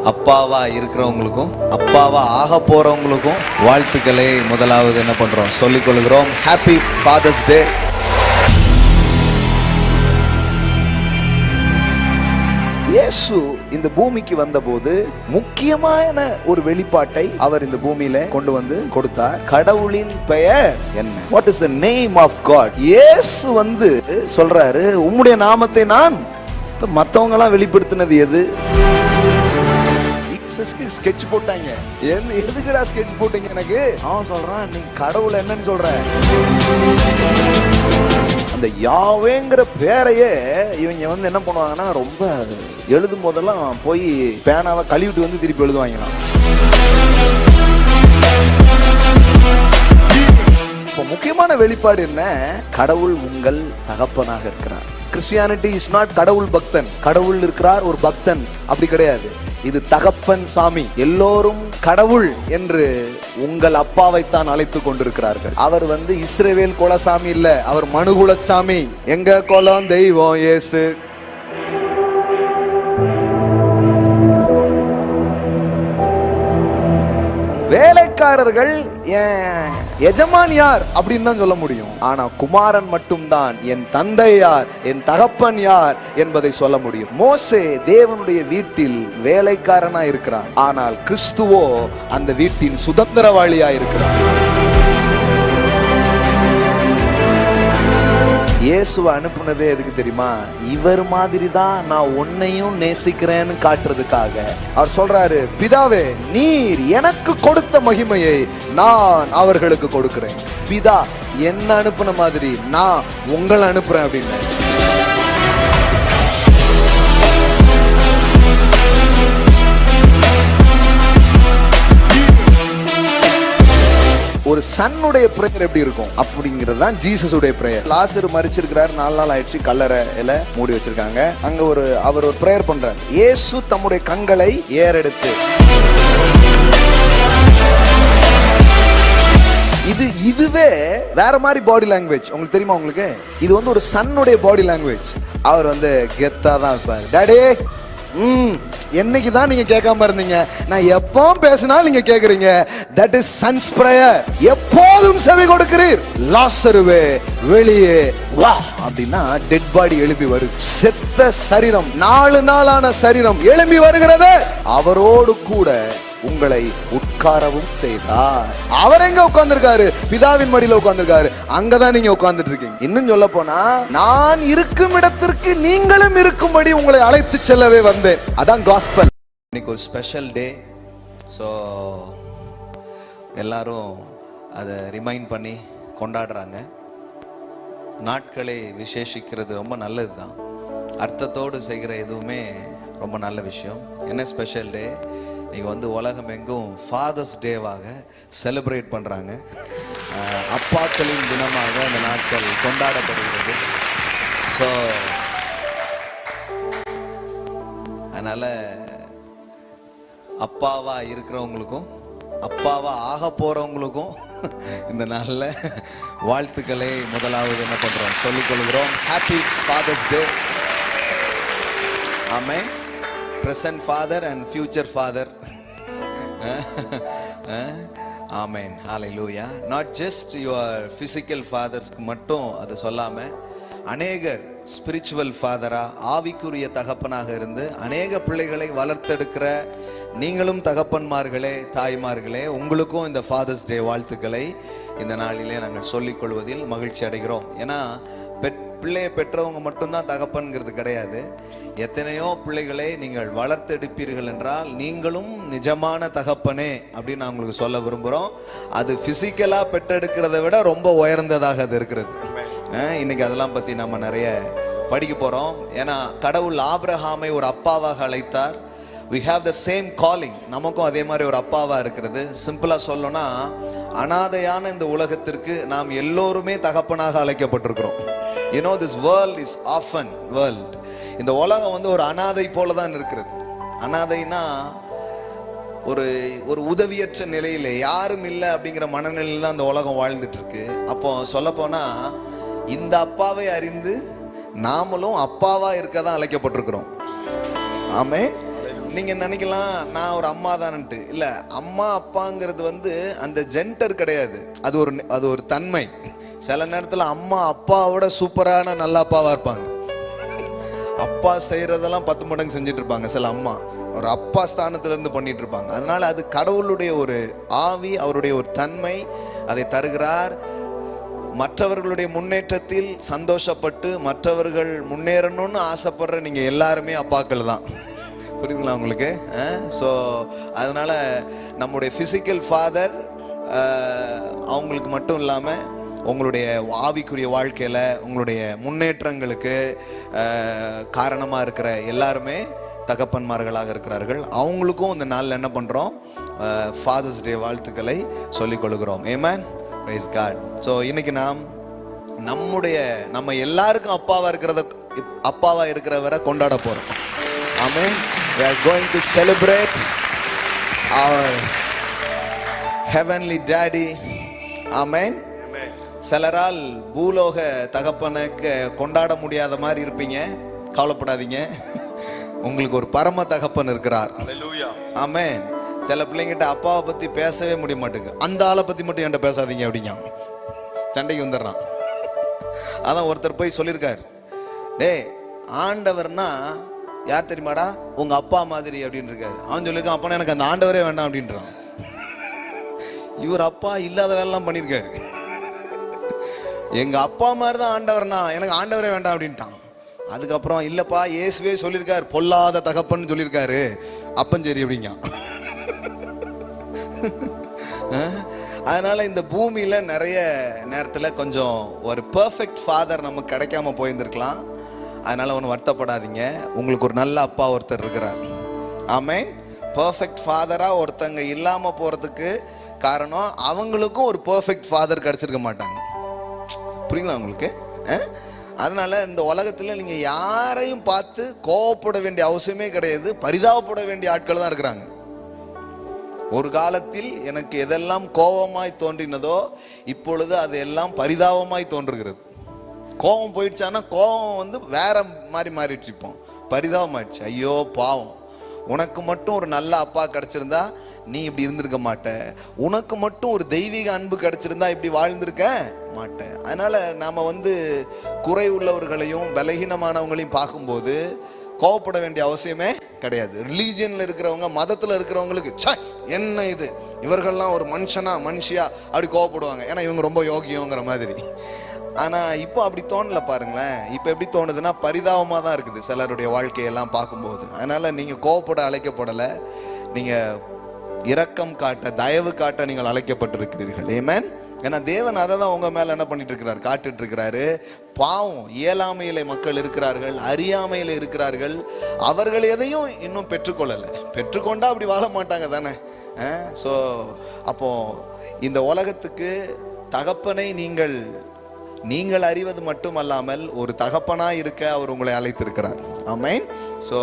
அப்பாவா இருக்கிறவங்களுக்கும் அப்பாவா ஆக போறவங்களுக்கும் வாழ்த்துக்களை முதலாவது என்ன பண்றோம், சொல்லிக் கொள்கிறோம். ஹாப்பி ஃபாதர்ஸ் டே. இயேசு இந்த பூமிக்கு வந்தபோது முக்கியமான ஒரு வெளிப்பாட்டை அவர் இந்த பூமியில கொண்டு வந்து கொடுத்தார். கடவுளின் பெயர் என்ன? What is the name of God? Yesu வந்து சொல்றாரு, உம்முடைய நாமத்தை நான். மத்தவங்க எல்லாம் வெளிப்படுத்தினது எது? ஸ்கெட்ச் போட்டாங்க. எதுக்குடா ஸ்கெட்ச் போட்டீங்க? எனக்கு அவன் சொல்றான், நீ கடவுள் என்னன்னு சொல்ற? அந்த யாவேங்கிற பேரையே இவங்க வந்து என்ன பண்ணுவாங்கன்னா, ரொம்ப எழுதும் போதெல்லாம் போய் பேனாவை கழுவிட்டு வந்து திருப்பி எழுதுவாங்களாம். இப்போ முக்கியமான வெளிப்பாடு என்ன? கடவுள் உங்கள் தகப்பனாக இருக்கிறார். கிறிஸ்டியானிட்டி இஸ் நாட் கடவுள் பக்தன். கடவுள் இருக்கிறார், ஒரு பக்தன், அப்படி கிடையாது. இது தகப்பன் சாமி. எல்லோரும் கடவுள் என்று உங்கள் அப்பாவைத்தான் அழைத்து கொண்டிருக்கிறார்கள். அவர் வந்து இஸ்ரவேல் குலசாமி இல்ல, அவர் மனுகுலசாமி. எங்க குலம் தெய்வம் இயேசு. வேலைக்காரர்கள் எஜமான் யார் அப்படின்னு தான் சொல்ல முடியும். ஆனா குமாரன் மட்டும்தான் என் தந்தை யார், என் தகப்பன் யார் என்பதை சொல்ல முடியும். மோசே தேவனுடைய வீட்டில் வேலைக்காரனா இருக்கிறார், ஆனால் கிறிஸ்துவோ அந்த வீட்டின் சுதந்திரவாளியா இருக்கிறார். இயேசுவை அனுப்புனதே எதுக்கு தெரியுமா? இவர் மாதிரி தான் நான் உன்னையும் நேசிக்கிறேன்னு காட்டுறதுக்காக. அவர் சொல்றாரு, பிதாவே நீர் எனக்கு கொடுத்த மகிமையை நான் அவர்களுக்கு கொடுக்கிறேன். பிதா என்ன அனுப்புன மாதிரி நான் உங்களை அனுப்புறேன் அப்படின்னு. ஒரு சன்னுடைய பிரேயர் எப்படி இருக்கும் அப்படிங்கிறது தான் ஜீசஸ் உடைய பிரேயர். லாசர் மரிச்சிருக்கிறார், 4 நாள் ஆயிடுச்சு, கல்லறையில மூடி வச்சிருக்காங்க. அங்க அவர் ஒரு பிரேயர் பண்றார். இயேசு தம்முடைய கண்களை ஏறெடுத்து, இதுவே வேற மாதிரி பாடி லாங்குவேஜ். உங்களுக்கு தெரியுமா? உங்களுக்கு இது வந்து ஒரு சன்னுடைய பாடி லாங்குவேஜ். அவர் வந்து கெத்தா தான் இருப்பாரு. டாடி, என்னைக்கு தான் நீங்க கேட்காம இருந்தீங்க, நான் எப்போ பேசினாலும் நீங்க கேக்குறீங்க. That is sons prayer. எப்போதும் செவி கொடுக்கிறீர். லாசருவே வெளியே வா அப்படின்னா டெட் பாடி எழுப்பி வருது. செத்த சரீரம், 4 நாளான சரீரம் எழும்பி வருகிறது. அவரோடு கூட உங்களை உட்காரவும் செய்தார். அவர் எங்க உட்கார்ந்திருக்காரு? பிதாவின் மடியில உட்கார்ந்திருக்காரு. அங்கதான் நீங்க உட்கார்ந்துட்டு இருக்கீங்க. இன்னும் சொல்ல போனா, நான் இருக்கும் இடத்திற்கு நீங்களும் இருக்கும்படி உங்களை அழைத்து செல்லவே வந்தேன். அதான் காஸ்பல். இன்னைக்கு ஒரு ஸ்பெஷல் டே. ஸோ எல்லாரும் அதை ரிமைண்ட் பண்ணி கொண்டாடுறாங்க. நாட்களை விசேஷிக்கிறது ரொம்ப நல்லது தான். அர்த்தத்தோடு செய்கிற எதுவுமே ரொம்ப நல்ல விஷயம். என்ன ஸ்பெஷல் டே? இன்னைக்கு வந்து உலகம் எங்கும் ஃபாதர்ஸ் டேவாக செலிப்ரேட் பண்ணுறாங்க. அப்பாக்களின் தினமாக அந்த நாட்கள் கொண்டாடப்படுகிறது. ஸோ அதனால் அப்பாவா இருக்கிறவங்களுக்கும் அப்பாவா ஆக போகிறவங்களுக்கும் இந்த நாளில் வாழ்த்துக்களை முதலாவது என்ன பண்ணுறோம், சொல்லிக் கொள்கிறோம். Happy father's day. Amen. Present father and future father. Amen. Hallelujah. Not just your physical fathers மட்டும் அது சொல்லாம, அநேகர் ஸ்பிரிச்சுவல் ஃபாதரா, ஆவிக்குரிய தகப்பனாக இருந்து அநேக பிள்ளைகளை வளர்த்தெடுக்கிற நீங்களும் தகப்பன்மார்களே, தாய்மார்களே, உங்களுக்கும் இந்த ஃபாதர்ஸ் டே வாழ்த்துக்களை இந்த நாளிலே நாங்கள் சொல்லிக் கொள்வதில் மகிழ்ச்சி அடைகிறோம். ஏன்னா பிள்ளையை பெற்றவங்க மட்டும்தான் தகப்பன்கிறது கிடையாது. எத்தனையோ பிள்ளைகளை நீங்கள் வளர்த்தெடுப்பீர்கள் என்றால் நீங்களும் நிஜமான தகப்பனே அப்படின்னு நான் உங்களுக்கு சொல்ல விரும்புகிறோம். அது பிசிக்கலா பெற்றெடுக்கிறத விட ரொம்ப உயர்ந்ததாக அது இருக்கிறது. இன்னைக்கு அதெல்லாம் பத்தி நம்ம நிறைய படிக்க போறோம். ஏன்னா கடவுள் ஆபிரகாமை ஒரு அப்பாவாக அழைத்தார். we have the same calling. நமக்கும் அதே மாதிரி ஒரு அப்பாவா இருக்கிறது. சிம்பிளா சொல்லணும்னா, அனாதையான இந்த உலகத்திற்கு நாம் எல்லோருமே தகப்பனாக அழைக்கப்பட்டிருக்கிறோம். you know this world is orphan world. இந்த உலகம் வந்து ஒரு அனாதை போல தான் இருக்கிறது. அனாதைனா ஒரு உதவியற்ற நிலையில யாரும் இல்லை அப்படிங்கிற மனநிலையில் தான் அந்த உலகம் வாழ்ந்துட்டு இருக்கு. அப்போ சொல்ல போனா, இந்த அப்பாவை அறிந்து நாமளும் அப்பாவா இருக்க தான் அழைக்கப்பட்டிருக்கிறோம். ஆமே. நீங்க நினைக்கலாம் நான் ஒரு அம்மா தான்ட்டு. இல்ல, அம்மா அப்பாங்கிறது வந்து அந்த ஜென்டர் கிடையாது, அது ஒரு தன்மை. சில நேரத்துல அம்மா அப்பாவோட சூப்பரான நல்ல அப்பாவா இருப்பாங்க. அப்பா செய்யறதெல்லாம் 10 மடங்கு செஞ்சுட்டு இருப்பாங்க சில அம்மா, ஒரு அப்பா ஸ்தானத்துல இருந்து பண்ணிட்டு இருப்பாங்க. அதனால அது கடவுளுடைய ஒரு ஆவி, அவருடைய ஒரு தன்மை அதை தருகிறார். மற்றவர்களுடைய முன்னேற்றத்தில் சந்தோஷப்பட்டு மற்றவர்கள் முன்னேறணும்னு ஆசைப்படுற நீங்க எல்லாருமே அப்பாக்கள் தான். புரியுதுங்களா உங்களுக்கு? ஸோ அதனால நம்முடைய ஃபிசிக்கல் ஃபாதர் அவங்களுக்கு மட்டும் இல்லாமல் உங்களுடைய ஆவிக்குரிய வாழ்க்கையில் உங்களுடைய முன்னேற்றங்களுக்கு காரணமாக இருக்கிற எல்லாருமே தகப்பன்மார்களாக இருக்கிறார்கள். அவங்களுக்கும் இந்த நாளில் என்ன பண்ணுறோம்? ஃபாதர்ஸ் டே வாழ்த்துக்களை சொல்லிக் கொள்கிறோம். ஆமென், பிரைஸ் காட். ஸோ இன்னைக்கு நம்ம எல்லாருக்கும் அப்பாவா இருக்கிறவரை கொண்டாட போகிறோம். ஆமென். We are going to celebrate our heavenly daddy. Amen. சிலரால் பூலோக தகப்பனுக்கு கொண்டாட முடியாத மாதிரி இருப்பீங்க. கவலைப்படாதீங்க, உங்களுக்கு ஒரு பரம தகப்பன் இருக்கிறார். ஆமென். சில பிள்ளைங்கிட்ட அப்பாவை பத்தி பேசவே முடிய மாட்டேங்குது. அந்த ஆளை பத்தி மட்டும் என்கிட்ட பேசாதீங்க அப்படிங்க, சண்டைக்கு வந்துடுறான். அதான் ஒருத்தர் போய் சொல்லியிருக்காரு, டேய் ஆண்டவர்னா யார் தெரியுமாடா? உங்க அப்பா மாதிரி அப்படின்னு இருக்காரு. அவன் சொல்லியிருக்கான், அப்பனா எனக்கு அந்த ஆண்டவரே வேண்டாம் அப்படின்றான். இவர் அப்பா இல்லாத வேலைலாம் பண்ணியிருக்காரு. எங்க அப்பா மாதிரி தான் ஆண்டவர்னா, எனக்கு ஆண்டவரே வேண்டாம் அப்படின்ட்டான். அதுக்கப்புறம் இல்லப்பா இயேசுவே சொல்லியிருக்காரு, பொல்லாத தகப்பன்னு சொல்லியிருக்காரு, அப்பஞ்சேரி அப்படிங்க. அதனால இந்த பூமியில நிறைய நேரத்துல கொஞ்சம் ஒரு பெர்ஃபெக்ட் ஃபாதர் நமக்கு கிடைக்காம போயிருந்திருக்கலாம். அதனால ஒன்றும் வருத்தப்படாதீங்க, உங்களுக்கு ஒரு நல்ல அப்பா ஒருத்தர் இருக்கிறார். ஆமென். பெர்ஃபெக்ட் ஃபாதரா ஒருத்தங்க இல்லாம போறதுக்கு காரணம் அவங்களுக்கும் ஒரு பெர்ஃபெக்ட் ஃபாதர் கிடைச்சிருக்க மாட்டாங்க. புரியுங்களா உங்களுக்கு? அதனால இந்த உலகத்துல நீங்க யாரையும் பார்த்து கோவப்பட வேண்டிய அவசியமே கிடையாது. பரிதாபப்பட வேண்டிய ஆட்கள் தான் இருக்கிறாங்க. ஒரு காலத்தில் எனக்கு எதெல்லாம் கோபமாய் தோன்றினதோ இப்பொழுது அது எல்லாம் பரிதாபமாய் தோன்றுகிறது. கோபம் போயிடுச்சானா கோபம் வந்து வேற மாதிரி மாறிடுச்சு, இப்போ பரிதாபம் ஆயிடுச்சு. ஐயோ பாவம், உனக்கு மட்டும் ஒரு நல்ல அப்பா கிடைச்சிருந்தா நீ இப்படி இருந்திருக்க மாட்ட. உனக்கு மட்டும் ஒரு தெய்வீக அன்பு கிடைச்சிருந்தா இப்படி வாழ்ந்திருக்க மாட்டேன். அதனால நாம வந்து குறை உள்ளவர்களையும் பலகீனமானவங்களையும் பார்க்கும்போது கோவப்பட வேண்டிய அவசியமே கிடையாது. ரிலீஜியன்ல இருக்கிறவங்க, மதத்துல இருக்கிறவங்களுக்கு என்ன இது, இவர்கள்லாம் ஒரு மனுஷியா அப்படி கோவப்படுவாங்க, ஏன்னா இவங்க ரொம்ப யோகியோங்கிற மாதிரி. ஆனா இப்போ அப்படி தோணல பாருங்களேன். இப்போ எப்படி தோணுதுன்னா பரிதாபமா தான் இருக்குது சிலருடைய வாழ்க்கையெல்லாம் பார்க்கும்போது. அதனால நீங்க கோவப்பட அழைக்கப்படலை, நீங்க இரக்கம் காட்ட, தயவு காட்ட நீங்கள் அழைக்கப்பட்டிருக்கிறீர்கள். ஆமென். ஏன்னா தேவன் அதை தான் உங்க மேல என்ன பண்ணிட்டு இருக்கிறார், காட்டுட்டு இருக்கிறாரு. பாவம் இயலாமையில மக்கள் இருக்கிறார்கள், அறியாமையில இருக்கிறார்கள். அவர்கள் எதையும் இன்னும் பெற்றுக்கொள்ளலை. பெற்றுக்கொண்டா அப்படி வாழ மாட்டாங்க தானே. ஸோ அப்போ இந்த உலகத்துக்கு தகப்பனை நீங்கள் அறிவது மட்டுமல்லாமல் ஒரு தகப்பனா இருக்க அவர் உங்களை அழைத்திருக்கிறார். ஆமென். ஸோ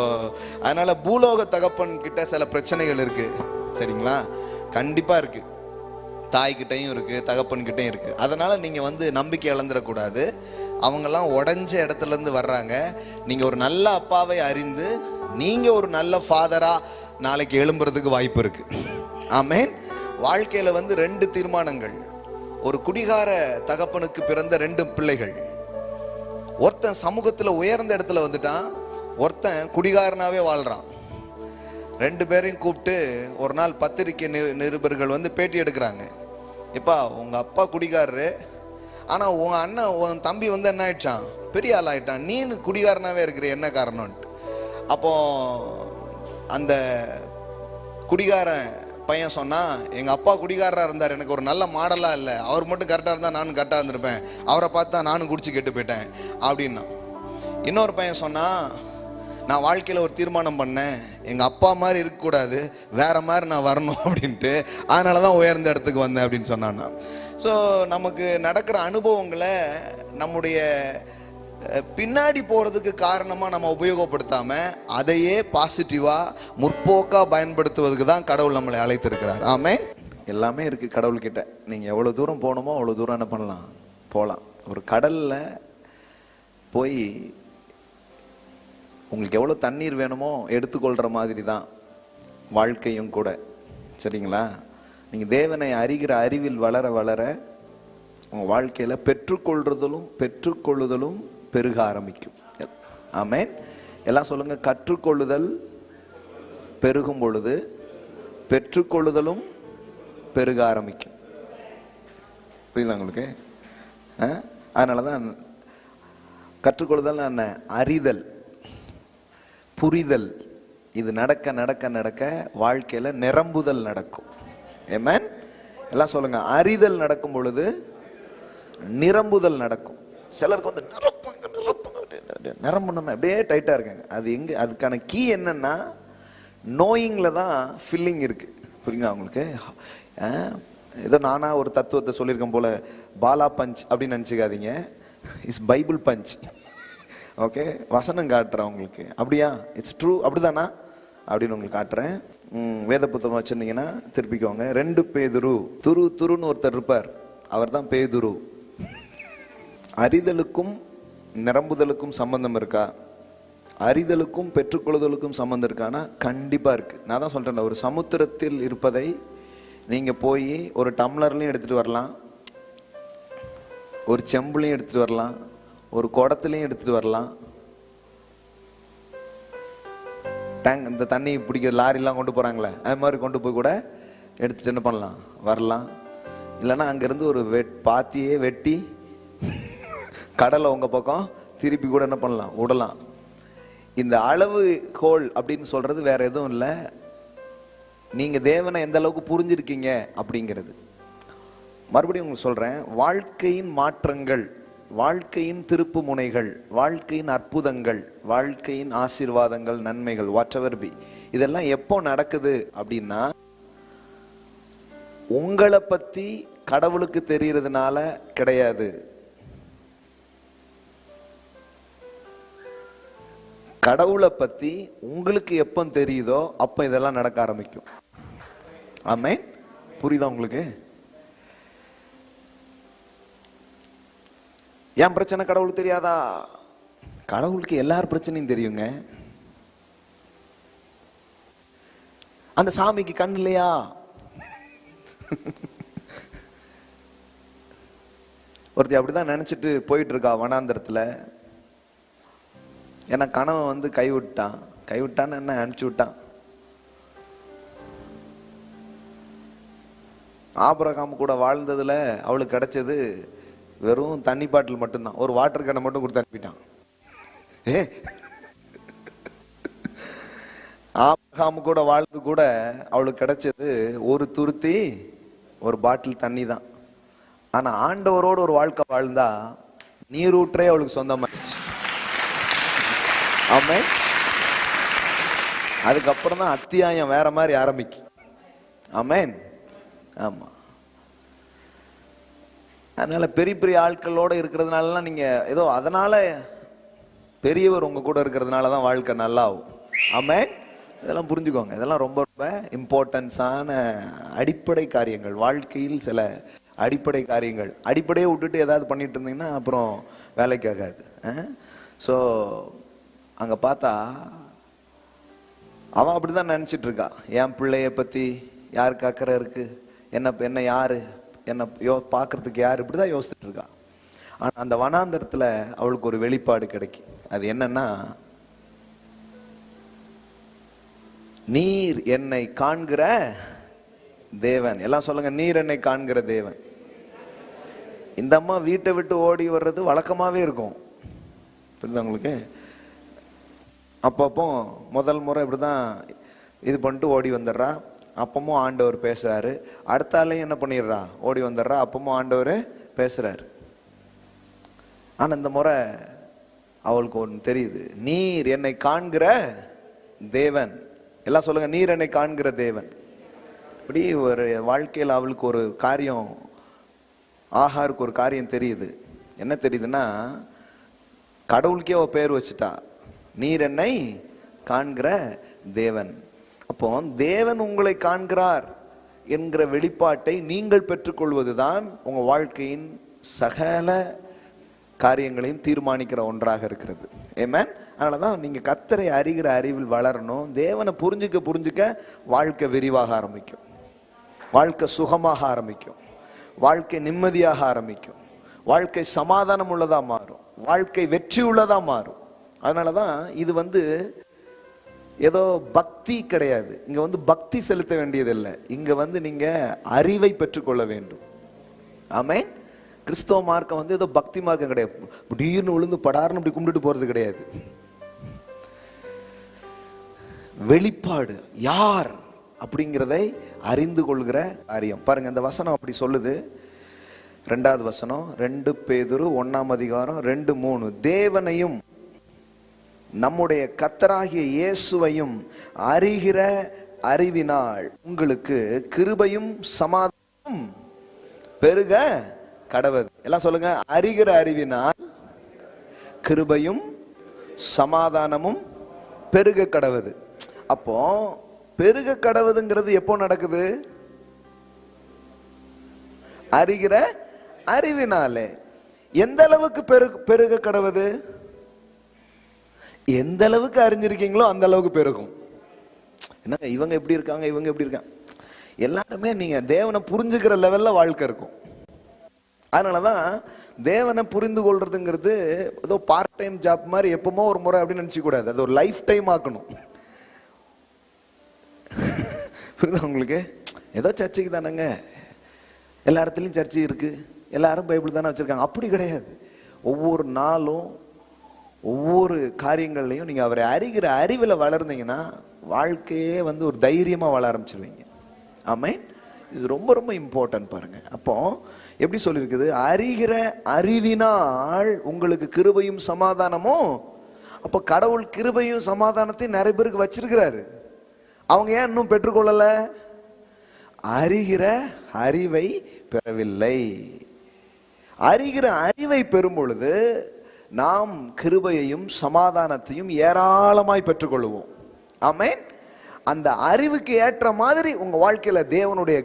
அதனால பூலோக தகப்பன் கிட்ட சில பிரச்சனைகள் இருக்கு, சரிங்களா? கண்டிப்பா இருக்கு. தாய்கிட்டையும் இருக்கு, தகப்பன் கிட்டையும் இருக்கு. அதனால நீங்க வந்து நம்பிக்கை இழந்துடக்கூடாது. அவங்கெல்லாம் உடஞ்ச இடத்துல இருந்து வர்றாங்க. நீங்க ஒரு நல்ல அப்பாவை அறிந்து நீங்க ஒரு நல்ல ஃபாதரா நாளைக்கு எழும்புறதுக்கு வாய்ப்பு இருக்கு. ஆமென். வாழ்க்கையில வந்து 2 தீர்மானங்கள். ஒரு குடிகார தகப்பனுக்கு பிறந்த 2 பிள்ளைகள். ஒருத்தன் சமூகத்துல உயர்ந்த இடத்துல வந்துட்டான், ஒருத்தன் குடிகாரனாவே வாழ்றான். 2 பேரையும் கூப்பிட்டு ஒரு நாள் பத்திரிகை நிருபர்கள் வந்து பேட்டி எடுக்கிறாங்க. எப்பா உங்க அப்பா குடிகாரரு, ஆனா உன் அண்ணன் உன் தம்பி வந்து என்ன ஆயிடுச்சான், பெரிய ஆள் ஆயிட்டான், நீ குடிகாரனாவே இருக்கிற, என்ன காரணம்ட்டு. அப்போ அந்த குடிகாரன் பையன் சொன்னா, எங்க அப்பா குடிகாரரா இருந்தார், எனக்கு ஒரு நல்ல மாடலா இல்லை, அவர் மட்டும் கரெக்டா இருந்தா நானும் கரெக்டா இருந்திருப்பேன், அவரை பார்த்தா நானும் குடிச்சு கெட்டு போயிட்டேன் அப்படின்னா. இன்னொரு பையன் சொன்னா, நான் வாழ்க்கையில் ஒரு தீர்மானம் பண்ணேன், எங்கள் அப்பா மாதிரி இருக்கக்கூடாது, வேற மாதிரி நான் வரணும் அப்படின்ட்டு, அதனால தான் உயர்ந்த இடத்துக்கு வந்தேன் அப்படின்னு சொன்னான்னா. ஸோ நமக்கு நடக்கிற அனுபவங்களை நம்முடைய பின்னாடி போகிறதுக்கு காரணமாக நம்ம உபயோகப்படுத்தாமல் அதையே பாசிட்டிவாக முற்போக்காக பயன்படுத்துவதுக்கு தான் கடவுள் நம்மளை அழைத்திருக்கிறார். ஆமென். எல்லாமே இருக்குது கடவுள்கிட்ட. நீங்கள் எவ்வளோ தூரம் போகணுமோ அவ்வளோ தூரம் என்ன பண்ணலாம், போகலாம். ஒரு கடலில் போய் உங்களுக்கு எவ்வளோ தண்ணீர் வேணுமோ எடுத்துக்கொள்கிற மாதிரி தான் வாழ்க்கையும் கூட. சரிங்களா? நீங்கள் தேவனை அறிகிற அறிவில் வளர வளர உங்கள் வாழ்க்கையில் பெற்றுக்கொள்ளுதலும் பெருக ஆரம்பிக்கும். ஆமென். எல்லாம் சொல்லுங்க. கற்றுக்கொள்ளுதல் பெருகும் பொழுது பெற்றுக்கொள்ளுதலும் பெருக ஆரம்பிக்கும். புரியுதா உங்களுக்கு? அதனால தான் கற்றுக்கொள்ளுதல் என்ன? அறிதல், புரிதல். இது நடக்க நடக்க நடக்க வாழ்க்கையில நிரம்புதல் நடக்கும். ஆமென். எல்லாம் சொல்லுங்க. அறிதல் நடக்கும் பொழுது நிரம்புதல் நடக்கும். சிலருக்கு வந்து நிரம்பணும் அப்படியே டைட்டா இருக்காங்க. அது எங்க? அதுக்கான கீ என்னன்னா நோயிங்ல தான் ஃபில்லிங் இருக்கு. புரியுங்களா உங்களுக்கு? ஏதோ நானா ஒரு தத்துவத்தை சொல்லியிருக்கேன் போல, பாலா பஞ்ச் அப்படின்னு நினச்சிக்காதீங்க. It's Bible punch. ஓகே, வசனம் காட்டுறேன் உங்களுக்கு. அப்படியா? இட்ஸ் ட்ரூ, அப்படிதானா அப்படின்னு உங்களுக்கு காட்டுறேன். வேத புத்தகம் வச்சிருந்தீங்கன்னா திருப்பிக்கோங்க. 2 பேதுரு. துருன்னு ஒருத்தர் இருப்பார், அவர் தான் பேதுரு. அறிதலுக்கும் நிரம்புதலுக்கும் சம்பந்தம் இருக்கா? அறிதலுக்கும் பெற்றுக்கொள்ளுதலுக்கும் சம்பந்தம் இருக்கானா? கண்டிப்பா இருக்கு. நான் தான் சொல்றேன், ஒரு சமுத்திரத்தில் இருப்பதை நீங்க போய் ஒரு டம்ளர்லையும் எடுத்துட்டு வரலாம், ஒரு செம்புலையும் எடுத்துட்டு வரலாம், ஒரு குடத்துலையும் எடுத்துட்டு வரலாம். டேங்க், இந்த தண்ணி பிடிக்கிற லாரிலாம் கொண்டு போறாங்களே, அது மாதிரி கொண்டு போய் கூட எடுத்துட்டு என்ன பண்ணலாம்? வரலாம். இல்லைன்னா அங்கிருந்து ஒரு பாத்தியே வெட்டி கடலை உங்க பக்கம் திருப்பி கூட என்ன பண்ணலாம்? விடலாம். இந்த அளவு கோல் அப்படின்னு சொல்றது வேற எதுவும் இல்லை, நீங்க தேவனை எந்த அளவுக்கு புரிஞ்சிருக்கீங்க அப்படிங்கிறது. மறுபடியும் உங்களுக்கு சொல்றேன், வாழ்க்கையின் மாற்றங்கள், வாழ்க்கையின் திருப்பு முனைகள், வாழ்க்கையின் அற்புதங்கள், வாழ்க்கையின் ஆசீர்வாதங்கள், நன்மைகள், வாட்எவர் பி, இதெல்லாம் எப்போ நடக்குது அப்படின்னா உங்களை பத்தி கடவுளுக்கு தெரியறதுனால கிடையாது. கடவுளை பத்தி உங்களுக்கு எப்போ தெரியுதோ அப்ப இதெல்லாம் நடக்க ஆரம்பிக்கும். ஆமென். புரியுதா உங்களுக்கு? என் பிரச்சனை கடவுளுக்கு தெரியாதா? கடவுளுக்கு எல்லார் பிரச்சனையும் தெரியுங்க. அந்த சாமிக்கு கண் இல்லையா? ஒருத்தி அப்படிதான் நினைச்சிட்டு போயிட்டு இருக்கா வனாந்தரத்துல. ஏன்னா கணவன் வந்து கைவிட்டான்னு என்ன அனுப்பிச்சு விட்டான். ஆபிரகாம் கூட வாழ்ந்ததுல அவளுக்கு கிடைச்சது வெறும் தண்ணி பாட்டில் மட்டும்தான், ஒரு வாட்டர் கேனை மட்டும் கொடுத்து அனுப்பிட்டான். ஆபிரகாம் கூட வாழ்ந்து கூட அவளுக்கு கிடைச்சது ஒரு துருத்தி ஒரு பாட்டில் தண்ணி தான். ஆனா ஆண்டவரோடு ஒரு வாழ்க்கை வாழ்ந்தா நீரூற்றே அவளுக்கு சொந்தமாயிடுச்சு. ஆமென். அதுக்கப்புறம் தான் அத்தியாயம் வேற மாதிரி ஆரம்பிக்கும். ஆமென். ஆமா. அதனால பெரிய பெரிய ஆட்களோட இருக்கிறதுனால நீங்க ஏதோ அதனால பெரியவர் உங்க கூட இருக்கிறதுனால தான் வாழ்க்கை நல்லா ஆகும். ஆமென். இதெல்லாம் புரிஞ்சுக்கோங்க. இதெல்லாம் ரொம்ப ரொம்ப இம்பார்ட்டன்ஸான அடிப்படை காரியங்கள். வாழ்க்கையில் சில அடிப்படை காரியங்கள். அடிப்படையை விட்டுட்டு ஏதாவது பண்ணிட்டு இருந்தீங்கன்னா அப்புறம் வேலைக்கு ஆகாது. ஸோ அங்க பார்த்தா அவன் அப்படிதான் நினைச்சிட்டு இருக்கா, என் பிள்ளைய பத்தி யாருக்கு அக்கறை இருக்கு, என்ன யாரு, என்ன பாக்குறதுக்கு யாரு, இப்படிதான் யோசிச்சுட்டு இருக்கா. ஆனா அந்த வனாந்தரத்துல அவளுக்கு ஒரு வெளிப்பாடு கிடைக்கும். அது என்னன்னா, நீர் என்னை காண்கிற தேவன். எல்லாம் சொல்லுங்க, நீர் என்னை காண்கிற தேவன். இந்த அம்மா வீட்டை விட்டு ஓடி வர்றது வழக்கமாவே இருக்கும். புரியுதா உங்களுக்கு? அப்பப்போ முதல் முறை இப்படிதான் இது பண்ணிட்டு ஓடி வந்துடுறா. அப்பமும் ஆண்டவர் பேசுறாரு. அடுத்த ஆளையும் என்ன பண்ணிடுறா? ஓடி வந்துடுறா. அப்பமும் ஆண்டவர் பேசுறாரு. ஆனா இந்த முறை அவளுக்கு ஒன்று தெரியுது, நீர் என்னை காண்கிற தேவன். எல்லாம் சொல்லுங்க, நீர் என்னை காண்கிற தேவன். இப்படி ஒரு வாழ்க்கையில் அவளுக்கு ஒரு காரியம், ஆகாருக்கு ஒரு காரியம் தெரியுது. என்ன தெரியுதுன்னா, கடவுளுக்கே அவ பேர் வச்சுட்டா, நீர் என்னை காண்கிற தேவன். அப்போ தேவன் உங்களை காண்கிறார் என்கிற வெளிப்பாட்டை நீங்கள் பெற்றுக்கொள்வதுதான் உங்க வாழ்க்கையின் சகல காரியங்களையும் தீர்மானிக்கிற ஒன்றாக இருக்கிறது. ஆமென். அதனாலதான் நீங்க கர்த்தரை அறிகிற அறிவில் வளரணும். தேவனை புரிஞ்சுக்க புரிஞ்சுக்க வாழ்க்கை விரிவாக ஆரம்பிக்கும், வாழ்க்கை சுகமாக ஆரம்பிக்கும், வாழ்க்கை நிம்மதியாக ஆரம்பிக்கும், வாழ்க்கை சமாதானம் உள்ளதா மாறும், வாழ்க்கை வெற்றி உள்ளதா மாறும். அதனாலதான் இது ஏதோ பக்தி கிடையாது. இங்க பக்தி செலுத்த வேண்டியதில்லை. இங்க நீங்க அறிவை பெற்றுக்கொள்ள வேண்டும். ஆமென். கிறிஸ்தவ மார்க்கம் ஏதோ பக்தி மார்க்கம் கிடையாது. திடீர்னு விழுந்து படார்னு இப்படி கும்பிட்டு போறது கிடையாது. வெளிப்பாடு யார் அப்படிங்கிறதை அறிந்து கொள்கிற காரியம். பாருங்க, இந்த வசனம் அப்படி சொல்லுது. 2வது வசனம், 2 பேதுரு 1:2-3. தேவனையும் நம்முடைய கர்த்தராகிய இயேசுவையும் அறிகிற அறிவினால் உங்களுக்கு கிருபையும் சமாதானமும் பெருக கடவது. எல்லாம் சொல்லுங்க, அறிகிற அறிவினால் கிருபையும் சமாதானமும் பெருக கடவது. அப்போ பெருக கடவுதுங்கிறது எப்போ நடக்குது? அறிகிற அறிவினாலே. எந்த அளவுக்கு பெருக கடவுது? எந்த அளவுக்கு அறிஞ்சிருக்கீங்களோ அந்த அளவுக்கு பெருகும். என்ன இவங்க எப்படி இருக்காங்க, இவங்க எப்படி இருக்காங்க, எல்லாருமே நீங்க தேவனை புரிஞ்சுக்கிற லெவல்ல வாழ்க்கை இருக்கும். அதனாலதான் தேவனை புரிந்து கொள்றதுங்கிறது ஏதோ பார்ட் டைம் ஜாப் மாதிரி எப்பவுமோ ஒரு முறை அப்படின்னு நினைச்சு கூடாது. அது ஒரு லைஃப் டைம் ஆக்கணும். புரியுதா உங்களுக்கு? ஏதோ சர்ச்சைக்கு தானங்க, எல்லா இடத்துலையும் சர்ச்சை இருக்கு, எல்லாரும் பைபிள் தானே வச்சிருக்காங்க, அப்படி கிடையாது. ஒவ்வொரு நாளும் ஒவ்வொரு காரியங்கள்லையும் நீங்க அவரை அறிகிற அறிவில் வளர்ந்தீங்கன்னா வாழ்க்கையே ஒரு தைரியமா வாழ ஆரம்பிச்சிருவீங்க. ஆமென். இது ரொம்ப ரொம்ப இம்பார்ட்டன்ட். பாருங்க, அப்போ எப்படி சொல்லியிருக்குது? அறிகிற அறிவினால் உங்களுக்கு கிருபையும் சமாதானமும். அப்போ கடவுள் கிருபையும் சமாதானத்தையும் நிறைய பேருக்கு வச்சிருக்கிறாரு. அவங்க ஏன் இன்னும் பெற்றுக்கொள்ளல? அறிகிற அறிவை பெறவில்லை. அறிகிற அறிவை பெறும் பொழுது நாம் கிருபையையும் சமாதானத்தையும் ஏராளமாய் பெற்றுக்கொள்வோம். ஆமென். அந்த அறிவுக்கு ஏற்ற மாதிரி உங்க வாழ்க்கையில தேவனுடைய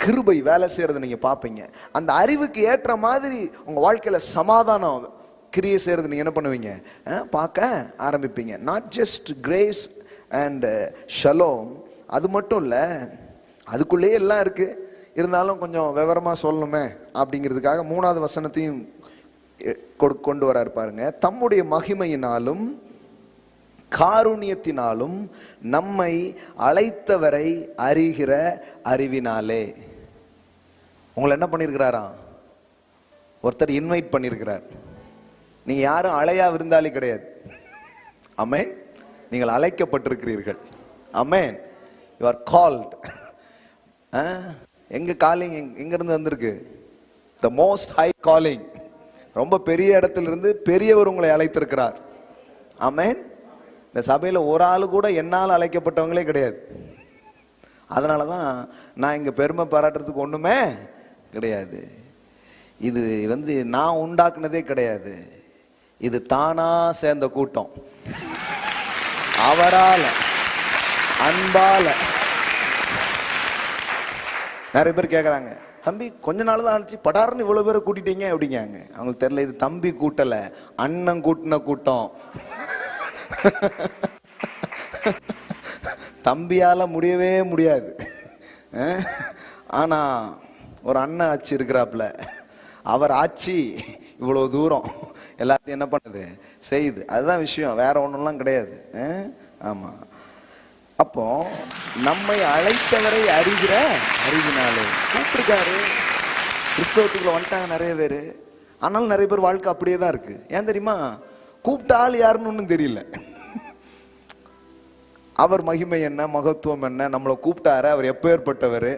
கிருபை வேலை செய்யறது நீங்க பாப்பீங்க. அந்த அறிவுக்கு ஏற்ற மாதிரி உங்க வாழ்க்கையில சமாதானம் கிரியை செய்யறது நீங்க என்ன பண்ணுவீங்க? பார்க்க ஆரம்பிப்பீங்க. Not just grace and shalom, அது மட்டும் இல்ல, அதுக்குள்ளேயே எல்லாம் இருக்கு. இருந்தாலும் கொஞ்சம் விவரமா சொல்லணுமே அப்படிங்கிறதுக்காக 3வது வசனத்தையும் கொண்டு வராரு. பாருங்க, தம்முடைய மகிமையினாலும் காருண்யத்தினாலும் நம்மை அழைத்தவரை அறிகிற அறிவினாலே. உங்களை என்ன பண்ணிருக்கிறாராம்? ஒருத்தர் இன்வைட் பண்ணிருக்கிறார். நீங்க யாரும் அழையா விருந்தாளி கிடையாது. ஆமென். நீங்கள் அழைக்கப்பட்டிருக்கிறீர்கள். ஆமென். You are called. எங்க காலிங் எங்க இருந்து வந்திருக்கு? The most high calling. ரொம்ப பெரிய இடத்திலிருந்து பெரியவர் உங்களை அழைத்திருக்கிறார். ஆமென். இந்த சபையில ஒரு ஆளு கூட என்னால் அழைக்கப்பட்டவங்களே கிடையாது. அதனாலதான் நான் இங்க பெருமை பாராட்டுறதுக்கு ஒண்ணுமே கிடையாது. இது நான் உண்டாக்குனதே கிடையாது. இது தானா சேர்ந்த கூட்டம். அவரால அன்பால. நிறைய பேர் கேக்குறாங்க, தம்பி கொஞ்ச நாள் தான் ஆச்சு படார்னு இவ்வளவு பேரை கூட்டிட்டீங்க அப்படிங்காங்க. அவங்களுக்கு தெரியல, இது தம்பி கூட்டல, அண்ணன் கூட்டின கூட்டம். தம்பியால முடியவே முடியாது. ஆனா ஒரு அண்ணன் ஆட்சி இருக்கிறாப்புல, அவர் ஆட்சி இவ்வளவு தூரம் எல்லாத்தையும் என்ன பண்ணுது, செய்யுது. அதுதான் விஷயம், வேற ஒண்ணுலாம் கிடையாது. ஆமா. அப்போ நம்மை அழைத்தவரை அறிகிற அறிவினாலே கூப்பிட்டுருக்காரு. கிறிஸ்தவத்துக்குள்ள வந்துட்டாங்க நிறைய பேரு. ஆனாலும் நிறைய பேர் வாழ்க்கை அப்படியே தான் இருக்கு. ஏன் தெரியுமா? கூப்பிட்ட ஆள் யாருன்னு ஒன்றும் தெரியல. அவர் மகிமை என்ன, மகத்துவம் என்ன, நம்மளை கூப்பிட்டாரு, அவர் எப்பேற்பட்டவர்.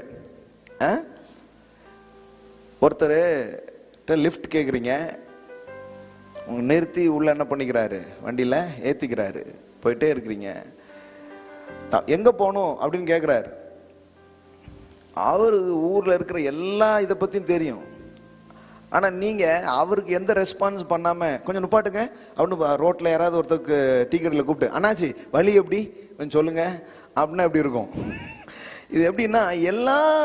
ஒருத்தர் லிஃப்ட் கேட்குறீங்க, உங்க நிறுத்தி உள்ள என்ன பண்ணிக்கிறாரு, வண்டியில ஏத்திக்கிறாரு, போயிட்டே இருக்கிறீங்க. எங்க போகணும் அப்படின்னு கேட்கிறாரு. அவரு ஊர்ல இருக்கிற எல்லா இதை பத்தியும் தெரியும். ஆனா நீங்க அவருக்கு எந்த ரெஸ்பான்ஸ் பண்ணாம கொஞ்சம் நுப்பாட்டுங்க அப்படின்னு ரோட்ல யாராவது ஒருத்தருக்கு டிக்கெட்ல கூப்பிட்டு, அண்ணாச்சி வழி எப்படி கொஞ்சம் சொல்லுங்க அப்படின்னா எப்படி இருக்கும்? இது எப்படின்னா, எல்லாம்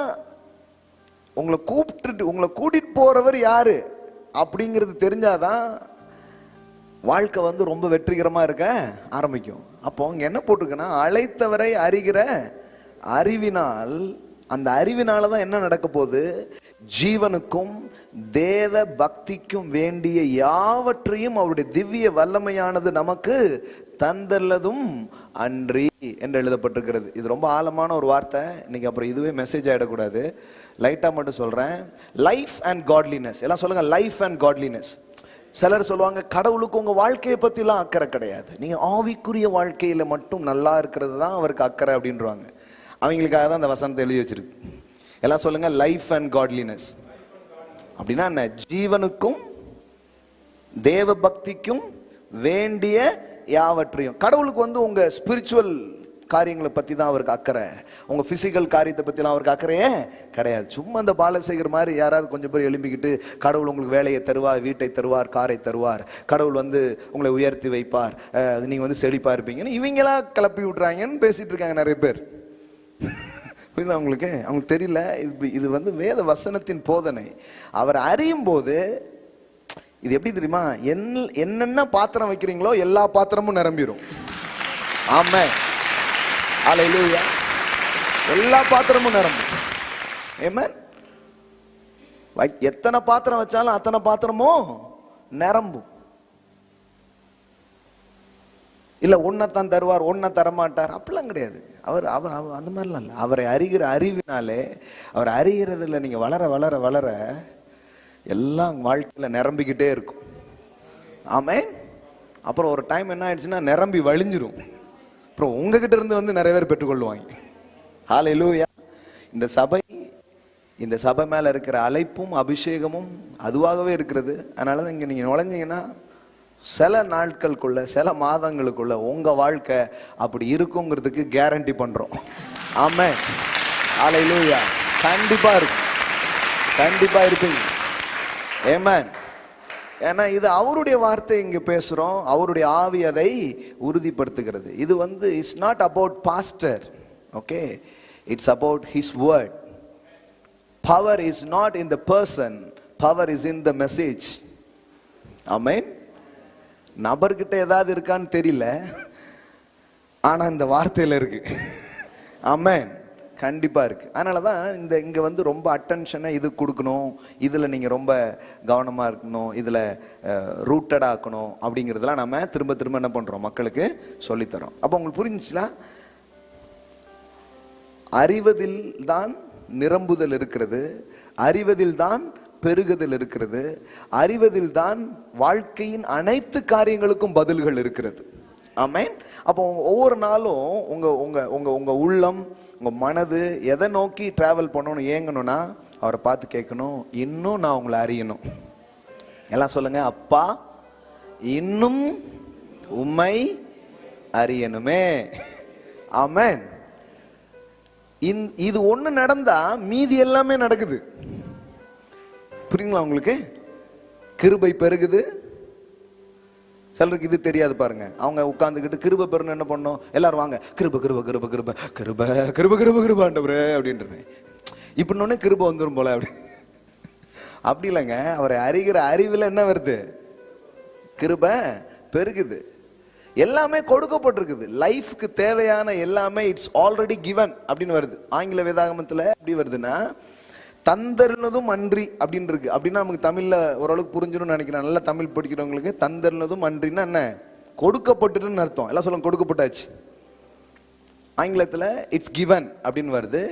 உங்களை கூப்பிட்டு உங்களை கூட்டிட்டு போறவர் யாரு அப்படிங்கிறது தெரிஞ்சாதான் வாழ்க்கை வந்து ரொம்ப வெற்றிகரமா இருக்க ஆரம்பிக்கும். அப்போ அங்க என்ன போட்டிருக்குன்னா, அழைத்தவரை அறிகிற அறிவினால், அந்த அறிவினால தான் என்ன நடக்க போகுது, ஜீவனுக்கும் தேவ பக்திக்கும் வேண்டிய யாவற்றையும் அவருடைய திவ்ய வல்லமையானது நமக்கு தந்தல்லதும் அன்றி என்று எழுதப்பட்டிருக்கிறது. இது ரொம்ப ஆழமான ஒரு வார்த்தை. இன்னைக்கு அப்புறம் இதுவே மெசேஜ் ஆயிடக்கூடாது, லைட்டா மட்டும் சொல்றேன். லைஃப் அண்ட் காட்லினஸ், எல்லாம் சொல்லுங்க, லைஃப் அண்ட் காட்லினஸ். சிலர் சொல்லுவாங்க, கடவுளுக்கு உங்க வாழ்க்கையை பத்திலாம் அக்கறை கிடையாது, நீங்க ஆவிக்குரிய வாழ்க்கையில மட்டும் நல்லா இருக்கிறது தான் அவருக்கு அக்கறை அப்படின்றாங்க. அவங்களுக்காக தான் அந்த வசனத்தை எழுதி வச்சிருக்கு. எல்லாம் சொல்லுங்க, லைஃப் அண்ட் காட்லினஸ் அப்படின்னா என்ன? ஜீவனுக்கும் தேவ பக்திக்கும் வேண்டிய யாவற்றையும். கடவுளுக்கு வந்து உங்க ஸ்பிரிச்சுவல் காரியங்களை பத்தி தான் அவருக்கு அக்கறை, உங்க பிசிக்கல் காரியத்தை பத்திலாம் அவருக்கு அக்கறையே கிடையாது. சும்மா இந்த பாலசேகர் மாதிரி யாராவது கொஞ்சம் பேர் எழும்பிக்கிட்டு, கடவுள் உங்களுக்கு வேலையை தருவார், வீட்டை தருவார், காரை தருவார், கடவுள் வந்து உங்களை உயர்த்தி வைப்பார், நீங்க வந்து செழிப்பா இருப்பீங்கன்னு இவங்களா கிளப்பி விட்டுறாங்கன்னு பேசிட்டு இருக்காங்க நிறைய பேர். புரியுதா உங்களுக்கு? அவங்களுக்கு தெரியல இது வந்து வேத வசனத்தின் போதனை. அவர் அறியும் போது இது எப்படி தெரியுமா, என்னென்ன பாத்திரம் வைக்கிறீங்களோ எல்லா பாத்திரமும் நிரம்பிடும். ஆமென், ஹல்லேலூயா. எல்லா பாத்திரமும் நிரம்பும். ஆமென். எத்தனை பாத்திரம் வச்சாலும் அத்தனை பாத்திரமும் நிரம்பும். இல்ல ஒன்னத்தான் தருவார், ஒன்ன தரமாட்டார் அப்படிலாம் கிடையாது. அவர் அவர் அந்த மாதிரிலாம் இல்லை. அவரை அறிகிற அறிவினாலே, அவர் அறிகிறதுல நீங்க வளர வளர வளர எல்லாம் வாழ்க்கையில நிரம்பிக்கிட்டே இருக்கும். ஆமென். அப்புறம் ஒரு டைம் என்ன ஆயிடுச்சுன்னா நிரம்பி வழிஞ்சிரும். அப்புறம் உங்ககிட்ட இருந்து வந்து நிறைய பேர் பெற்றுக்கொள்வாங்க. ஹல்லேலூயா. இந்த சபை மேல இருக்கிற அழைப்பும் அபிஷேகமும் அதுவாகவே இருக்கிறது. அதனாலதான் இங்க நீங்க நுழைஞ்சீங்கன்னா சில நாட்களுக்குள்ள, சில மாதங்களுக்குள்ள உங்க வாழ்க்கை அப்படி இருக்குங்கிறதுக்கு கேரண்டி பண்றோம். ஆமென், ஹல்லேலூயா. கண்டிப்பா இருக்கு, கண்டிப்பா இருப்பீங்க. ஆமென். ஏன்னா இது அவருடைய வார்த்தை, இங்க பேசுறோம், அவருடைய ஆவி அதை உறுதிப்படுத்துகிறது. இது வந்து it's not about pastor, okay, it's about his word. Power is not in the person, power is in the message. Amen. நபர்கிட்ட ஏதாவது இருக்கான்னு தெரியல, ஆனா இந்த வார்த்தையில இருக்கு. ஆமென், கண்டிப்பா இருக்கு. அதனாலதான் இங்க வந்து ரொம்ப அட்டென்ஷனை இது கொடுக்கணும், இதுல நீங்க ரொம்ப கவனமா இருக்கணும், இதுல ரூட்டடா ஆக்கணும் அப்படிங்கிறதுலாம் நம்ம திரும்ப திரும்ப என்ன பண்றோம், மக்களுக்கு சொல்லித்தரோம். அப்ப உங்களுக்கு புரிஞ்சுச்சுல, அறிவதில் தான் நிரம்புதல் இருக்கிறது, அறிவதில் தான் பெருகுதல் இருக்கிறது, அறிவதில் தான் வாழ்க்கையின் அனைத்து காரியங்களுக்கும் பதில்கள் இருக்கிறது. ஆமென். அப்போ ஒவ்வொரு நாளும் உங்க உங்க உங்க உங்க உள்ளம், உங்க மனது எதை நோக்கி டிராவல் பண்ணணும், ஏங்கணும்னா அவரை பார்த்து கேட்கணும், இன்னும் நான் உங்களை அறியணும். எல்லாம் சொல்லுங்க, அப்பா இன்னும் உம்மை அறியணுமே. ஆமென். இது ஒண்ணு நடந்தா மீதி எல்லாமே நடக்குது. புரியுங்களா உங்களுக்கு? கிருபை பெருகுது. சிலருக்கு இது தெரியாது பாருங்க. அவங்க உட்கார்ந்துக்கிட்டு கிருபை பெறணும் என்ன பண்ணணும், எல்லாரும் வாங்க கிருபை கிருபை கிருபை கிருபை கிருபை கிருபை கிருபை கிருபை ஆண்டவரே அப்படின்ட்டு இப்படின்னு கிருபை வந்துடும் போல. அப்படி இல்லைங்க. அவரை அறிகிற அறிவில் என்ன வருது, கிருபை பெருகுது. எல்லாமே கொடுக்கப்பட்டிருக்குது. லைஃப்க்கு தேவையான எல்லாமே இட்ஸ் ஆல்ரெடி கிவன் அப்படின்னு வருது. ஆங்கில வேதாகமத்துல எப்படி வருதுன்னா, தந்தருனதும் அன்றி அப்படின்னு இருக்கு. அப்படின்னா நமக்கு தமிழ்ல ஓரளவுக்கு புரிஞ்சிடும் நினைக்கிறேன். நல்லா தமிழ் படிக்கிறவங்களுக்கு தந்தருனதும் அன்றின்னா என்ன, கொடுக்கப்பட்டுன்னு அர்த்தம். எல்லாம் சொல்லுங்க, கொடுக்கப்பட்டாச்சு. ஆங்கிலத்துல இட்ஸ் கிவன் அப்படின்னு வருது,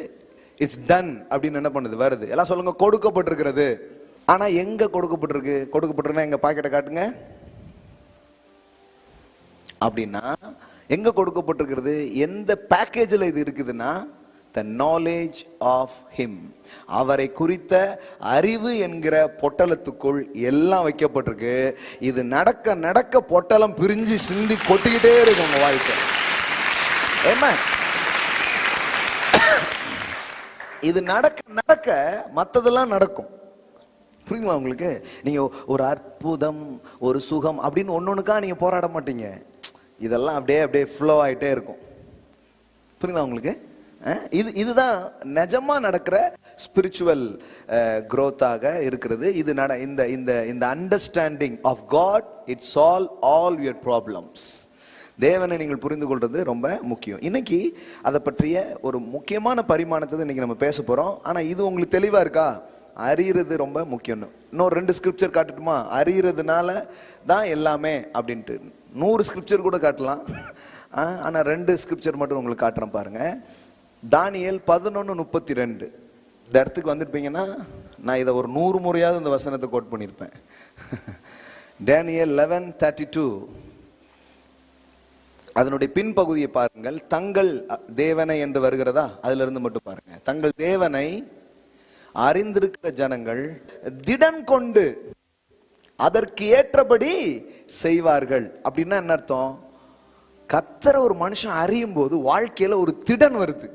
இட்ஸ் டன் அப்படின்னு என்ன பண்ணுது வருது. எல்லாம் சொல்லுங்க, கொடுக்கப்பட்டிருக்கிறது. ஆனா எங்க கொடுக்கப்பட்டிருக்கு, கொடுக்கப்பட்டிருக்குன்னா எங்க பாக்கெட்டை காட்டுங்க அப்படின்னா எங்க கொடுக்கப்பட்டிருக்கிறது, எந்த பேக்கேஜில் இது இருக்குதுன்னா, the knowledge of him, அவரை குறித்த அறிவு என்கிற பொட்டலத்துக்குள் எல்லாம் வைக்கப்பட்டிருக்கு. இது நடக்க நடக்க பொட்டலம் பிரிஞ்சு சிந்தி கொட்டிக்கிட்டே இருக்கும் உங்க வாழ்க்கை. ஆமென். இது நடக்க நடக்க மற்றதெல்லாம் நடக்கும். புரியுங்களா உங்களுக்கு? நீங்க ஒரு அற்புதம், ஒரு சுகம் அப்படின்னு ஒன்னொன்னுக்கா நீங்க போராட மாட்டீங்க. இதெல்லாம் அப்படியே அப்படியே ஃப்ளோ ஆயிட்டே இருக்கும். புரியுங்களா உங்களுக்கு? இதுதான் நிஜமா நடக்கிற ஸ்பிரிச்சுவல் growth-ஆக இருக்கிறது. இது இந்த understanding of God it solve all your problems. தேவனை நீங்கள் புரிந்து கொள்றது ரொம்ப முக்கியம். இன்னைக்கு அதை பற்றிய ஒரு முக்கியமான பரிமாணத்தை இன்னைக்கு நம்ம பேச போறோம். ஆனா இது உங்களுக்கு தெளிவா இருக்கா? அறியறது ரொம்ப முக்கியம். இன்னொரு 2 ஸ்கிரிப்சர் காட்டட்டுமா? அறியறதுனால தான் எல்லாமே அப்படின்ட்டு 100 ஸ்கிரிப்சர் கூட காட்டலாம். ஆனா 2 ஸ்கிரிப்சர் மட்டும் உங்களுக்கு காட்டுறேன் பாருங்க. தானியேல் 11:32. இந்த இடத்துக்கு வந்திருப்பீங்கன்னா நான் இதை ஒரு 100 முறையாவது இந்த வசனத்தை கோட் பண்ணியிருப்பேன். Daniel 11:32. அதனுடைய பின்பகுதியை பாருங்கள். தங்கள் தேவனை என்று வருகிறதா? அதுல இருந்து மட்டும் பாருங்க. தங்கள் தேவனை அறிந்திருக்கிற ஜனங்கள் திடன் கொண்டு அதற்கு ஏற்றபடி செய்வார்கள். அப்படின்னா என்ன அர்த்தம்? கர்த்தரை ஒரு மனுஷன் அறியும் போது வாழ்க்கையில ஒரு திடன் வருது,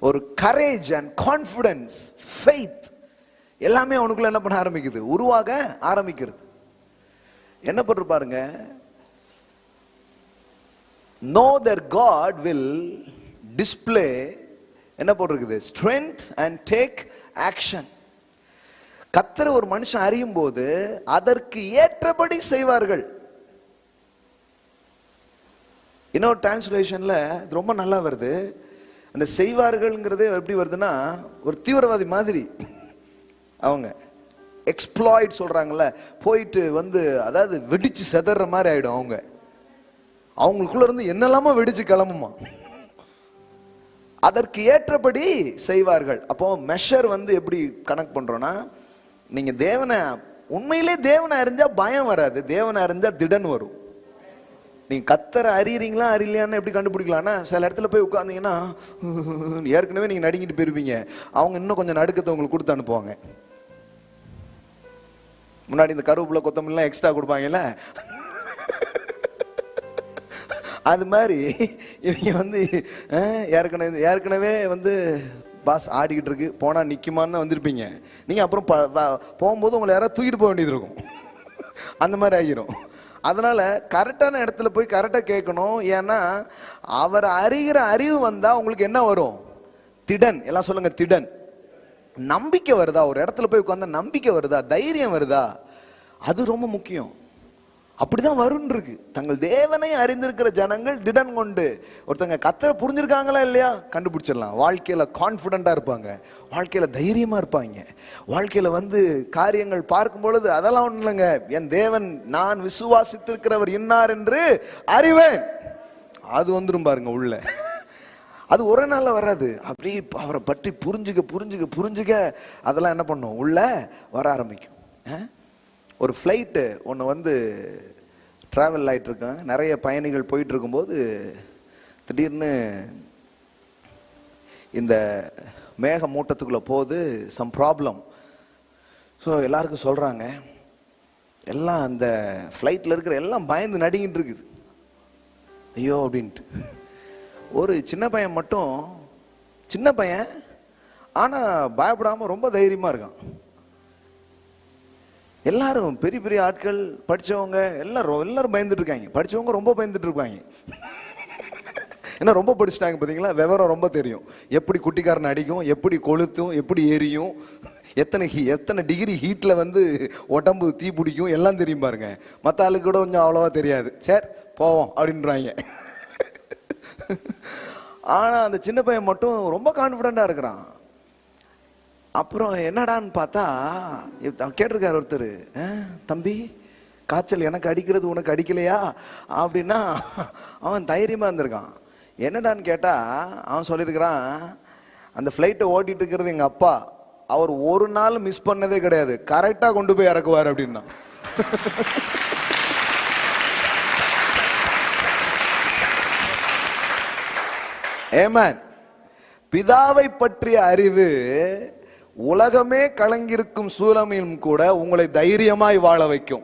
ஒரு கரேஜ் அண்ட் கான்ஃபிடன்ஸ், ஃபெய்த் எல்லாமே அவனுக்குள்ள என்ன பண்ண ஆரம்பிக்குது? உருவாக ஆரம்பிக்கிறது. என்ன பண்ற பாருங்க, know that God will display என்ன போட்டிருக்குது? strength and take action. கர்த்தரை ஒரு மனுஷன் அறியும் போது அதற்கு ஏற்றபடி செய்வார்கள். இன்னொரு டிரான்ஸ்லேஷன்ல ரொம்ப நல்லா வருது. அந்த செய்வார்கள்ங்கிறது எப்படி வருதுன்னா, ஒரு தீவிரவாதி மாதிரி அவங்க எக்ஸ்ப்ளாய்ட் சொல்றாங்கல்ல, போயிட்டு அதாவது வெடிச்சு செதற மாதிரி ஆயிடும். அவங்களுக்குள்ள இருந்து என்னெல்லாமோ வெடிச்சு கிளம்புமா. அதற்கு ஏற்றபடி செய்வார்கள். அப்போ மெஷர் எப்படி கனெக்ட் பண்றோம்னா, நீங்க தேவனை உண்மையிலே தேவனை அறிஞ்சா பயம் வராது, தேவனை அறிஞ்சா திடன் வரும். நீங்க கர்த்தரை அறியறீங்களா அறியலையான்னு எப்படி கண்டுபிடிக்கலாம்னா, சில இடத்துல போய் உட்கார்ந்தீங்கன்னா ஏற்கனவே நீங்க நடுங்கிட்டு போயிருப்பீங்க, அவங்க இன்னும் கொஞ்சம் நடுக்கத்தை உங்களுக்கு கொடுத்து அனுப்புவாங்க. முன்னாடி இந்த கருவேப்பிலை கொத்தமல்லாம் எக்ஸ்ட்ரா கொடுப்பாங்கல்ல, அது மாதிரி இவங்க ஏற்கனவே பாஸ் ஆடிக்கிட்டு இருக்கு, போனா நிக்குமான்னு தான் வந்திருப்பீங்க. நீங்க அப்புறம் போகும்போது உங்களை யாராவது தூக்கிட்டு போக வேண்டியது இருக்கும். அந்த மாதிரி ஆகிரும். அதனால கரெக்டான இடத்துல போய் கரெக்டா கேட்கணும். ஏன்னா அவர் அறிகிற அறிவு வந்தா உங்களுக்கு என்ன வரும்? திடன். எல்லாம் சொல்லுங்க, திடன். நம்பிக்கை வருதா? ஒரு இடத்துல போய் உட்கார்ந்தா நம்பிக்கை வருதா? தைரியம் வருதா? அது ரொம்ப முக்கியம். அப்படிதான் வரும் இருக்கு. தங்கள் தேவனை அறிந்திருக்கிற ஜனங்கள் திடன் கொண்டு. ஒருத்தங்க கர்த்தரை புரிஞ்சிருக்காங்களா இல்லையா கண்டுபிடிச்சிடலாம். வாழ்க்கையில கான்பிடண்டா இருப்பாங்க, வாழ்க்கையில தைரியமா இருப்பாங்க, வாழ்க்கையில காரியங்கள் பார்க்கும் பொழுது அதெல்லாம் ஒண்ணு இல்லைங்க, என் தேவன் நான் விசுவாசித்திருக்கிறவர் இன்னார் என்று அறிவேன். அது வந்துரும் பாருங்க உள்ள. அது ஒரே நாள்ல வராது. அப்படி அவரை பற்றி புரிஞ்சுக்க புரிஞ்சுக்க புரிஞ்சுக்க அதெல்லாம் என்ன பண்ணும்? உள்ள வர ஆரம்பிக்கும். ஒரு ஃப்ளைட்டு ஒன்று ட்ராவல் ஆகிட்டு இருக்கேன், நிறைய பயணிகள் போயிட்டு இருக்கும்போது திடீர்னு இந்த மேக மூட்டத்துக்குள்ளே போகுது, சம் ப்ராப்ளம். ஸோ எல்லாருக்கும் சொல்கிறாங்க, எல்லாம் அந்த ஃப்ளைட்டில் இருக்கிற எல்லாம் பயந்து நடுங்கிட்டு இருக்குது, ஐயோ அப்படின்ட்டு. ஒரு சின்ன பையன் மட்டும், சின்ன பையன் ஆனால் பயப்படாமல் ரொம்ப தைரியமாக இருக்கான். எல்லாரும் பெரிய பெரிய ஆட்கள், படிச்சவங்க எல்லாரும் பயந்துட்டு இருக்காங்க. படிச்சவங்க ரொம்ப பயந்துட்டு இருப்பாங்க. ஏன்னா ரொம்ப படிச்சுட்டாங்க பார்த்தீங்களா, விவரம் ரொம்ப தெரியும். எப்படி குட்டிக்காரன் அடிக்கும், எப்படி கொளுத்தும், எப்படி எரியும், எத்தனை டிகிரி ஹீட்ல உடம்பு தீ பிடிக்கும் எல்லாம் தெரியும் பாருங்க. மற்ற ஆளுக்கு கூட கொஞ்சம் அவ்வளவா தெரியாது. சரி போவோம் அப்படின்றாங்க. ஆனா அந்த சின்ன பையன் மட்டும் ரொம்ப கான்பிடண்டா இருக்கிறான். அப்புறம் என்னடான்னு பார்த்தா கேட்டிருக்காரு ஒருத்தர், தம்பி காய்ச்சல் எனக்கு அடிக்கிறது உனக்கு அடிக்கலையா அப்படின்னா அவன் தைரியமா இருந்திருக்கான். என்னடான்னு கேட்டா அவன் சொல்லியிருக்கிறான், அந்த ஃப்ளைட்டை ஓட்டிட்டு இருக்கிறது எங்க அப்பா, அவர் ஒரு நாள் மிஸ் பண்ணதே கிடையாது, கரெக்டா கொண்டு போய் இறக்குவார் அப்படின்னா. ஆமென். பிதாவை பற்றிய அறிவு உலகமே கலங்கிருக்கும் சூழலிலும் கூட உங்களை தைரியமாய் வாழ வைக்கும்.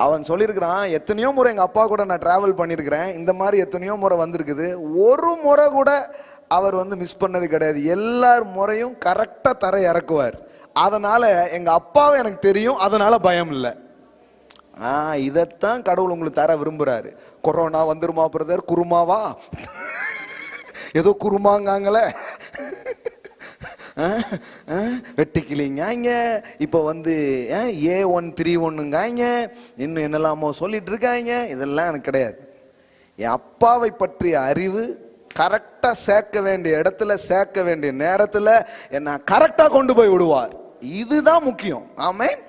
அவன் சொல்லியிருக்கிறான், எத்தனையோ முறை எங்க அப்பா கூட நான் டிராவல் பண்ணியிருக்கிறேன், இந்த மாதிரி எத்தனையோ முறை வந்திருக்குது, ஒரு முறை கூட அவர் மிஸ் பண்ணது கிடையாது, எல்லார் முறையும் கரெக்டா தர இறக்குவார். அதனால எங்க அப்பாவை எனக்கு தெரியும், அதனால பயம் இல்லை. இதைத்தான் கடவுள் உங்களுக்கு தர விரும்புறாரு. கொரோனா வந்துருமா பிரதர்? குருமாவா? ஏதோ குருமாங்காங்களே, வெட்டிக்கிளிங்க இப்போ வந்து A131ங்காங்க, இன்னும் என்னெல்லாமோ சொல்லிட்டு இருக்காங்க. இதெல்லாம் எனக்கு கிடையாது. என் அப்பாவை பற்றிய அறிவு கரெக்டா சேர்க்க வேண்டிய இடத்துல சேர்க்க வேண்டிய நேரத்துல என்ன கரெக்டா கொண்டு போய் விடுவார். இதுதான் முக்கியம். ஆமென்.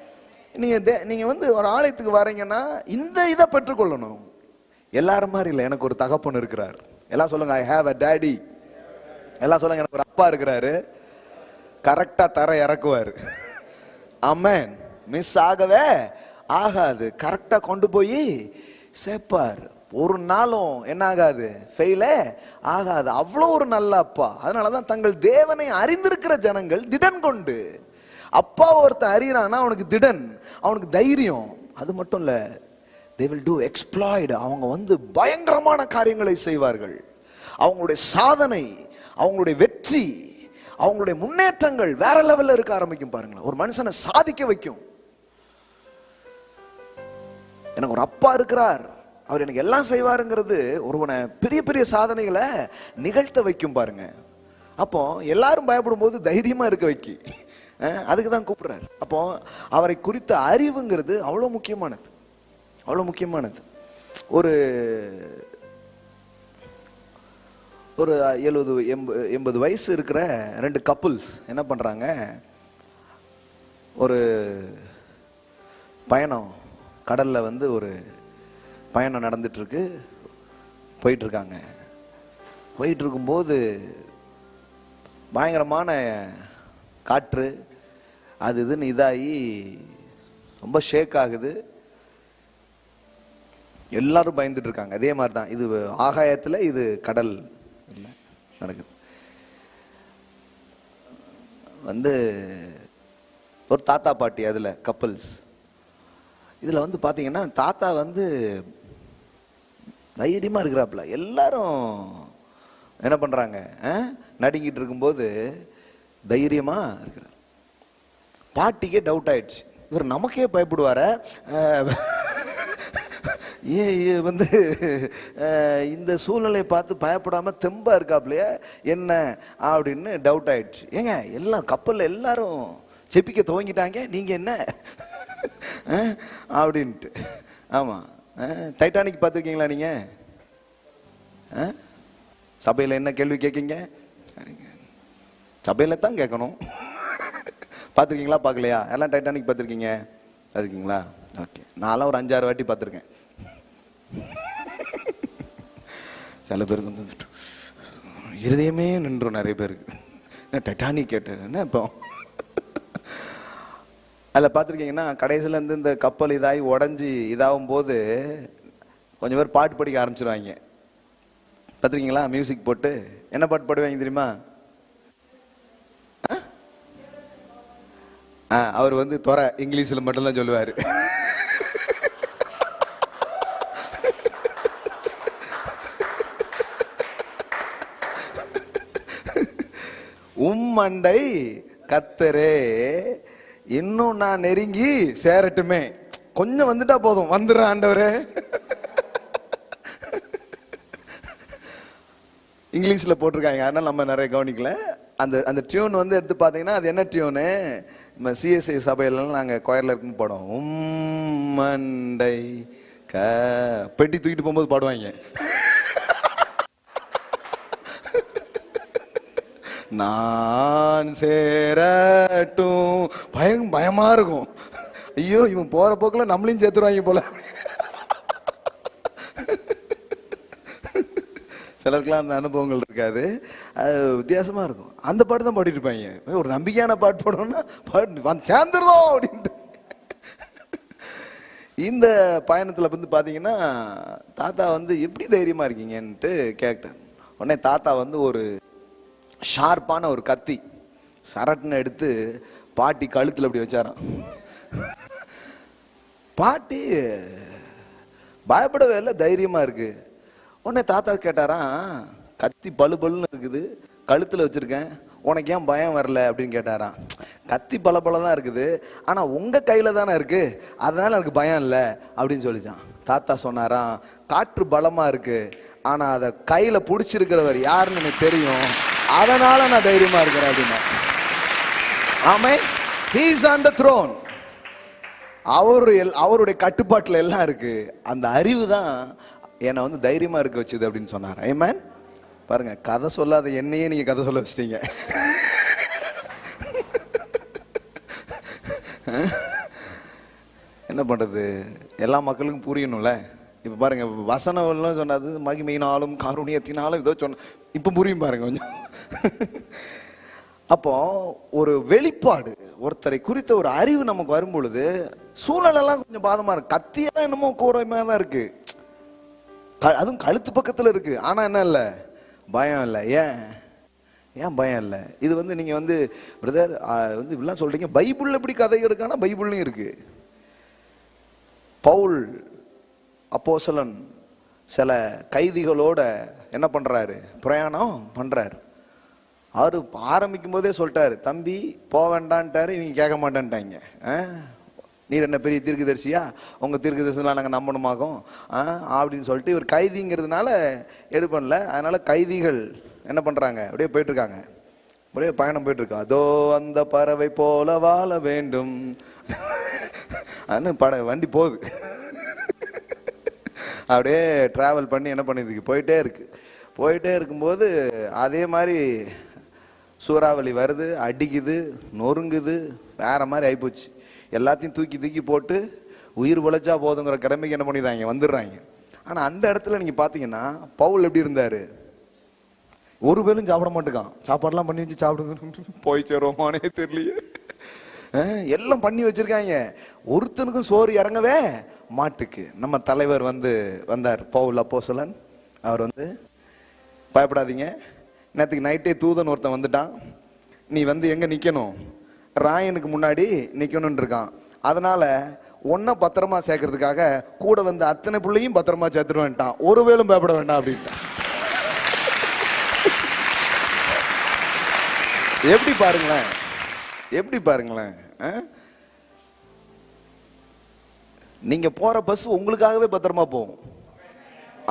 நீங்க வந்து ஒரு ஆலயத்துக்கு வரீங்கன்னா இந்த இதை பெற்றுக்கொள்ளணும். எல்லாரும் மாதிரி இல்லை, எனக்கு ஒரு தகப்பன் இருக்கிறார். எல்லாம் சொல்லுங்க, ஐ ஹேவ் அ டாடி. எல்லாம் சொல்லுங்க, எனக்கு ஒரு அப்பா இருக்கிறாரு, கரெக்டா தர இறக்குவாரு. ஆமென். மிஸ் ஆகவே ஆகாது, கரெக்டா கொண்டு போய் சேர்ப்பார். ஒரு நாளும் என்ன ஆகாது, ஃபெயிலே ஆகாது. அவ்வளோ ஒரு நல்ல அப்பா. அதனாலதான் தங்கள் தேவனை அறிந்திருக்கிற ஜனங்கள் திடன் கொண்டு. அப்பா ஒருத்தன் அறிகிறான்னா அவனுக்கு திடன், அவனுக்கு தைரியம். அது மட்டும் இல்ல, they will do exploit. அவங்க வந்து பயங்கரமான காரியங்களை செய்வார்கள். அவங்களுடைய சாதனை, அவங்களுடைய வெற்றி, அவங்களுடைய முன்னேற்றங்கள் வேற லெவல்ல இருக்க ஆரம்பிக்கும். பாருங்களேன், ஒரு மனுஷனை சாதிக்க வைக்கும். எனக்கு ஒரு அப்பா இருக்கிறார், அவர் எனக்கு எல்லாம் செய்வாருங்கிறது ஒருவனை பெரிய பெரிய சாதனைகளை நிகழ்த்த வைக்கும். பாருங்க, அப்போ எல்லாரும் பயப்படும் போது தைரியமா இருக்க வைக்கி. அதுக்கு தான் கூப்பிடுறாரு. அப்போ அவரை குறித்த அறிவுங்கிறது அவ்வளோ முக்கியமானது, அவ்வளோ முக்கியமானது. ஒரு 70-80 வயசு இருக்கிற 2 கப்புள்ஸ் என்ன பண்றாங்க, ஒரு பயணம், கடல்ல வந்து ஒரு பயணம் நடந்துட்டு இருக்கு. போயிட்டு இருக்காங்க. போயிட்டு இருக்கும்போது பயங்கரமான காற்று, அது இதுன்னு இதாகி ரொம்ப ஷேக் ஆகுது. எல்லாரும் பயந்துட்டு இருக்காங்க. அதே மாதிரி தான் இது ஆகாயத்தில், இது கடல் நடக்குது. வந்து ஒரு தாத்தா பாட்டி அதுல கப்பல்ஸ். இதுல வந்து பாத்தீங்கன்னா தாத்தா வந்து தைரியமா இருக்கிறாப்புல. எல்லாரும் என்ன பண்றாங்க, நடுங்கிட்டு இருக்கும்போது தைரியமா இருக்கிறார். பாட்டிக்கே டவுட் ஆயிடுச்சு, இவர் நமக்கே பயப்படுவார, ஏன் வந்து இந்த சூழ்நிலையை பார்த்து பயப்படாம தெம்பா இருக்காப்லையே என்ன அப்படின்னு டவுட் ஆயிடுச்சு. ஏங்க எல்லாம் கப்பல்ல எல்லாரும் செப்பிக்க துவங்கிட்டாங்க, நீங்க என்ன அப்படின்ட்டு. ஆமா, டைட்டானிக் பார்த்துருக்கீங்களா நீங்க? சபையில என்ன கேள்வி கேட்கீங்க? சபையில தான் கேட்கணும். பார்த்துருக்கீங்களா பார்க்கலையா? எல்லாம் டைட்டானிக் பார்த்துருக்கீங்க, பார்த்துருக்கீங்களா? ஓகே, நான்லாம் ஒரு 5-6 வாட்டி பார்த்துருக்கேன். சில பேருக்கு வந்து இருதயமே நின்றும், நிறைய பேருக்கு. டைட்டானிக் கேட்டேன் என்ன இப்போ. அதில் பார்த்துருக்கீங்கன்னா கடைசியில் இருந்து இந்த கப்பல் இதாகி உடஞ்சி இதாகும் போது கொஞ்சம் பேர் பாட்டு படிக்க ஆரம்பிச்சிருவாங்க. பார்த்துருக்கீங்களா? மியூசிக் போட்டு என்ன பாட்டு பாடுவாங்க தெரியுமா? அவர் வந்து துறை இங்கிலீஷில் மட்டும்தான் சொல்லுவார். உம்மண்டை கத்தரே இன்னும் நான் நெருங்கி சேரட்டுமே, கொஞ்சம் வந்துட்டா போதும், வந்துடுற ஆண்டவரே. இங்கிலீஷ்ல போட்டிருக்காங்க, அதனால நம்ம நிறைய கவனிக்கல. அந்த டியூன் வந்து எடுத்து பார்த்தீங்கன்னா அது என்ன டியூனு, நம்ம சிஎஸ்ஐ சபையிலாம் நாங்கள் கொயர்ல இருக்குன்னு பாடுவோம். உம்மண்டை பெட்டி தூக்கிட்டு போகும்போது பாடுவாங்க. நான் சேரட்டும், பயமா இருக்கும். ஐயோ, இவன் போற போக்குல நம்மளையும் சேர்த்துருவாங்க போல. சிலருக்குலாம் அந்த அனுபவங்கள் இருக்காது, அது வித்தியாசமா இருக்கும். அந்த பாட்டு தான் பாடிட்டு இருப்பாங்க. ஒரு நம்பிக்கையான பாட்டு பாடணும்னா பாட்டு சேர்ந்துருதோம் அப்படின்ட்டு. இந்த பயணத்துல வந்து பாத்தீங்கன்னா தாத்தா வந்து எப்படி தைரியமா இருக்கீங்கன்ட்டு கேட்டேன். உடனே தாத்தா வந்து ஒரு ஷார்ப்பான ஒரு கத்தி சரட்டுன்னு எடுத்து பாட்டி கழுத்துல அப்படி வச்சாராம். பாட்டி பயப்படவே இல்லை, தைரியமா இருக்கு. உடனே தாத்தா கேட்டாராம், கத்தி பளு பளுன்னு இருக்குது, கழுத்துல வச்சிருக்கேன், உனக்கு ஏன் பயம் வரல அப்படின்னு கேட்டாராம். கத்தி பல தான் இருக்குது, ஆனா உங்க கையில தானே இருக்கு, அதனால எனக்கு பயம் இல்லை அப்படின்னு சொல்லிச்சான். தாத்தா சொன்னாராம், காற்று பலமா இருக்கு, ஆனா அதை கையில புடிச்சிருக்கிறவர் யாருன்னு எனக்கு தெரியும், அதனால நான் தைரியமா இருக்கிறேன் அப்படின்னா. ஆமென். He is on the throne. அவருடைய கட்டுப்பாட்டில் எல்லாம் இருக்கு. அந்த அறிவு தான் என்னை வந்து தைரியமா இருக்க வச்சுது அப்படின்னு சொன்னார். ஆமென். பாருங்க, கதை சொல்லாத என்னையே நீங்க கதை சொல்ல வச்சிட்டீங்க. என்ன பண்றது, எல்லா மக்களுக்கும் புரியணும்ல. இப்ப பாருங்க, வசனம் சொன்னது மகிமையினாலும் காருண்யத்தினாலும் ஏதோ சொன்ன, இப்ப புரியும் பாருங்க கொஞ்சம். அப்போ ஒரு வெளிப்பாடு, ஒருத்தரை குறித்த ஒரு அறிவு நமக்கு வரும் பொழுது சூழலெல்லாம் கொஞ்சம் பாதமா இருக்கு. கத்தியெல்லாம் என்னமோ கூறமையா தான் இருக்கு, அதுவும் கழுத்து பக்கத்துல இருக்கு. ஆனா என்ன இல்லை, பயம் இல்லை. ஏன் பயம் இல்லை? இது வந்து நீங்க வந்து பிரதர் வந்து இப்படிலாம் சொல்றீங்க, பைபிள்ல எப்படி கதை இருக்கானா பைபிள்லையும் இருக்கு. பவுல் அப்போஸ்தலன் சில கைதிகளோட என்ன பண்றாரு, பிரயாணம் பண்றாரு. அவரு ஆரம்பிக்கும் போதே சொல்லிட்டாரு, தம்பி போக வேண்டான்ட்டாரு. இவங்க கேட்க மாட்டேன்ட்டாங்க. நீர் என்ன பெரிய தீர்க்கதரிசியா, உங்க தீர்க்கதரிசிலாம் நாங்கள் நம்பணுமாகும் அப்படின்னு சொல்லிட்டு இவர் கைதிங்கிறதுனால எடுப்பல. அதனால கைதிகள் என்ன பண்றாங்க, அப்படியே போயிட்டு இருக்காங்க, அப்படியே பயணம் போயிட்டு இருக்கா. அதோ அந்த பறவை போல வாழ வேண்டும் வண்டி போகுது, அப்படியே டிராவல் பண்ணி என்ன பண்ணிருக்கு, போயிட்டே இருக்கும்போது அதே மாதிரி சூறாவளி வருது, அடிக்குது, நொறுங்குது, வேற மாதிரி ஆயிப்போச்சு. எல்லாத்தையும் தூக்கி போட்டு உயிர் உழைச்சா போதுங்கிற கடமைக்கு என்ன பண்ணிடுறாங்க, வந்துடுறாங்க. ஆனா அந்த இடத்துல நீங்க பாத்தீங்கன்னா பவுல் எப்படி இருந்தாரு, ஒரு வேளும் சாப்பிட மாட்டேங்கான். சாப்பாடுலாம் பண்ணி வச்சு சாப்பிடுங்க, போய் சேருவோமானே தெரியலையே, எல்லாம் பண்ணி வச்சிருக்காங்க, ஒருத்தனுக்கும் சோறு இறங்கவே மாட்டுக்கு. நம்ம தலைவர் வந்தார், பவுல் அப்போஸ்தலன். அவர் வந்து, பயப்படாதீங்க, நேற்றுக்கு நைட்டே தூதன் ஒருத்தன் வந்துட்டான், நீ வந்து எங்க நிக்கணும், ராயனுக்கு முன்னாடி நிக்கணும்னு இருக்கான். அதனால ஒன்ன பத்திரமா சேர்க்கறதுக்காக கூட வந்து அத்தனை பிள்ளையும் பத்திரமா சேர்த்துருவேன்ட்டான், ஒரு வேளும் பயப்பட வேண்டாம் அப்படின்ட்டான். எப்படி பாருங்களேன், நீங்க போற பஸ் உங்களுக்காகவே பத்திரமா போகும்.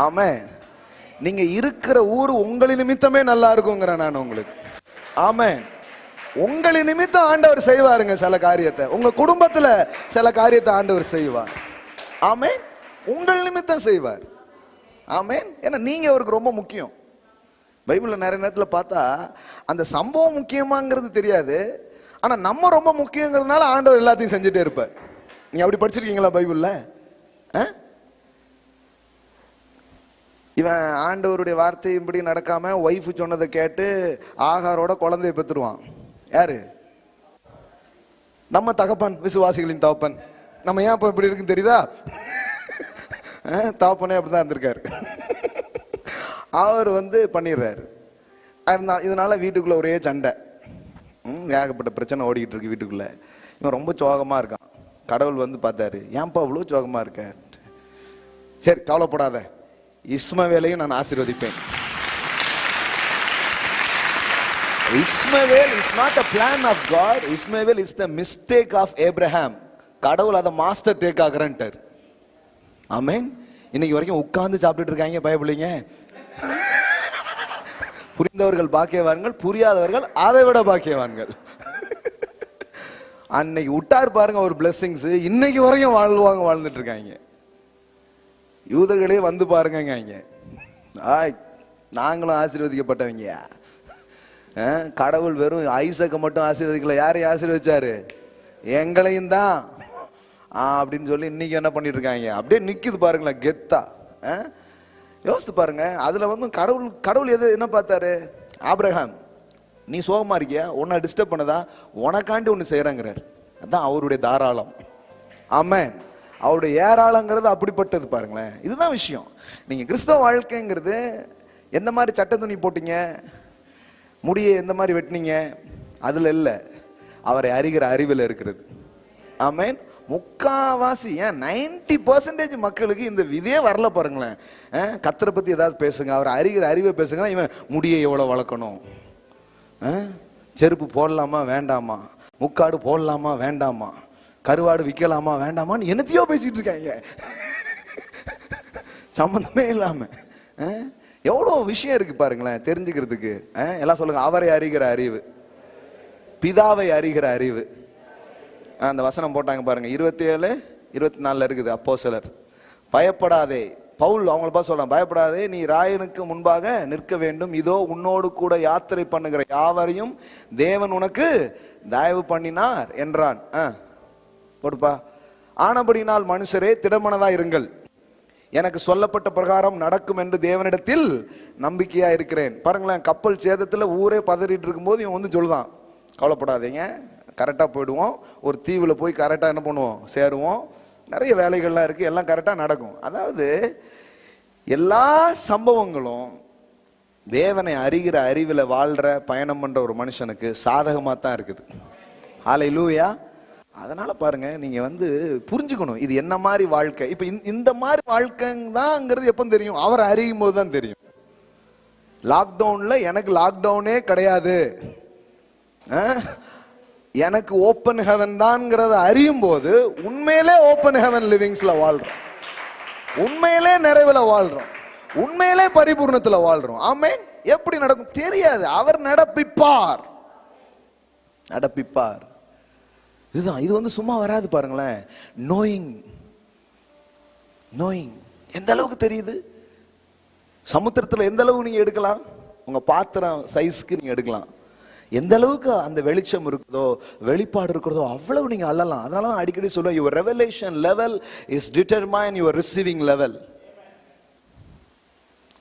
ஆமென். நீங்க இருக்கிற ஊர் உங்களின் நிமித்தமே நல்லா இருக்குங்கிற நான் உங்களுக்கு. ஆமென். உங்களின் நிமித்தம் ஆண்டவர் செய்வாருங்க சில காரியத்தை, உங்க குடும்பத்துல சில காரியத்தை ஆண்டவர் செய்வார். ஆமென். உங்கள் நிமித்தம் செய்வார். ஆமென். ஏன்னா நீங்க அவருக்கு ரொம்ப முக்கியம். பைபிள்ல நிறைய நேரத்துல பார்த்தா அந்த சம்பவம் முக்கியமாங்கிறது தெரியாது, ஆனா நம்ம ரொம்ப முக்கியங்கிறதுனால ஆண்டவர் எல்லாத்தையும் செஞ்சுட்டே இருப்பார். நீங்க அப்படி படிச்சிருக்கீங்களா பைபிள்ல? இவன் ஆண்டவருடைய வார்த்தை இப்படி நடக்காம ஒய்ஃப் சொன்னதை கேட்டு ஆகாரோட குழந்தைய பெற்றுருவான். யாரு? நம்ம தகப்பன், விசுவாசிகளின் தகப்பன். நம்ம ஏன் இப்ப இப்படி இருக்குன்னு தெரியுதா? தகப்பனே அப்படிதான் இருந்திருக்காரு. அவர் வந்து பண்ணிடுறாரு. இதனால வீட்டுக்குள்ள ஒரே சண்டை, ஏகப்பட்ட பிரச்சனை ஓடிக்கிட்டு இருக்கு வீட்டுக்குள்ள. இவன் ரொம்ப சோகமா இருக்கான். கடவுள் வந்து பார்த்தாரு, ஏன்பா இவ்வளோ சோகமா இருக்க? சரி கவலைப்படாத, இஸ்மவேலையும் நான் ஆசீர்வதிப்பேன். Ishmael is not a plan of God. Ishmael is the mistake of Abraham. கடவுள் அதை மாஸ்டர் டேக் ஆகுறேன்ட்டார். ஆமென். இன்னைக்கு வரைக்கும் உட்கார்ந்து சாப்பிட்டுட்டு இருக்காங்க பயப்பிள்ளைங்க. புரிந்தவர்கள் பாக்கியவான்கள், புரியாதவர்கள் அதை விட பாக்கியவான்கள். அன்னைக்கு விட்டார் பாருங்க ஒரு பிளெஸிங்ஸ், இன்னைக்கு வரைக்கும் வாழ்ந்துட்டு இருக்காங்க. யூதர்களே வந்து பாருங்க, நாங்களும் ஆசீர்வதிக்கப்பட்டவங்க. கடவுள் வெறும் ஐசக்கை மட்டும் ஆசீர்வதிக்கல, யாரையும் ஆசீர்வதிச்சாரு? எங்களையும் தான் அப்படின்னு சொல்லி இன்னைக்கு என்ன பண்ணிட்டு இருக்காங்க, அப்படியே நிக்குது பாருங்களேன் கெத்தா. யோசித்து பாருங்க. அதுல வந்து கடவுள் எது என்ன பார்த்தாரு? ஆபிரகாம், நீ சோகமா இருக்கியா, உன்னை டிஸ்டர்ப் பண்ணதா, உனக்காண்டி ஒன்று செய்யறாங்கிறார். அதான் அவருடைய தாராளம். ஆமென். அவருடைய ஏராளங்கிறது அப்படிப்பட்டது பாருங்களேன். இதுதான் விஷயம். நீங்க கிறிஸ்தவ வாழ்க்கைங்கிறது எந்த மாதிரி சட்ட துணி போட்டீங்க, முடியை எந்த மாதிரி வெட்டினீங்க, அதுல இல்ல, அவரை அறிகிற அறிவில் இருக்கிறது. ஆமென். முக்காவாசி 90% மக்களுக்கு இந்த விதையே வரல பாருங்களேன். கர்த்தரை பத்தி ஏதாவது பேசுங்க, அவர் அறிகிற அறிவை பேசுங்க, இவன் முடியை எவ்வளவு வளர்க்கணும், செருப்பு போடலாமா வேண்டாமா, முக்காடு போடலாமா வேண்டாமா, கருவாடு விற்கலாமா வேண்டாமான்னு என்னத்தையோ பேசிட்டு இருக்காங்க சம்பந்தமே இல்லாம. எவ்வளோ விஷயம் இருக்கு பாருங்களேன் தெரிஞ்சுக்கிறதுக்கு. எல்லாம் சொல்லுங்க, அவரை அறிகிற அறிவு. பிதாவை அறிகிற அறிவு. அந்த வசனம் போட்டாங்க பாருங்க, 27, 24 இருக்குது. அப்போஸ்தலர், பயப்படாதே, பவுல் அவங்கள பார்த்து சொல்றான், பயப்படாதே, நீ ராயனுக்கு முன்பாக நிற்க வேண்டும், இதோ உன்னோடு கூட யாத்திரை பண்ணுகிற யாவரையும் தேவன் உனக்கு தயவு பண்ணினார் என்றான். போடுப்பா. ஆனபடினால் மனுஷரே திடமனதா இருங்கள், எனக்கு சொல்லப்பட்ட பிரகாரம் நடக்கும் என்று தேவனிடத்தில் நம்பிக்கையா இருக்கிறேன். பாருங்களேன், கப்பல் சேதத்துல ஊரே பதறிட்டு இருக்கும்போது இவன் வந்து சொல்லுதான், கவலைப்படாதீங்க, கரெக்டாக போயிடுவோம், ஒரு தீவில் போய் கரெக்டாக என்ன பண்ணுவோம், சேருவோம், நிறைய வேலைகள்லாம் இருக்குது, எல்லாம் கரெக்டாக நடக்கும். அதாவது எல்லா சம்பவங்களும் தேவனை அறிகிற அறிவில் வாழ்கிற பயணம் பண்ணுற ஒரு மனுஷனுக்கு சாதகமாக தான் இருக்குது. ஹல்லேலூயா. அதனால பாருங்க, நீங்க வந்து புரிஞ்சுக்கணும் இது என்ன மாதிரி வாழ்க்கை. இப்போ இந்த மாதிரி வாழ்க்கை தான்ங்கிறது எப்போ தெரியும், அவர் அறியும் போது தான் தெரியும். லாக்டவுனில் எனக்கு லாக்டவுனே கிடையாது, எனக்கு ஓப்பன் ஹெவன் தான்ங்கிறத அறியும் போது உண்மையிலே ஓப்பன் ஹெவன் லிவிங்ஸ்ல வாழ்றோம், உண்மையிலே நிறைவுல வாழ்றோம், உண்மையிலே பரிபூர்ணத்துல வாழ்றோம். ஆமென். எப்படி நடக்கும் தெரியாது, அவர் நடப்பிப்பார், நடப்பிப்பார். இதுதான், இது வந்து சும்மா வராது பாருங்களேன். நோயிங், நோயிங் எந்த அளவுக்கு தெரியுது, சமுத்திரத்துல எந்த அளவுக்கு நீங்க எடுக்கலாம், உங்க பாத்திரம் சைஸ்க்கு நீங்க எடுக்கலாம், எந்த அளவுக்கு அந்த வெளிச்சம் இருக்குதோ, வெளிப்பாடு இருக்கிறதோ அவ்வளவு நீங்க அள்ளலாம். அதனால அடிக்கடி சொல்லுவேன், your revelation level is determine your receiving level.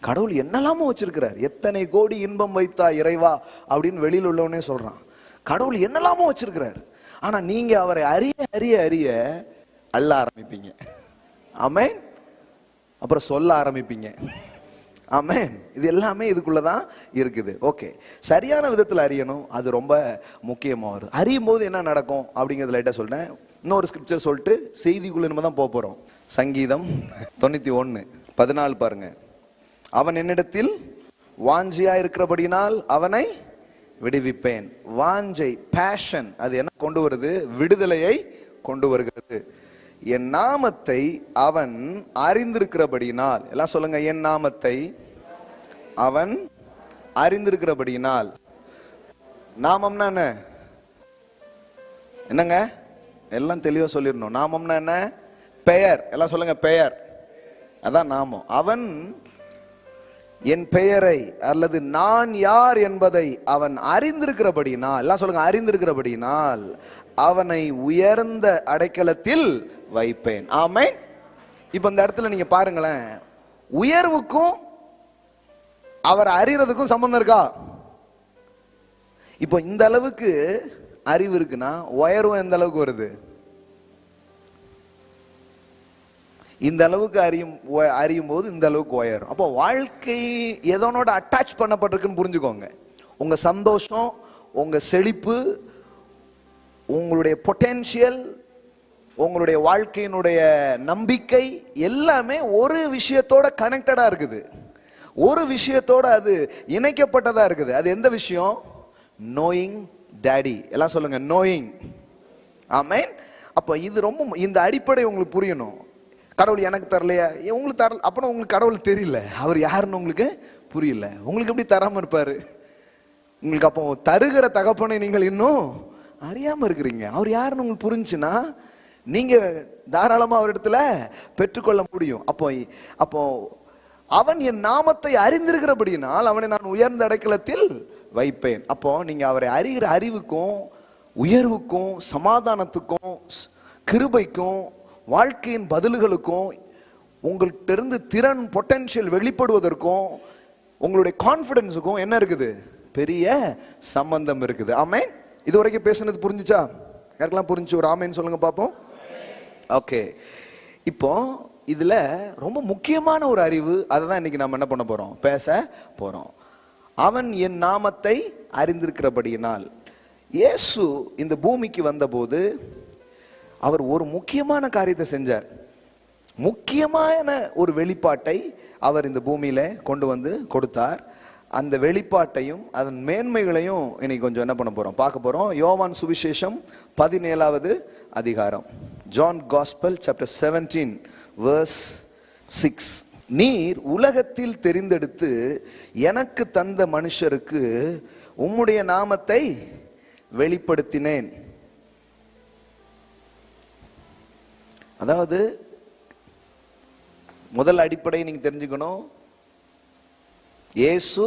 கடவுள் என்னெல்லாமோ வச்சிருக்கிறார், எத்தனை கோடி இன்பம் வைத்தா இறைவா அப்படின்னு வெளியில் உள்ளவனே சொல்றான். கடவுள் என்னெல்லாமோ வச்சிருக்கிறார், ஆனா நீங்க அவரை அறிய அறிய அறிய அள்ள ஆரம்பிப்பீங்க. ஆமென். அப்புறம் சொல்ல ஆரம்பிப்பீங்க. ஆமென். இது எல்லாமே இதுக்குள்ளதான் இருக்குது. ஓகே, சரியான விதத்தில் அறியணும், அது ரொம்ப முக்கியமா வருது. அறியும் போது என்ன நடக்கும் அப்படிங்கிறது லைட்டா சொல்றேன். இன்னொரு ஸ்கிரிப்சர் சொல்லிட்டு செய்திக்குள்ள நம்ம தான் போறோம். சங்கீதம் 91:14 பாருங்க. அவன் என்னிடத்தில் வாஞ்சியா இருக்கிறபடினால் அவனை விடுவிப்பேன். வாஞ்சை, பேஷன், அது என்ன கொண்டு வருது, விடுதலையை கொண்டு வருகிறது. என் நாமத்தை அவன் அறிந்திருக்கிறபடியினால், எல்லாம் சொல்லுங்க, என் நாமத்தை அவன் அறிந்திருக்கிறபடியினால். நாமம்னா என்ன, என்னங்க, எல்லாம் தெளிவா சொல்லிடணும். நாமம்னா என்ன, பெயர், எல்லாம் சொல்லுங்க, பெயர், அதான் நாமம். அவன் என் பெயரை அல்லது நான் யார் என்பதை அவன் அறிந்திருக்கிறபடியினால், எல்லாம் சொல்லுங்க, அறிந்திருக்கிறபடியினால் அவனை உயர்ந்த அடைக்கலத்தில் வைப்பேன். ஆமென். இப்ப இந்த இடத்துல நீங்க பாருங்களேன், உயர்வுக்கும் அவர் அறியறதுக்கும் சம்பந்தம் இருக்கா? இப்போ இந்த அளவுக்கு அறிவு இருக்குன்னா உயர்வும் எந்த அளவுக்கு வருது, இந்த அளவுக்கு அறியும் போது இந்த அளவுக்கு உயரும். அப்போ வாழ்க்கை எதனோட அட்டாச் பண்ணப்பட்டிருக்குன்னு புரிஞ்சுக்கோங்க. உங்க சந்தோஷம், உங்க செழிப்பு, உங்களுடைய பொட்டென்ஷியல், உங்களுடைய வாழ்க்கையினுடைய நம்பிக்கை எல்லாமே ஒரு விஷயத்தோட கனெக்டடா இருக்குது, ஒரு விஷயத்தோட அது இணைக்கப்பட்டதா இருக்குது. அது எந்த விஷயம்? Knowing daddy. எல்லாம் சொல்லுங்க, நோயிங். ஆமென். அப்போ இது ரொம்ப, இந்த அடிப்படை உங்களுக்கு புரியணும். கடவுள் எனக்கு தரலையா, உங்களுக்கு தரல, அப்போ உங்களுக்கு கடவுள் தெரியல, அவர் யாருன்னு உங்களுக்கு புரியல. உங்களுக்கு எப்படி தராம இருப்பாரு? உங்களுக்கு அப்போ தருகிற தகப்பனை நீங்கள் இன்னும் அறியாம இருக்கிறீங்க. அவர் யாருன்னு உங்களுக்கு புரிஞ்சுன்னா நீங்க தாராளமா அவரிடத்துல பெற்றுக்கொள்ள முடியும். அப்போ அவன் என் நாமத்தை அறிந்திருக்கிறபடினால் அவனை நான் உயர்ந்த அடைக்கலத்தில் வைப்பேன். அப்போ நீங்க அவரை அறிகிற அறிவுக்கும் உயர்வுக்கும் சமாதானத்துக்கும் கிருபைக்கும் வாழ்க்கையின் பதில்களுக்கும் உங்கள்கிட்ட இருந்து திறன் பொட்டென்ஷியல் வெளிப்படுவதற்கும் உங்களுடைய கான்ஃபிடன்ஸுக்கும் என்ன இருக்குது? பெரிய சம்பந்தம் இருக்குது. ஆமென். இது வரைக்கும் பேசுனது புரிஞ்சுச்சா? யாருக்கெல்லாம் புரிஞ்சு ஒரு ஆமென் சொல்லுங்க பார்ப்போம். ஓகே, இப்போ இதுல ரொம்ப முக்கியமான ஒரு அறிவு, அதை தான் இன்னைக்கு நம்ம என்ன பண்ண போறோம், பேச போறோம். அவன் என் நாமத்தை அறிந்திருக்கிறபடியினால். இயேசு இந்த பூமிக்கு வந்தபோது அவர் ஒரு முக்கியமான காரியத்தை செஞ்சார். முக்கியமான ஒரு வெளிப்பாட்டை அவர் இந்த பூமியில கொண்டு வந்து கொடுத்தார். அந்த வெளிப்பாட்டையும் அதன் மேன்மைகளையும் இன்னைக்கு கொஞ்சம் என்ன பண்ண போறோம், பார்க்க போறோம். யோவான் சுவிசேஷம் 17வது அதிகாரம், ஜான் காஸ்பல் சாப்டர் 17 verse 6. நீர் உலகத்தில் தெரிந்தெடுத்து எனக்கு தந்த மனுஷருக்கு உம்முடைய நாமத்தை வெளிப்படுத்தினேன். அதாவது முதல் அடிப்படை நீங்க தெரிஞ்சுக்கணும், இயேசு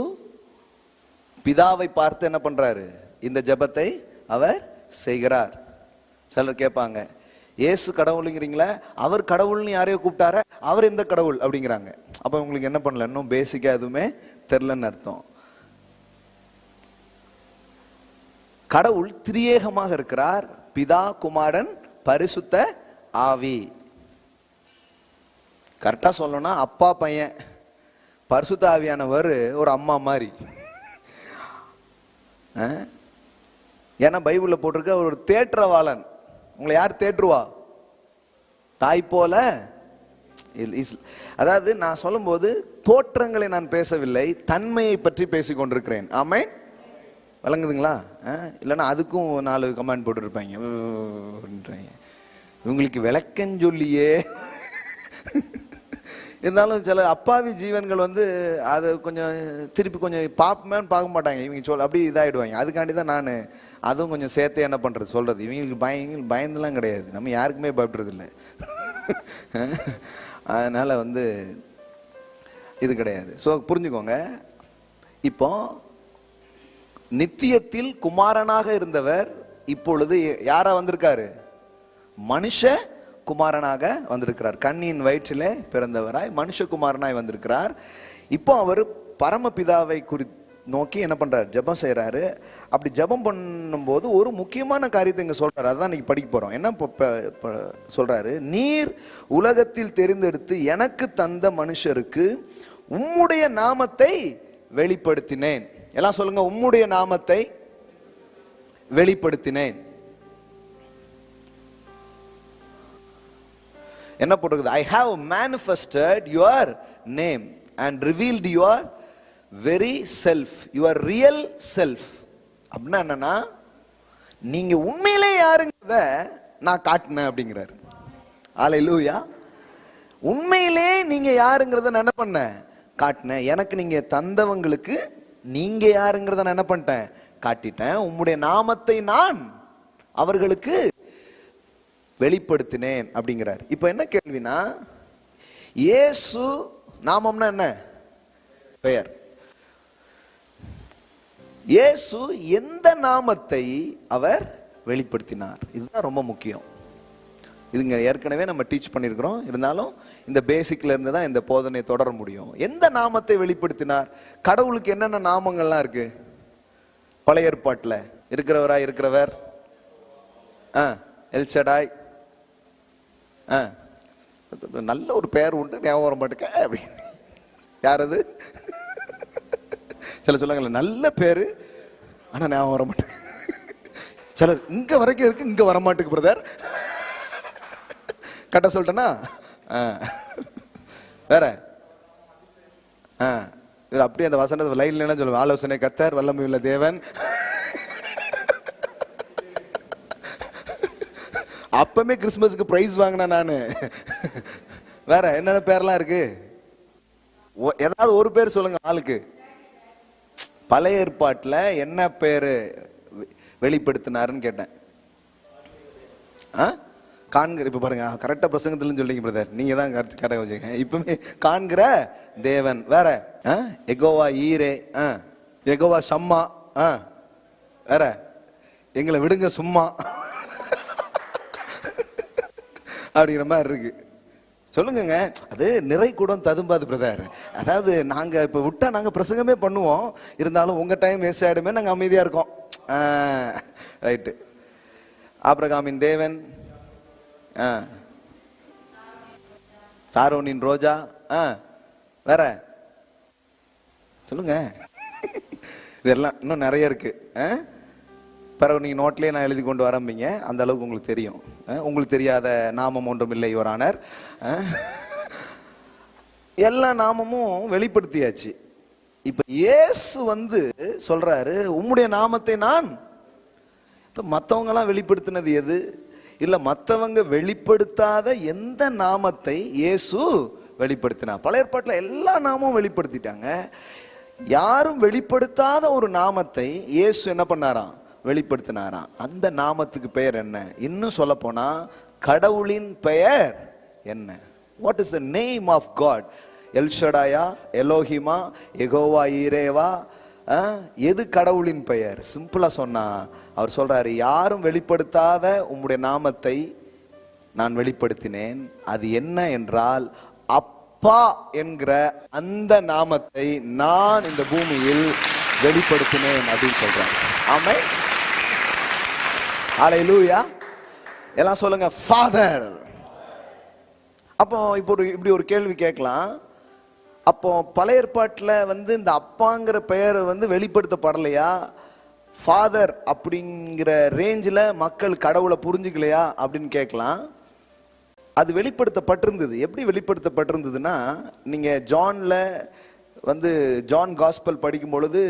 பிதாவை பார்த்து என்ன பண்றாரு? இந்த ஜெபத்தை அவர் செய்கிறார். சிலர் கேட்பாங்க, இயேசு கடவுளுங்கிறீங்களா, அவர் கடவுள்னு யாரையோ கூப்பிட்டார, அவர் எந்த கடவுள் அப்படிங்கிறாங்க. அப்ப உங்களுக்கு என்ன பண்ணல, இன்னும் பேசிக்கா எதுவுமே தெரிலன்னு அர்த்தம். கடவுள் திரியேகமாக இருக்கிறார், பிதா, குமாரன், பரிசுத்த ஆவி. கரெக்டா சொல்லணும்னா அப்பா பையன், பரிசுத்த ஆவியானவர் ஒரு அம்மா மாதிரி. ஏன்னா பைபிள்ல போட்டிருக்க ஒரு தேற்றவாளன். உங்களை யார் தேற்றுவா? தாய் போல. அதாவது நான் சொல்லும்போது தோற்றங்களை நான் பேசவில்லை, தன்மையை பற்றி பேசிக் கொண்டிருக்கிறேன். ஆமென். விளங்குதுங்களா? இல்லைன்னா அதுக்கும் 4 கமெண்ட் போட்டுருப்பாங்க. இவங்களுக்கு விளக்கம் சொல்லியே. இருந்தாலும் சில அப்பாவி ஜீவன்கள் வந்து அதை கொஞ்சம் திருப்பி கொஞ்சம் பார்ப்பமேன்னு பார்க்க மாட்டாங்க. இவங்க அப்படி இதாகிடுவாங்க. அதுக்காண்டி தான் நான் அதுவும் கொஞ்சம் சேர்த்து என்ன பண்ணுறது சொல்கிறது. இவங்களுக்கு பயந்துலாம் கிடையாது, நம்ம யாருக்குமே பயப்படுறது இல்லை. அதனால் வந்து இது கிடையாது. ஸோ புரிஞ்சுக்கோங்க, இப்போ நித்தியத்தில் குமாரனாக இருந்தவர் இப்பொழுது யாரா வந்திருக்காரு? மனுஷ குமாரனாக வந்திருக்கிறார். கண்ணியின் வயிற்றிலே பிறந்தவராய் மனுஷகுமாரனாய் வந்திருக்கிறார். இப்போ அவர் பரமபிதாவை நோக்கி என்ன பண்றாரு? ஜெபம் செய்யறாரு. அப்படி ஜெபம் பண்ணும்போது ஒரு முக்கியமான காரியத்தை இங்க சொல்றாரு. அதான் இன்னைக்கு படிக்க போறோம். என்ன சொல்றாரு? நீர் உலகத்தில் தெரிந்தெடுத்து எனக்கு தந்த மனுஷருக்கு உம்முடைய நாமத்தை வெளிப்படுத்தினேன். எல்லாம் சொல்லுங்க, உம்முடைய நாமத்தை வெளிப்படுத்தினேன். என்ன போட்டிருக்குது? I have manifested your name and revealed your very self, your real self. அப்படின்னா என்னன்னா, நீங்க உண்மையிலே யாருங்கிறத நான் காட்டினேன் அப்படிங்கிறாரு. ஹல்லேலூயா. உண்மையிலே நீங்க யாருங்கிறத நான் என்ன பண்ணேன்? காட்டினேன். எனக்கு நீங்க தந்தவங்களுக்கு நீங்க யாருங்கிறத நான் என்ன பண்ணிட்டேன்? காட்டிட்டேன். உம்முடைய நாமத்தை நான் அவர்களுக்கு வெளிப்படுத்தினேன் அப்படிங்கிறார். இப்ப என்ன கேள்வினா, இயேசு நாமம்னா என்ன? பெயர். இயேசு எந்த நாமத்தை அவர் வெளிப்படுத்தினார்? இதுதான் ரொம்ப முக்கியம். இதுங்க ஏற்கனவே நம்ம டீச் பண்ணியிருக்கிறோம். இருந்தாலும் இந்த பேசிக்ல இருந்து தான் இந்த போதனை தொடர முடியும். எந்த நாமத்தை வெளிப்படுத்தினார்? கடவுளுக்கு என்னென்ன நாமங்கள்லாம் இருக்கு? பழைய ஏற்பாட்டில் இருக்கிறவராய் இருக்கிறவர், எல்ஷடாய், நல்ல ஒரு பெயர் உண்டு, ஞாபகம் வர மாட்டேங்க அப்படின்னு. யார் அது? சில சொல்லுங்களேன், நல்ல பேரு ஆனா ஞாபகம் வர மாட்டேங்க. சிலர் இங்க வரைக்கும் இருக்கு, இங்க வர மாட்டேங்க பிரதர். கரெக்டா சொல்லிட்டேன்னா? வேற இவர் அப்படியே அந்த வசனத்தை லைன்ல சொல்லுவேன். ஆலோசனை கர்த்தர், வல்லமை உள்ள தேவன். அப்பமே கிறிஸ்துமஸ்க்கு பிரைஸ் வாங்கினா நானு. வேற என்னென்ன பேர்லாம் இருக்கு? ஏதாவது ஒரு பேர் சொல்லுங்க ஆளுக்கு. பழைய ஏற்பாட்டுல என்ன பேரு வெளிப்படுத்தினாருன்னு கேட்டேன். காண்கிற, இப்ப பாருங்க கரெக்டா பிரசங்கத்துல சொல்லிங்க பிரதர், நீங்க தான் கரெக்டா வச்சுங்க. இப்பவுமே காண்கிற தேவன். வேற எகோவா ஈரே, எகோவா சம்மா, வேற எங்களை விடுங்க சும்மா அப்படிங்கிற மாதிரி இருக்கு. சொல்லுங்க, அது நிறை கூட ததும்பாது பிரதர். அதாவது நாங்க இப்ப விட்டா நாங்க பிரசங்கமே பண்ணுவோம், இருந்தாலும் உங்க டைம் வேஸ்ட் ஆயிடுமே, நாங்க அமைதியா இருக்கோம். ரைட்டு. ஆபிரகாமின் தேவன், சாரோனின் ரோஜா, வேற சொல்லுங்க. இதெல்லாம் இன்னும் நிறைய இருக்கு. பிறகு நீங்க நோட்லயே நான் எழுதி கொண்டு வரம்பீங்க, அந்த அளவுக்கு உங்களுக்கு தெரியும். உங்களுக்கு தெரியாத நாமம் ஒன்றும் இல்லை யுவர் ஆனர். எல்லா நாமமும் வெளிப்படுத்தியாச்சு. இப்ப இயேசு வந்து சொல்றாரு, உம்முடைய நாமத்தை நான். இப்ப மத்தவங்க எல்லாம் வெளிப்படுத்தினது எது? இல்ல மத்தவங்க வெளிப்படுத்தாத எந்த நாமத்தை இயேசு வெளிப்படுத்தினார்? பழைய ஏற்பாட்டுல எல்லா நாமமும் வெளிப்படுத்திட்டாங்க. யாரும் வெளிப்படுத்தாத ஒரு நாமத்தை இயேசு என்ன பண்ணாராம்? வெளிப்படுத்தினாராம். அந்த நாமத்துக்கு பெயர் என்ன? இன்னும் சொல்ல போனா கடவுளின் பெயர் என்ன? What is the name of God? எல்ஷடாயா, எலோஹிமா, எகோவா ஈரேவா? எது கடவுளின் பெயர்? சிம்பிளா சொன்னா அவர் சொல்றாரு, யாரும் வெளிப்படுத்தாத உம்முடைய நாமத்தை நான் வெளிப்படுத்தினேன். அது என்ன என்றால் அப்பா என்கிற அந்த நாமத்தை நான் இந்த பூமியில் வெளிப்படுத்தினேன் அப்படின்னு சொல்றேன். ஆமென். ஹல்லேலூயா. எல்லாம் சொல்லுங்க ஃபாதர். அப்போ இப்போ இப்படி ஒரு கேள்வி கேட்கலாம். அப்போ பழைய ஏற்பாட்டில் இந்த அப்பாங்கிற பெயர் வெளிப்படுத்தப்படலையா? ஃபாதர் அப்படிங்கிற ரேஞ்சில் மக்கள் கடவுளை புரிஞ்சுக்கலையா அப்படின்னு கேட்கலாம். அது வெளிப்படுத்தப்பட்டிருந்தது. எப்படி வெளிப்படுத்தப்பட்டிருந்ததுன்னா, நீங்க ஜான்ல ஜான் காஸ்பல் படிக்கும் பொழுது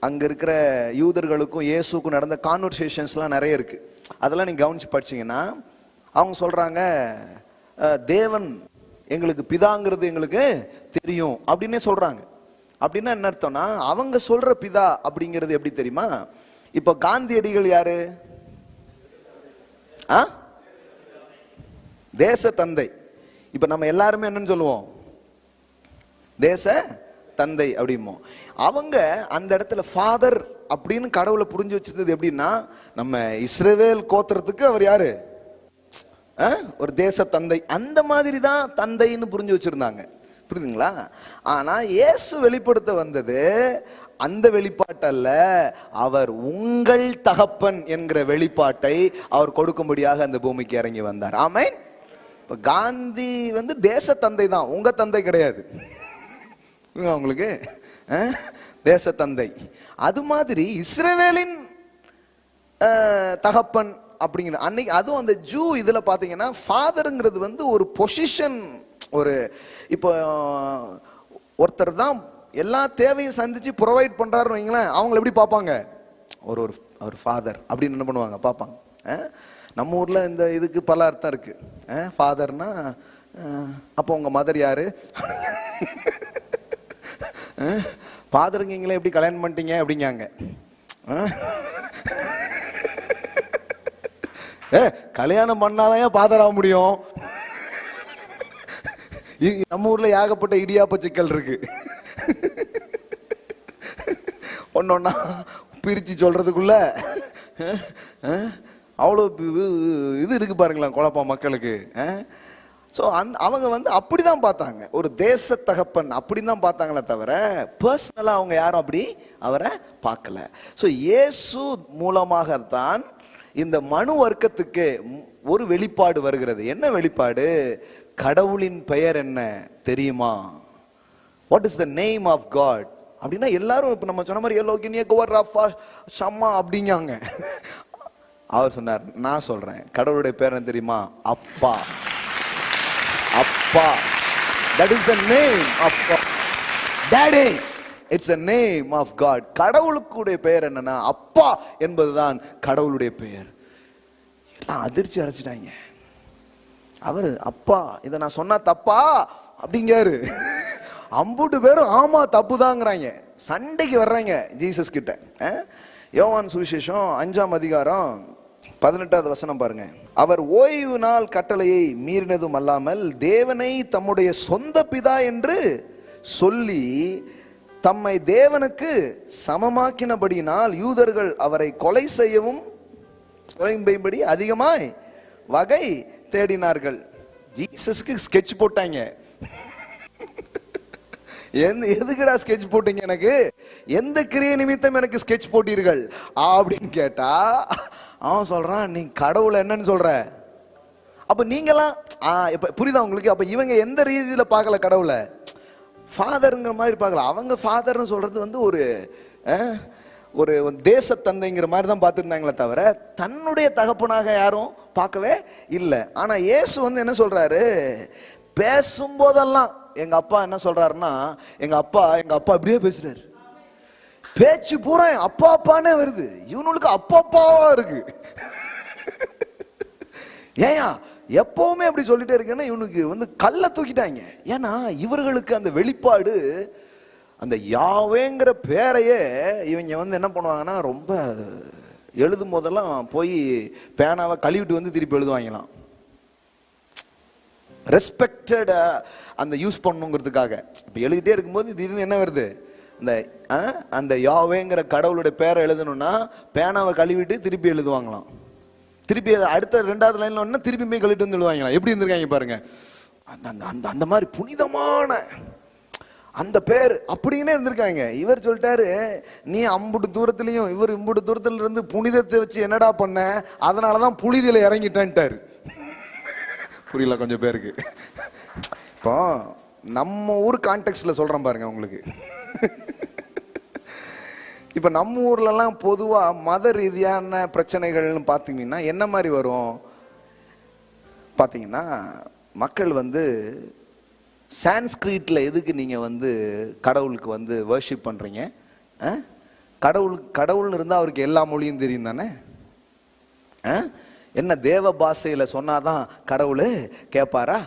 அங்க இருக்கிற யூதர்களுக்கும் இயேசுக்கும் நடந்த கான்வர்சேஷன்ஸ்லாம் நிறைய இருக்கு. அதெல்லாம் நீங்க கவனிச்சு படிச்சீங்கன்னா அவங்க சொல்றாங்க, தேவன் எங்களுக்கு பிதாங்கிறது எங்களுக்கு தெரியும் அப்படின்னே சொல்றாங்க. அப்படின்னா என்ன அர்த்தம்னா, அவங்க சொல்ற பிதா அப்படிங்கிறது எப்படி தெரியுமா? இப்ப காந்தியடிகள் யாரு? தேச தந்தை. இப்ப நம்ம எல்லாருமே என்னன்னு சொல்லுவோம்? தேச தந்தை அப்படிமோ. அவங்க அந்த இடத்துல ஃபாதர் அப்படின்னு கடவுளை புரிஞ்சு வச்சிருந்தது எப்படின்னா, நம்ம இஸ்ரவேல் கோத்திரத்துக்கு அவர் யாரு? ஒரு தேச தந்தை. அந்த மாதிரி தான் தந்தைன்னு புரிஞ்சு வச்சிருந்தாங்க. புரியுதுங்களா? ஆனா இயேசு வெளிப்படுத்த வந்தது அந்த வெளிப்பாட்டல்ல, அவர் உங்கள் தகப்பன் என்கிற வெளிப்பாட்டை அவர் கொடுக்கும்படியாக அந்த பூமிக்கு இறங்கி வந்தார். ஆமென். இப்ப காந்தி தேச தந்தை தான், உங்க தந்தை கிடையாது. உங்களுக்கு தேச தந்தை. அது மாதிரி இஸ்ரவேலின் தகப்பன் அப்படிங்கிற அன்னைக்கு அதுவும் அந்த ஜூ இதுல பாத்தீங்கன்னா ஃபாதருங்கிறது ஒரு பொசிஷன். ஒரு இப்போ ஒருத்தர் தான் எல்லா தேவையும் சந்திச்சு ப்ரொவைட் பண்றாருன்னு வைங்களேன், அவங்க எப்படி பார்ப்பாங்க? ஒரு ஃபாதர் அப்படின்னு என்ன பண்ணுவாங்க? பார்ப்பாங்க. நம்ம ஊர்ல இந்த இதுக்கு பல அர்த்தம் இருக்கு. ஃபாதர்னா அப்போ உங்க மதர் யாரு? ஃபாதருங்கீங்களே எப்படி கல்யாணம் பண்ணிட்டீங்க அப்படிங்காங்க. கல்யாணம் பண்ணாதான் ஃபாதர் ஆக முடியும். நம்ம ஊர்ல ஏகப்பட்ட இடியாப்ப சிக்கல் இருக்கு. ஒன்னொன்னா பிரிச்சு சொல்றதுக்குள்ள அவ்வளோ இது இருக்கு பாருங்களேன், குழப்பம் மக்களுக்கு. ஸோ அவங்க அப்படிதான் பார்த்தாங்க, ஒரு தேச தகப்பன் அப்படிதான் பார்த்தாங்களே தவிர பர்சனலா அவங்க யாரும் அப்படி அவரை பார்க்கல. ஸோ இயேசு மூலமாகத்தான் இந்த மனு வர்க்கத்துக்கு ஒரு வெளிப்பாடு வருகிறது. என்ன வெளிப்பாடு? கடவுளின் பெயர் என்ன தெரியுமா? What is the name of God அப்படின்னா எல்லாரும் இப்ப நம்ம சொன்ன மாதிரி எல்லோகினிய கோவர் ரஃபா ஷம்மா அப்படிங்காங்க. அவர் சொன்னார், நான் சொல்றேன் கடவுளுடைய பேர் என்ன தெரியுமா? அப்பா. அப்பா. That is the name of God. Daddy. It's the name of God. கடவுளுக்குடைய பெயர் என்னன்னா அப்பா என்பதுதான் கடவுளுடைய பெயர். எல்லாம் அதிர்ச்சி அடைச்சிட்டாங்க. அவர் அப்பா, இதை நான் சொன்னா தப்பா அப்படிங்காரு. அம்புட்டு பேரும் ஆமா தப்பு தாங்கிறாங்க, சண்டைக்கு வர்றாங்க ஜீசஸ் கிட்ட. யோவான் சுவிசேஷம் 5ஆம் அதிகாரம் 18வது வசனம் பாருங்க. அவர் ஓய்வு நாள் கட்டளையை மீறினதும் அல்லாமல் தேவனை தம்முடைய சொந்த பிதா என்று சொல்லி தம்மை தேவனுக்கு சமமாக்கினபடியினால் யூதர்கள் அவரை கொலை செய்யும்படி அதிகமாய் வகை தேடினார்கள். ஜீசஸ்க்கு ஸ்கெட்ச் போட்டாங்க. எதுக்குடா ஸ்கெட்ச் போட்டீங்க? எனக்கு எந்த கிரிய நிமித்தம் எனக்கு ஸ்கெட்ச் போட்டீர்கள் அப்படின்னு கேட்டா அவன் சொல்றான், நீ கடவுளை என்னன்னு சொல்ற? அப்ப நீங்களாம் இப்ப புரியுதா உங்களுக்கு? அப்ப இவங்க எந்த ரீதியில பார்க்கல கடவுளை? ஃபாதருங்கிற மாதிரி பார்க்கல. அவங்க ஃபாதர்னு சொல்றது ஒரு தேச தந்தைங்கிற மாதிரி தான் பார்த்துருந்தாங்களே தவிர தன்னுடைய தகப்பனாக யாரும் பார்க்கவே இல்லை. ஆனா இயேசு என்ன சொல்றாரு? பேசும்போதெல்லாம் எங்க அப்பா என்ன சொல்றாருன்னா, எங்க அப்பா அப்படியே பேசுறாரு. பேச்சு பூரா அப்பா அப்பானே வருது. இவனுக்கு அப்பா அப்பாவா இருக்கு. ஏயா எப்பவுமே அப்படி சொல்லிட்டே இருக்கேன்னா இவனுக்கு கல்ல தூக்கிட்டாங்க. ஏன்னா இவர்களுக்கு அந்த வெளிப்பாடு, அந்த யாவேங்கிற பேரையே இவங்க என்ன பண்ணுவாங்கன்னா ரொம்ப எழுதும் போதெல்லாம் போய் பேனாவை கழுவிட்டு வந்து திருப்பி எழுதுவாங்களாம். ரெஸ்பெக்டட் அந்த யூஸ் பண்ணுங்கிறதுக்காக. இப்போ எழுதிட்டே இருக்கும்போது திடீர்னு என்ன வருது, இந்த அந்த யாவேங்கிற கடவுளுடைய பேரை எழுதணும்னா பேனாவை கழுவிட்டு திருப்பி எழுதுவாங்களாம். திருப்பி அடுத்த 2வது லைன்ல ஒன்னா திருப்பி போய் கழுவிட்டு வந்து எழுதுவாங்களாம். எப்படி இருந்திருக்காங்க பாருங்க. அந்த அந்த மாதிரி புனிதமான அந்த பேர் அப்படின்னே இருந்திருக்காங்க. இவர் சொல்லிட்டாரு, நீ அம்புட்டு தூரத்துலயும் இவர் இம்புட்டு தூரத்துல இருந்து புனிதத்தை வச்சு என்னடா பண்ண, அதனாலதான் புனிதில இறங்கிட்டேன்ட்டாரு. புரியல கொஞ்சம் பேருக்கு. இப்போ நம்ம ஊர் கான்டெக்ட்ல சொல்றேன் பாருங்க உங்களுக்கு. இப்ப நம்ம ஊர்லலாம் பொதுவா மத ரீதியான பிரச்சனைகள்னு பாத்தீங்கன்னா என்ன மாதிரி வரும் பாத்தீங்கன்னா, மக்கள் வந்து சான்ஸ்கிரிட்ல எதுக்கு நீங்க வந்து கடவுளுக்கு வந்து வர்ஷிப் பண்றீங்க? கடவுள்னு இருந்தா அவருக்கு எல்லா மொழியும் தெரியும் தானே? என்ன தேவ பாஷையில சொன்னாதான் கடவுள் கேட்பாரா?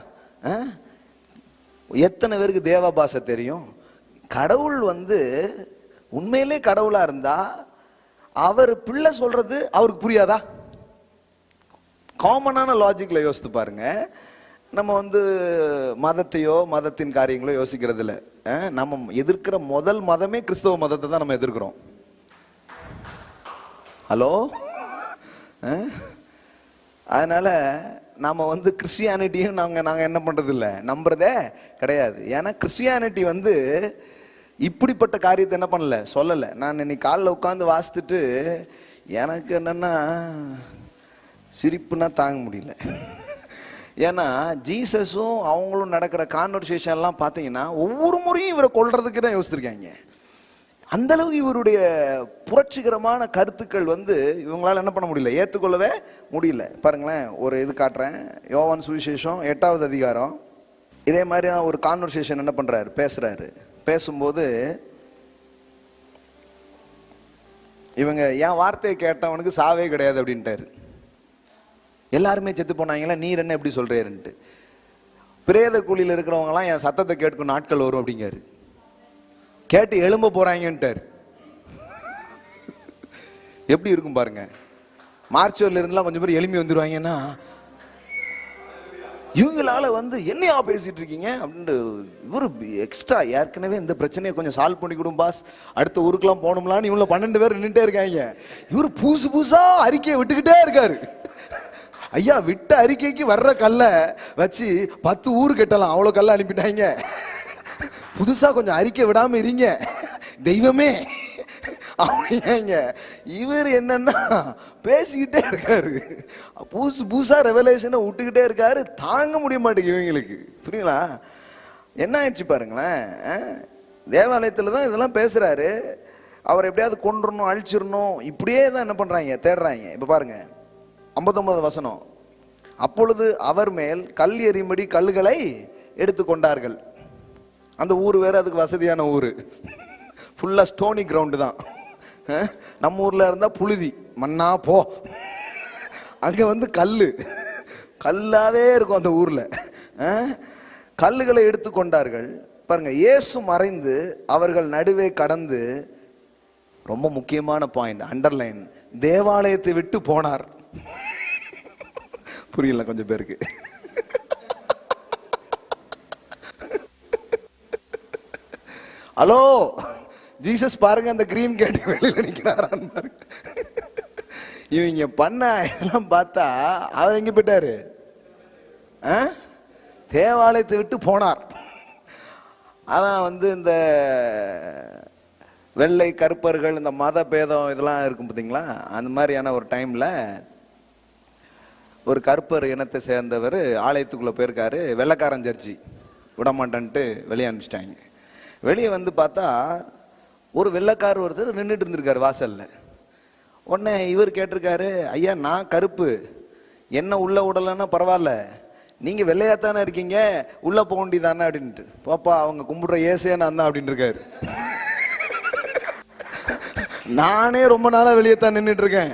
எத்தனை பேருக்கு தேவ பாஷை தெரியும்? கடவுள் வந்து உண்மையிலே கடவுளா இருந்தா அவர் பிள்ளை சொல்றது அவருக்கு புரியாதா? காமனான லாஜிக்ல யோசித்து பாருங்க. நம்ம வந்து மதத்தையோ மதத்தின் காரியங்களோ யோசிக்கிறது இல்லை. நம்ம எதிர்க்கிற முதல் மதமே கிறிஸ்தவ மதத்தை தான் நம்ம எதிர்க்கிறோம். ஹலோ. அதனால நாம வந்து கிறிஸ்டியானிட்டியும் நாங்க என்ன பண்றது இல்லை, நம்புறதே கிடையாது. ஏன்னா கிறிஸ்டியானிட்டி வந்து இப்படிப்பட்ட காரியத்தை என்ன பண்ணல, சொல்லலை. நான் இன்னைக்கு காலைல உட்காந்து வாசித்துட்டு எனக்கு என்னன்னா சிரிப்புனா தாங்க முடியல. ஏன்னா ஜீசஸும் அவங்களும் நடக்கிற கான்வர்சேஷன்லாம் பார்த்தீங்கன்னா ஒவ்வொரு முறையும் இவரை கொல்றதுக்கு தான் யோசிச்சிருக்காங்க. அந்த அளவுக்கு இவருடைய புரட்சிகரமான கருத்துக்கள் வந்து இவங்களால என்ன பண்ண முடியல, ஏற்றுக்கொள்ளவே முடியல. பாருங்களேன், ஒரு இது காட்டுறேன். யோவான் சுவிசேஷம் 8வது அதிகாரம். இதே மாதிரி ஒரு கான்வர்சேஷன் என்ன பண்றாரு, பேசுறாரு. பேசும்போது இவங்க என் வார்த்தையை கேட்டவனுக்கு சாவே கிடையாது அப்படின்ட்டாரு. எல்லாருமே செத்து போனாங்களா, நீர் என்ன எப்படி சொல்றேன்ட்டு. பிரேத குழியில் இருக்கிறவங்கலாம் என் சத்தத்தை கேட்கும் நாட்கள் வரும் அப்படிங்காரு. கேட்டு எழும்ப போறாங்கன்ட்டார். எப்படி இருக்கும் பாருங்க. மார்ச்சூர்ல இருந்துலாம் கொஞ்சம் பேர் எழும்பி வந்துருவாங்கன்னா, இவங்களால வந்து என்னையா பேசிட்டு இருக்கீங்க அப்படின்ட்டு இவரு எக்ஸ்ட்ரா ஏற்கனவே இந்த பிரச்சனையை கொஞ்சம் சால்வ் பண்ணி கொடுக்கும் பாஸ், அடுத்த ஊருக்குலாம் போகணும்லான்னு இவங்கள 12 பேர் நின்றுட்டே இருக்காங்க. இவரு புதுசா அறிக்கையை விட்டுக்கிட்டே இருக்காரு. ஐயா, விட்ட அறிக்கைக்கு வர்ற கல்லை வச்சு 10 ஊர் கட்டலாம், அவ்வளோ கல்லை அனுப்பிட்டாங்க. புதுசா கொஞ்சம் அறிக்கை விடாம இருங்க தெய்வமே அப்படிங்க. இவர் என்னன்னா பேசிக்கிட்டே இருக்காரு, புதுசா ரெவலேஷனை விட்டுக்கிட்டே இருக்காரு. தாங்க முடிய மாட்டேங்குது இவங்களுக்கு. புரியுங்களா? என்ன ஆயிடுச்சு பாருங்களேன். தேவாலயத்துல தான் இதெல்லாம் பேசுறாரு. அவர் எப்படியாவது கொன்றணும், அழிச்சிடணும், இப்படியே தான் என்ன பண்றாங்க, தேடுறாங்க. இப்ப பாருங்க 59 வசனம். அப்பொழுது அவர் மேல் கல் எறியும்படி கல்லுகளை எடுத்துக்கொண்டார்கள். அந்த ஊர் வேற, அதுக்கு வசதியான ஊரு, ஃபுல்லா ஸ்டோனி கிரவுண்டு தான். நம்ம ஊர்ல இருந்தா புழுதி மண்ணா போ, அங்க வந்து கல்லாவே இருக்கும் அந்த ஊர்ல. கல்லுகளை எடுத்துக்கொண்டார்கள். பாருங்க, இயேசு மறைந்து அவர்கள் நடுவே கடந்து, ரொம்ப முக்கியமான பாயிண்ட், அண்டர்லைன், தேவாலயத்தை விட்டு போனார். புரியல கொஞ்சம் பேருக்கு. ஹலோ, ஜீசஸ் பாருங்க அந்த கிரீன் கேட் வெளியில நிக்கிறாரான்னு பாருங்க. இவங்க பண்ண இதெல்லாம் பார்த்தா அவர் எங்க போயிட்டாரு, தேவாலயத்தை விட்டு போனார். அதான் வந்து இந்த வெள்ளை கருப்பர்கள், இந்த மத பேதம் இதெல்லாம் இருக்கும் பார்த்தீங்களா, அந்த மாதிரியான ஒரு டைம்ல ஒரு கருப்பர் இனத்தை சேர்ந்தவர் ஆலயத்துக்குள்ள போயிருக்காரு. வெள்ளைக்காரன் சர்ச்சி விடமாட்டேன்ட்டு வெளியே அனுப்பிச்சிட்டாங்க. வெளியே வந்து பார்த்தா ஒரு வெள்ளைக்காரர் ஒருத்தர் நின்றுட்டு இருந்திருக்காரு வாசல்ல. உடனே இவர் கேட்டிருக்காரு, ஐயா நான் கருப்பு, என்ன உள்ள விடலைன்னா பரவாயில்ல, நீங்க வெள்ளையாத்தானே இருக்கீங்க, உள்ள போக வேண்டியதானே அப்படின்ட்டு. பாப்பா அவங்க கும்பிடுற ஏசே நான் தான் அப்படின்னு இருக்காரு. நானே ரொம்ப நாளா வெளியே தான் நின்றுட்டு இருக்கேன்,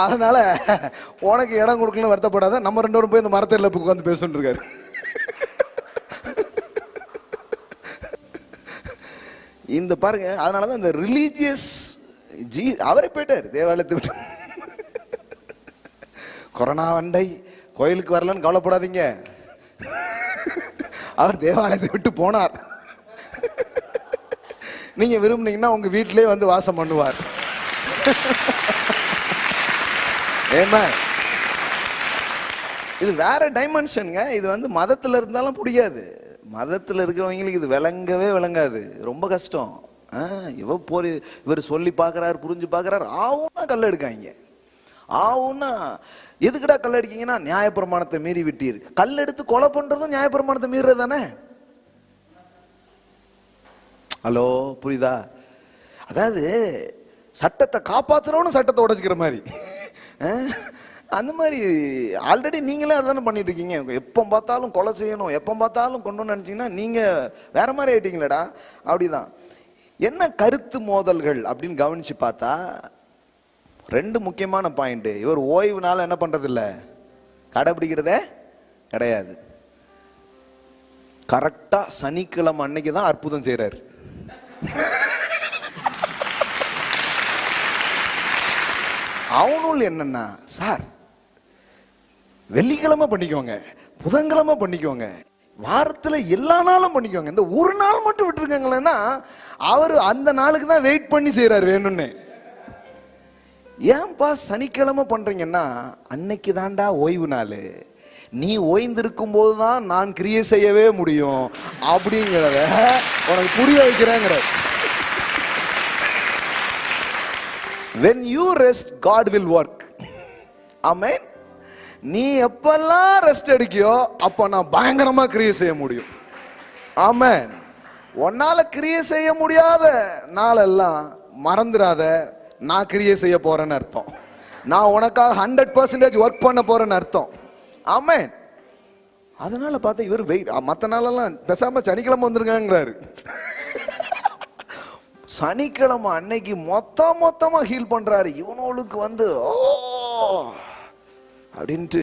அதனால உனக்கு இடம் கொடுக்கலன்னு வருத்தப்படாத, நம்ம 2 பேரும் போய் இந்த மரத்தில் உட்காந்து பேசுன்னு இருக்காரு. இந்த பாருங்க, அதனாலதான் இந்த ரிலீஜியஸ் அவரே போயிட்டார் தேவாலயத்தை விட்டு. கொரோனா வண்டை கோயிலுக்கு வரலன்னு கவலைப்படாதீங்க, அவர் தேவாலயத்தை விட்டு போனார். நீங்க விரும்புனீங்கன்னா உங்க வீட்டிலே வந்து வாசம் பண்ணுவார். ஏமா இது வேற டைமென்ஷனுங்க. இது வந்து மதத்துல இருந்தாலும் புரியாது, மதத்துல இருக்கிறவங்களுக்கு இது விளங்கவே விளங்காது, ரொம்ப கஷ்டம். இவர் சொல்லி பார்க்கறாரு, புரிஞ்சு பார்க்கறாரு, ஆவுன்னா கல் எடுக்காங்க. ஆவுன்னா எதுக்குடா கல் அடிக்கீங்கன்னா நியாயப்பிரமாணத்தை மீறி விட்டீர். கல் எடுத்து கொலை பண்றதும் நியாயப்பிரமாணத்தை மீறது தானே. ஹலோ, புரியுதா? அதாவது சட்டத்தை காப்பாத்துறோன்னு சட்டத்தை உடைச்சிக்கிற மாதிரி, அந்த மாதிரி ஆல்ரெடி நீங்களே அதானே பண்ணிட்டு இருக்கீங்க. எப்போ பார்த்தாலும் கொலை செய்யணும், எப்போ பார்த்தாலும் கொண்டு நினைச்சீங்கன்னா நீங்க வேற மாதிரி ஆயிட்டீங்களடா. அப்படிதான். என்ன கருத்து மோதல்கள் அப்படின்னு கவனிச்சு பார்த்தா ரெண்டு முக்கியமான பாயிண்ட். இவர் ஓய்வுனால என்ன பண்றது இல்ல, கடைபிடிக்கிறதே கிடையாது. கரெக்டா சனிக்கிழமை அன்னைக்கு தான் அற்புதம் செய்யறாரு. அவனுள் என்னன்னா, சார் வெள்ளிக்கிழமை பண்ணிக்கோங்க, புதன்கிழமை பண்ணிக்கோங்க, வாரத்துல எல்லா நாளும் பண்ணிக்கோங்க, இந்த ஒரு நாள் மட்டும் விட்டுருக்காங்களேன்னா அவர் அந்த நாளுக்கு தான் வெயிட் பண்ணி செய்யறாரு வேணும்னு. ஏன்பா சனிக்கிழமை பண்றீங்கன்னா அன்னைக்கு தாண்டா ஓய்வு நாள், நீ ஓய்ந்திருக்கும் போதுதான் நான் கிரியை செய்யவே முடியும் அப்படிங்கிறத உனக்கு புரிய வைக்கிறேங்கிற. When you rest, God will work. Amen. நீ எப்பெல்லாம் ரெஸ்ட் எடுக்கியோ அப்ப நான் பயங்கரமா கிரியை செய்ய முடியும். ஆமென். உன்னால கிரியை செய்ய முடியாத நாளெல்லாம் மறந்துடாத, நான் கிரியை செய்ய போறேன்னு அர்த்தம். நான் உனக்காக 100% ஒர்க் பண்ண போறேன்னு அர்த்தம். ஆமென். அதனால பார்த்தா இவர் வெயிட், மற்ற நாளெல்லாம் பேசாம சனிக்கிழமை வந்துருங்கிறாரு. சனிக்கிழமை அன்னைக்கு மொத்தமா ஹீல் பண்றாரு. இவனோளுக்கு வந்து ஓ அப்படின்ட்டு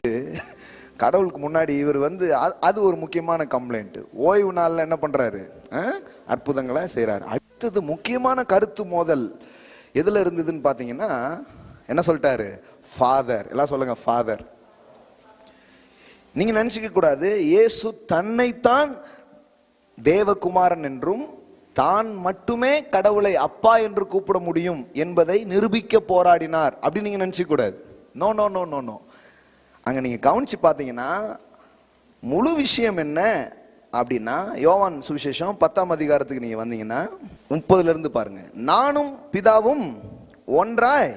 கடவுளுக்கு முன்னாடி இவர் வந்து அது ஒரு முக்கியமான கம்ப்ளைண்ட். ஓய்வு நாள்ல என்ன பண்றாரு, அற்புதங்களை செய்யறாரு. அடுத்தது முக்கியமான கருத்து மோதல் எதுல இருந்ததுன்னு பாத்தீங்கன்னா என்ன சொல்லிட்டாரு, ஃபாதர். எல்லாம் சொல்லுங்க ஃபாதர். நீங்க நினைச்சுக்க கூடாது இயேசு தன்னைத்தான் தேவகுமாரன் என்றும் தான் மட்டுமே கடவுளை அப்பா என்று கூப்பிட முடியும் என்பதை நிரூபிக்க போராடினார் அப்படின்னு நீங்க நினைச்சுக்க கூடாது. No no no no no. அங்க நீங்க கவனிச்சு பாத்தீங்கன்னா முழு விஷயம் என்ன அப்படின்னா, யோவான் சுவிசேஷம் 10ஆம் அதிகாரத்துக்கு நீங்க வந்தீங்கன்னா 30ல இருந்து பாருங்க. நானும் பிதாவும் ஒன்றாய்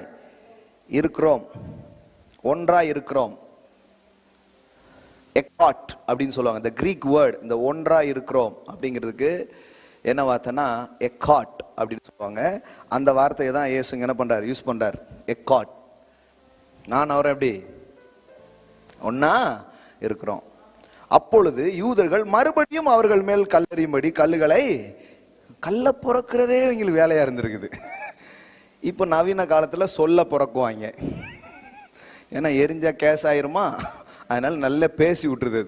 இருக்கிறோம், ஒன்றாய் இருக்கிறோம். எக்காட் அப்படின்னு சொல்லுவாங்க. இந்த கிரீக் வேர்ட், இந்த ஒன்றாய் இருக்கிறோம் அப்படிங்கிறதுக்கு என்ன வார்த்தைன்னா எக்காட் அப்படின்னு சொல்லுவாங்க. அந்த வார்த்தையை தான் இயேசு என்ன பண்றாரு, யூஸ் பண்றாரு. எக்காட். நான் அவரை எப்படி ஒன்னா இருக்கிறோம். அப்பொழுது யூதர்கள் மறுபடியும் அவர்கள் மேல் கல்லெறியும்படி கல்லுகளை, கல்ல புறக்கிறதே இவங்களுக்கு வேலையா இருந்திருக்குது. இப்ப நவீன காலத்துல சொல்ல புறக்குவாங்க, ஏன்னா எரிஞ்சா கேஸ் ஆயிருமா, அதனால நல்லா பேசி விட்டுருது.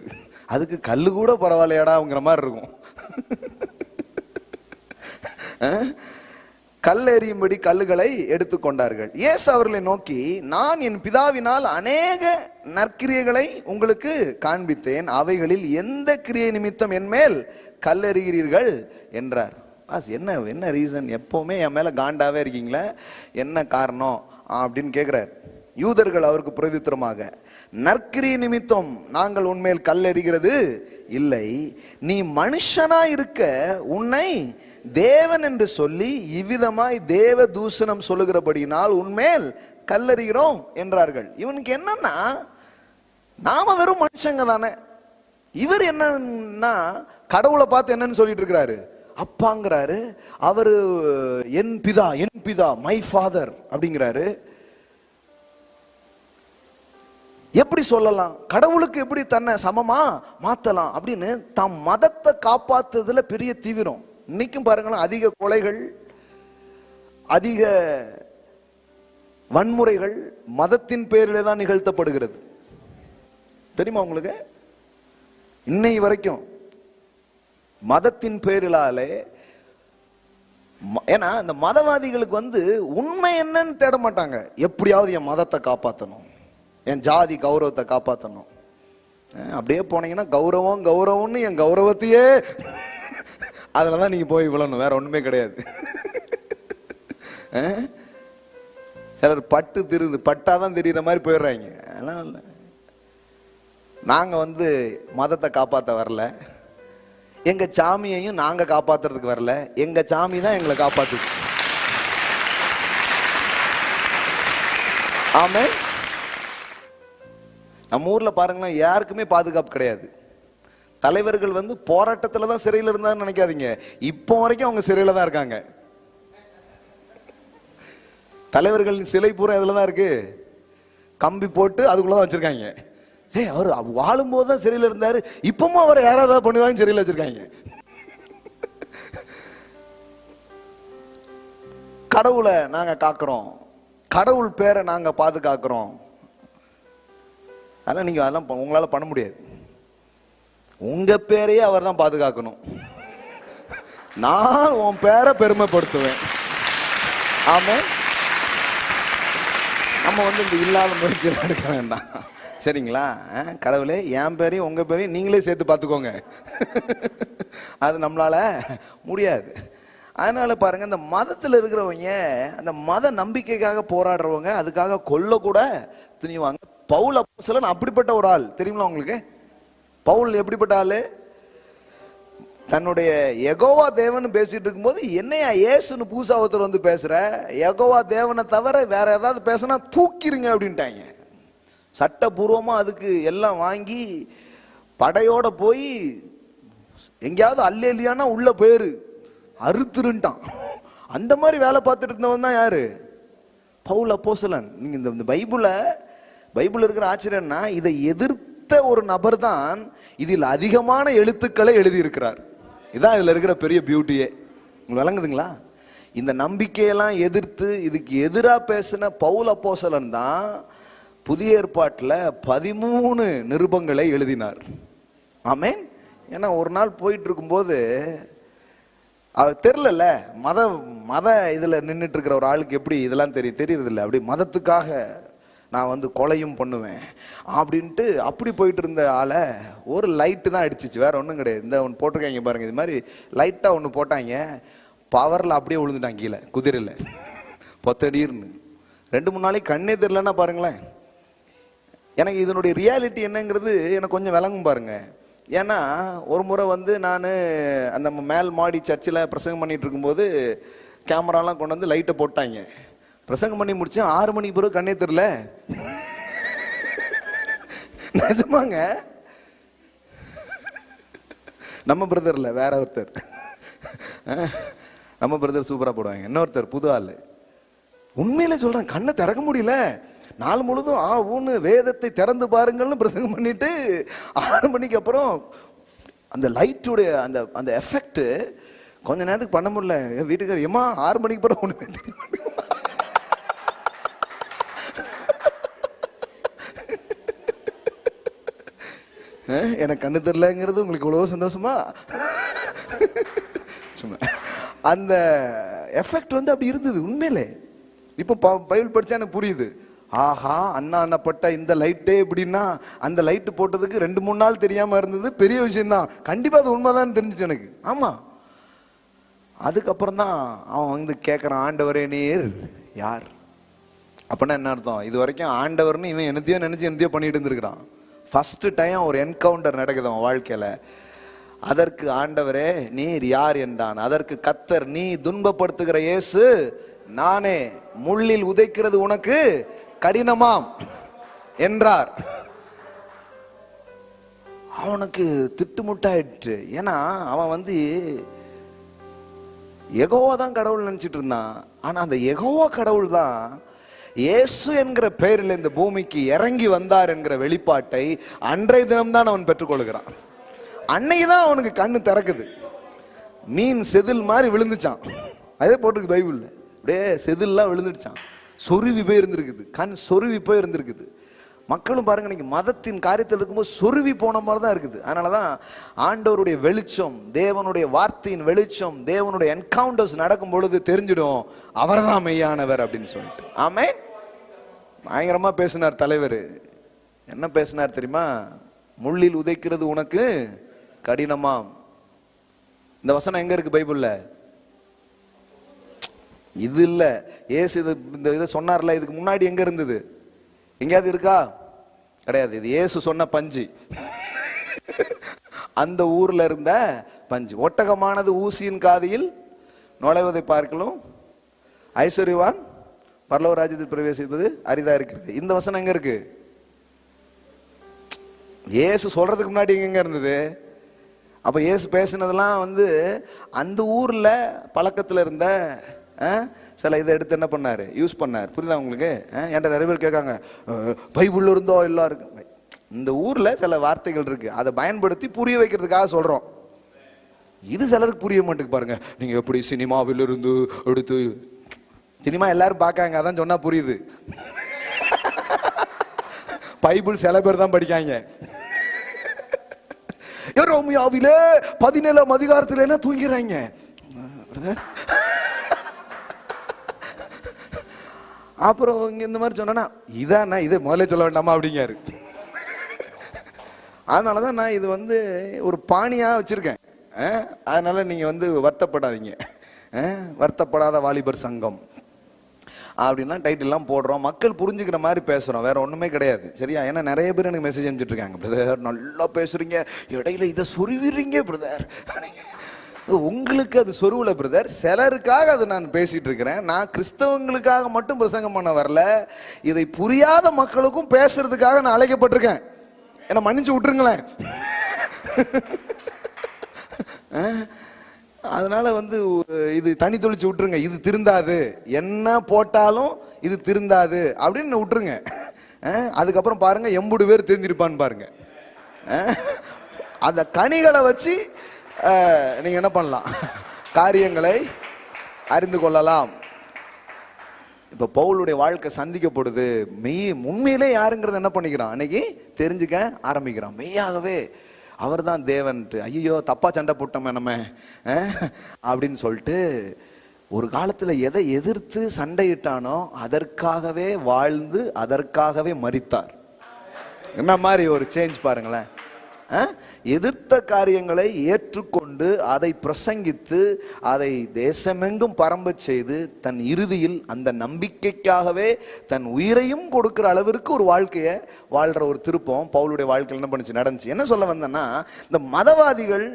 அதுக்கு கல்லு கூட பரவாயில்லையாடாங்கிற மாதிரி இருக்கும். கல் எறியும்படி கல்லுகளை எடுத்துக்கொண்டார்கள். இயேசு அவர்களை நோக்கி, நான் என் பிதாவினால் அநேக நற்கிரியைகளை உங்களுக்கு காண்பித்தேன், அவைகளில் எந்த கிரியை நிமித்தம் என் மேல் கல்லெறிகிறீர்கள் என்றார். என்ன என்ன ரீசன், எப்பவுமே என் மேல காண்டாவே இருக்கீங்களா, என்ன காரணம் அப்படின்னு கேட்கிறார். யூதர்கள் அவருக்கு பிரதித்திரமாக, நற்கிரியை நிமித்தம் நாங்கள் உன்மேல் கல்லெறிகிறது இல்லை, நீ மனுஷனா இருக்க உன்னை தேவன் என்று சொல்லி இவ்விதமாய் தேவ தூஷணம் சொல்லுகிறபடியினால் உன்மேல் கல்லெறிகிறோம் என்றார்கள். இவனுக்கு என்னன்னா, நாம வெறும் மனுஷங்க தானே. இவர் என்னன்னா கடவுளை பார்த்து என்னன்னு சொல்லிட்டு இருக்கிறாரு, அப்பாங்கிறாரு. அவரு என் பிதா, என் பிதா, மை ஃபாதர் அப்படிங்கிறாரு. எப்படி சொல்லலாம், கடவுளுக்கு எப்படி தன்னை சமமா மாத்தலாம் அப்படின்னு தம் மதத்தை காப்பாத்துறதுல பெரிய தீவிரம். இன்னைக்கும் பாருங்களேன், அதிக கொலைகள், அதிக வன்முறைகள் மதத்தின் பேரிலே தான் நிகழ்த்தப்படுகிறது. தெரியுமா உங்களுக்கு? இன்னை வரைக்கும் மதத்தின் பேரிலாலே ஏன்னா இந்த மதவாதிகளுக்கு வந்து உண்மை என்னன்னு தேட மாட்டாங்க. எப்படியாவது என் மதத்தை காப்பாற்றணும், என் ஜாதி கௌரவத்தை காப்பாற்றணும். அப்படியே போனீங்கன்னா கௌரவம் கௌரவம்னு என் கௌரவத்தையே அதில் தான் நீங்கள் போய் விழணும், வேற ஒன்றுமே கிடையாது. சிலர் பட்டாதான் தெரியுற மாதிரி போயிடுறாங்க. அதெல்லாம் இல்லை. நாங்கள் வந்து மதத்தை காப்பாற்ற வரல, எங்கள் சாமியையும் நாங்கள் காப்பாற்றுறதுக்கு வரல, எங்கள் சாமி தான் எங்களை காப்பாற்றுது. ஆமென். நம்ம ஊரில் பாருங்களேன், யாருக்குமே பாதுகாப்பு கிடையாது. தலைவர்கள் வந்து போராட்டத்தில் தான் சிறையில் இருந்தான்னு நினைக்காதீங்க, இப்போ வரைக்கும் அவங்க சிறையில் தான் இருக்காங்க. தலைவர்களின் சிலை பூரா இதில் தான் இருக்கு, கம்பி போட்டு அதுக்குள்ள தான் வச்சிருக்காங்க. சரி, அவர் வாழும்போது தான் சிறையில் இருந்தாரு, இப்பவும் அவரை யாராவது பண்ணுவாங்க சிறையில் வச்சிருக்காங்க. கடவுளை நாங்க காக்கிறோம், கடவுள் பேரை நாங்க பாதுகாக்கிறோம். அதெல்லாம் நீங்க அதெல்லாம் உங்களால பண்ண முடியாது. உங்க பேரையே அவர் தான் பாதுகாக்கணும். நான் உன் பேரை பெருமைப்படுத்துவேன். ஆமே. நம்ம வந்து இந்த இல்லாத முயற்சியில் எடுக்க வேண்டாம், சரிங்களா? கடவுளே, என் பேரையும் உங்க பேரையும் நீங்களே சேர்த்து பார்த்துக்கோங்க. அது நம்மளால முடியாது. அதனால பாருங்க, இந்த மதத்தில் இருக்கிறவங்க, அந்த மத நம்பிக்கைக்காக போராடுறவங்க அதுக்காக கொல்ல கூட துணிவாங்க. பவுல் அப்போஸ்தலன் அப்படிப்பட்ட ஒரு ஆள், தெரியுங்களா உங்களுக்கு? பவுல் எப்படிப்பட்ட ஆளு? தன்னுடைய யெகோவா தேவன் பேசிட்டு இருக்கும்போது, என்னையா இயேசுன்னு பூசா ஒருத்தர் வந்து பேசுற, யெகோவா தேவனை தவிர வேற ஏதாவது பேசினா தூக்கிருங்க அப்படின்ட்டாங்க. சட்டபூர்வமா அதுக்கு எல்லாம் வாங்கி படையோட போய் எங்கேயாவது அல்லேலியானா உள்ள போயிரு அறுத்துருன்ட்டான். அந்த மாதிரி வேலை பார்த்துட்டு இருந்தவன் தான் யாரு? பவுல் அப்போஸ்தலன். நீங்க இந்த பைபிள் இருக்கிற ஆச்சரியம்னா, இதை எதிர்த்த ஒரு நபர் தான் இதில் அதிகமான எழுத்துக்களை எழுதி இருக்கிறார். இதான் இதுல இருக்கிற பெரிய பியூட்டியே. உங்களுக்கு விளங்குதுங்களா? இந்த நம்பிக்கையெல்லாம் எதிர்த்து இதுக்கு எதிராக பேசின பவுல் அப்போஸ்தலன் தான் புதிய ஏற்பாட்டில் 13 நிருபங்களை எழுதினார். ஆமென். ஏன்னா ஒரு நாள் போயிட்டு இருக்கும்போது, அது தெரிலல, மத இதுல நின்றுட்டு இருக்கிற ஒரு ஆளுக்கு எப்படி இதெல்லாம் தெரியறது இல்லை. அப்படி மதத்துக்காக நான் வந்து கொலையும் பண்ணுவேன் அப்படின்ட்டு அப்படி போயிட்டு இருந்த ஆளை ஒரு லைட்டு தான் அடிச்சிச்சு, வேற ஒன்றும் கிடையாது. இந்த ஒன்று போட்டிருக்காங்க பாருங்க, இது மாதிரி லைட்டாக ஒன்று போட்டாங்க, பவரில் அப்படியே விழுந்துட்டாங்க கீழே குதிரையில் பொத்தடீர்னு. 2-3 நாளைக்கு கண்ணே தெரிலன்னா பாருங்களேன். எனக்கு இதனுடைய ரியாலிட்டி என்னங்கிறது எனக்கு கொஞ்சம் விளங்கும் பாருங்க. ஏன்னா ஒரு முறை வந்து நான் அந்த மேல் மாடி சர்ச்சில் பிரசங்கம் பண்ணிட்டு இருக்கும்போது கேமராலாம் கொண்டு வந்து லைட்டை போட்டாங்க. பிரசங்கம் பண்ணி முடிச்சேன், 6 மணிக்கு பிறகு கண்ணே தெரியல. நிஜமாங்க. நம்ம பிரதர் இல்லை, வேற ஒருத்தர். நம்ம பிரதர் சூப்பரா போடுவாங்க, இன்னொருத்தர் புது ஆளு. உண்மையில சொல்றேன், கண்ணை திறக்க முடியல. நாள் முழுதும் ஊன்னு வேதத்தை திறந்து பாருங்கள்னு பிரசங்கம் பண்ணிட்டு 6 மணிக்கு அப்புறம் அந்த லைட்டுடைய அந்த எஃபெக்ட் கொஞ்ச நேரத்துக்கு பண்ண முடியல. வீட்டுக்காரர், ஏமா 6 மணிக்கு அப்புறம் ஒண்ணுமே தெரிய மாட்டேங்குது. எனக்கு கண்ணு தெரியலங்கிறது உங்களுக்கு இவ்வளவு சந்தோஷமா? அந்த எஃபெக்ட் வந்து அப்படி இருந்தது உண்மையிலே. இப்போ பைபிள் படிச்சா எனக்கு புரியுது. ஆஹா, அண்ணப்பட்ட இந்த லைட்டே எப்படின்னா, அந்த லைட்டு போட்டதுக்கு 2-3 நாள் தெரியாம இருந்தது பெரிய விஷயம்தான். கண்டிப்பா அது உண்மைதான் தெரிஞ்சிச்சு எனக்கு. ஆமா. அதுக்கப்புறம் தான் அவன் வந்து கேட்கறான், ஆண்டவரே நீர் யார்? அப்படின்னா என்ன அர்த்தம்? இது வரைக்கும் ஆண்டவர்னு இவன் என்னத்தையோ பண்ணிட்டு இருந்திருக்கிறான். ஃபர்ஸ்ட் டைம் ஒரு என்கவுண்டர் நடக்குது அவன் வாழ்க்கையில. அதற்கு ஆண்டவரே நீர் யார் என்றான். அதற்கு கர்த்தர், நீ துன்பப்படுத்துகிற இயேசு நானே, முள்ளில் உதைக்கிறது உனக்கு கடினமாம் என்றார். அவனுக்கு திட்டுமுட்டாயிடுச்சு. ஏன்னா அவன் வந்து யெகோவா தான் கடவுள் நினைச்சிட்டு இருந்தான். ஆனா அந்த யெகோவா கடவுள் தான் இயேசு என்கிற பெயரில் இந்த பூமிக்கு இறங்கி வந்தார் என்கிற வெளிப்பாட்டை அன்றைய தினம்தான் அவன் பெற்றுக்கொள்கிறான். அன்னைக்குதான் அவனுக்கு கண்ணு திறக்குது. மீன் செதில் மாதிரி விழுந்துச்சான். அதே போட்டுருக்கு பைபிள்ல. அப்படியே செதில்லாம் விழுந்துடுச்சான். சொருவி போய் இருந்திருக்குது, கண் சொருவி போய் இருந்திருக்குது. மக்களும் பாருங்க இன்னைக்கு மதத்தின் காரியத்தில் இருக்கும்போது சொருவி போன மாதிரி தான் இருக்குது. அதனாலதான் ஆண்டவருடைய வெளிச்சம், தேவனுடைய வார்த்தையின் வெளிச்சம், தேவனுடைய என்கவுண்டர்ஸ் நடக்கும் பொழுது தெரிஞ்சிடும் அவர்தான் மெய்யானவர் அப்படின்னு சொல்லிட்டு. ஆமென். பயங்கரமா பேசினார் தலைவர். என்ன பேசினார் தெரியுமா? முள்ளில் உதைக்கிறது உனக்கு கடினமாம். இந்த வசனம் எங்க இருக்கு பைபிள்ல? இது இல்ல. ஏசு இந்த இதை சொன்னார்ல, இதுக்கு முன்னாடி எங்க இருந்தது? எங்கேயாவது இருக்கா? கிடையாது. இது இயேசு சொன்ன பஞ்சு. அந்த ஊர்ல இருந்த பஞ்சு. ஒட்டகமானது ஊசியின் காதில் நுழைவதை பார்க்கலும் ஐஸ்வர்யவான் பரலோக ராஜ்யத்தில் பிரவேசிப்பது அரிதா இருக்கிறது. இந்த வசனம் எங்க இருக்கு? இயேசு சொல்றதுக்கு முன்னாடி எங்க இருந்தது? அப்ப இயேசு பேசினதெல்லாம் அந்த ஊர்ல பழக்கத்துல இருந்த சில இதை எடுத்து என்ன பண்ணாரு? யூஸ் பண்ணாரு. புரியுதா உங்களுக்கு? என்கிட்ட நிறைய பேர் கேட்காங்க, பைபிள் இருந்தோ எல்லாம் இருக்கு. இந்த ஊர்ல சில வார்த்தைகள் இருக்கு, அதை பயன்படுத்தி புரிய வைக்கிறதுக்காக சொல்றோம். இது சிலருக்கு புரிய மாட்டேங்குது. பாருங்க, நீங்க எப்படி சினிமாவில் இருந்து எடுத்து, சினிமா எல்லாரும் பார்க்காங்க, அதான் சொன்னா புரியுது. பைபிள் சில பேர் தான் படிக்காங்க. ரோமியாவிலே 17ஆம் அதிகாரத்தில் என்ன தூங்கிறாங்க. அப்புறம் இங்க இந்த மாதிரி சொன்னா இதானா, இதை முதல்ல சொல்ல வேண்டாமா அப்படிங்காரு. அதனாலதான் நான் இது ஒரு பாணியா வச்சிருக்கேன். அதனால நீங்க வருத்தப்படாதீங்க. வருத்தப்படாத வாலிபர் சங்கம் அப்படின்னா டைட்டில்லாம் போடுறோம். மக்கள் புரிஞ்சுக்கிற மாதிரி பேசுறோம், வேற ஒண்ணுமே கிடையாது. சரியா? ஏன்னா நிறைய பேர் எனக்கு மெசேஜ் அனுப்பிச்சிட்டு இருக்காங்க, பிரதர் நல்லா பேசுறீங்க, இடையில இதை சொருவிடுறீங்க பிரதர். உங்களுக்கு அது சொருவுல பிரதர், சிலருக்காக அது நான் பேசிட்டு இருக்கிறேன். நான் கிறிஸ்தவங்களுக்காக மட்டும் பிரசங்கம் பண்ண வரல, இதை புரியாத மக்களுக்கும் பேசுறதுக்காக நான் அழைக்கப்பட்டிருக்கேன். என்ன மன்னிச்சு விட்டுருங்களேன். அதனால இது தனி தொழிச்சு விட்டுருங்க. இது திருந்தாது, என்ன போட்டாலும் இது திருந்தாது அப்படின்னு விட்டுருங்க. அதுக்கப்புறம் பாருங்க எம்புடு பேர் தெரிஞ்சிருப்பான்னு பாருங்க. அந்த கனிகளை வச்சு நீங்க என்ன பண்ணலாம்? காரியங்களை அறிந்து கொள்ளலாம். இப்ப பவுலுடைய வாழ்க்கை சந்திக்கப்படுது. உண்மையிலே யாருங்கிறத என்ன பண்ணிக்கிறான்? அன்னைக்கு தெரிஞ்சுக்க ஆரம்பிக்கிறான். மெய்யாகவே அவர் தான் தேவன். ஐயோ தப்பா சண்டை போட்டோமே நம்ம அப்படின்னு சொல்லிட்டு ஒரு காலத்துல எதை எதிர்த்து சண்டையிட்டானோ அதற்காகவே வாழ்ந்து அதற்காகவே மரித்தார். என்ன மாதிரி ஒரு சேஞ்ச் பாருங்களேன். எதிர்த்த காரியங்களை ஏற்றுக்கொண்டு அதை பிரசங்கித்து அதை தேசமெங்கும் பரம்ப செய்து தன் இறுதியில் அந்த நம்பிக்கைக்காகவே தன் உயிரையும் கொடுக்கிற அளவிற்கு ஒரு வாழ்க்கையை வாழ்ற ஒரு திருப்பம் பவுலுடைய வாழ்க்கையில் என்ன பண்ணுச்சு, நடந்துச்சு. என்ன சொல்ல வந்தேன்னா, இந்த மதவாதிகள்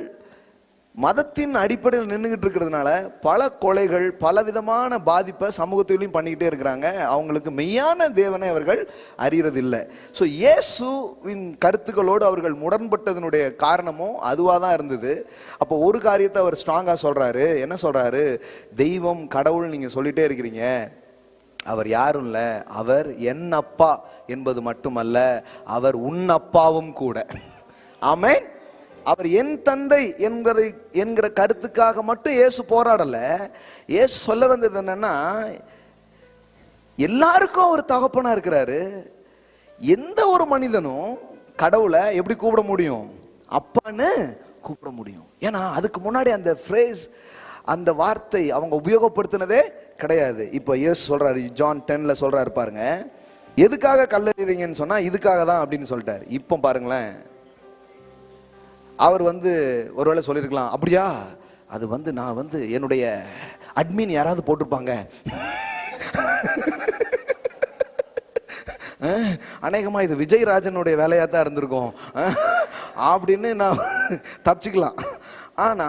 மதத்தின் அடிப்படையில் நின்றுகிட்டு இருக்கிறதுனால பல கொலைகள், பல விதமான பாதிப்பை சமூகத்திலையும் பண்ணிக்கிட்டே இருக்கிறாங்க. அவங்களுக்கு மெய்யான தேவனை அவர்கள் அறியறது இல்லை. ஸோ இயேசுவின் கருத்துக்களோடு அவர்கள் முரண்பட்டதனுடைய காரணமும் அதுவாக தான் இருந்தது. அப்போ ஒரு காரியத்தை அவர் ஸ்ட்ராங்காக சொல்றாரு. என்ன சொல்றாரு? தெய்வம், கடவுள் நீங்க சொல்லிட்டே இருக்கிறீங்க, அவர் யாரும் இல்லை, அவர் என் அப்பா என்பது மட்டுமல்ல, அவர் உன் அப்பாவும் கூட. ஆமென். அவர் என் தந்தை என்கிற கருத்துக்காக மட்டும் இயேசு போராடல. இயேசு சொல்ல வந்தது என்னன்னா, எல்லாருக்கும் அவர் தகப்பனா இருக்கிறாரு. எந்த ஒரு மனிதனும் கடவுளை எப்படி கூப்பிட முடியும்? அப்பான்னு கூப்பிட முடியும். ஏன்னா அதுக்கு முன்னாடி அந்த ஃப்ரேஸ், அந்த வார்த்தை அவங்க உபயோகப்படுத்தினதே கிடையாது. இப்போ இயேசு சொல்றாரு, ஜான் 10ல சொல்றாரு பாருங்க, எதுக்காக கல்லறிறீங்கன்னு சொன்னா இதுக்காக தான் அப்படின்னு சொல்லிட்டாரு. இப்போ பாருங்களேன், அவர் ஒருவேளை சொல்லியிருக்கலாம், அப்படியா, அது நான் என்னுடைய அட்மின் யாராவது போட்டிருப்பாங்க, அநேகமா இது விஜயராஜனுடைய வேலையா தான் இருந்திருக்கும் அப்படின்னு நான் தப்பிச்சுக்கலாம். ஆனா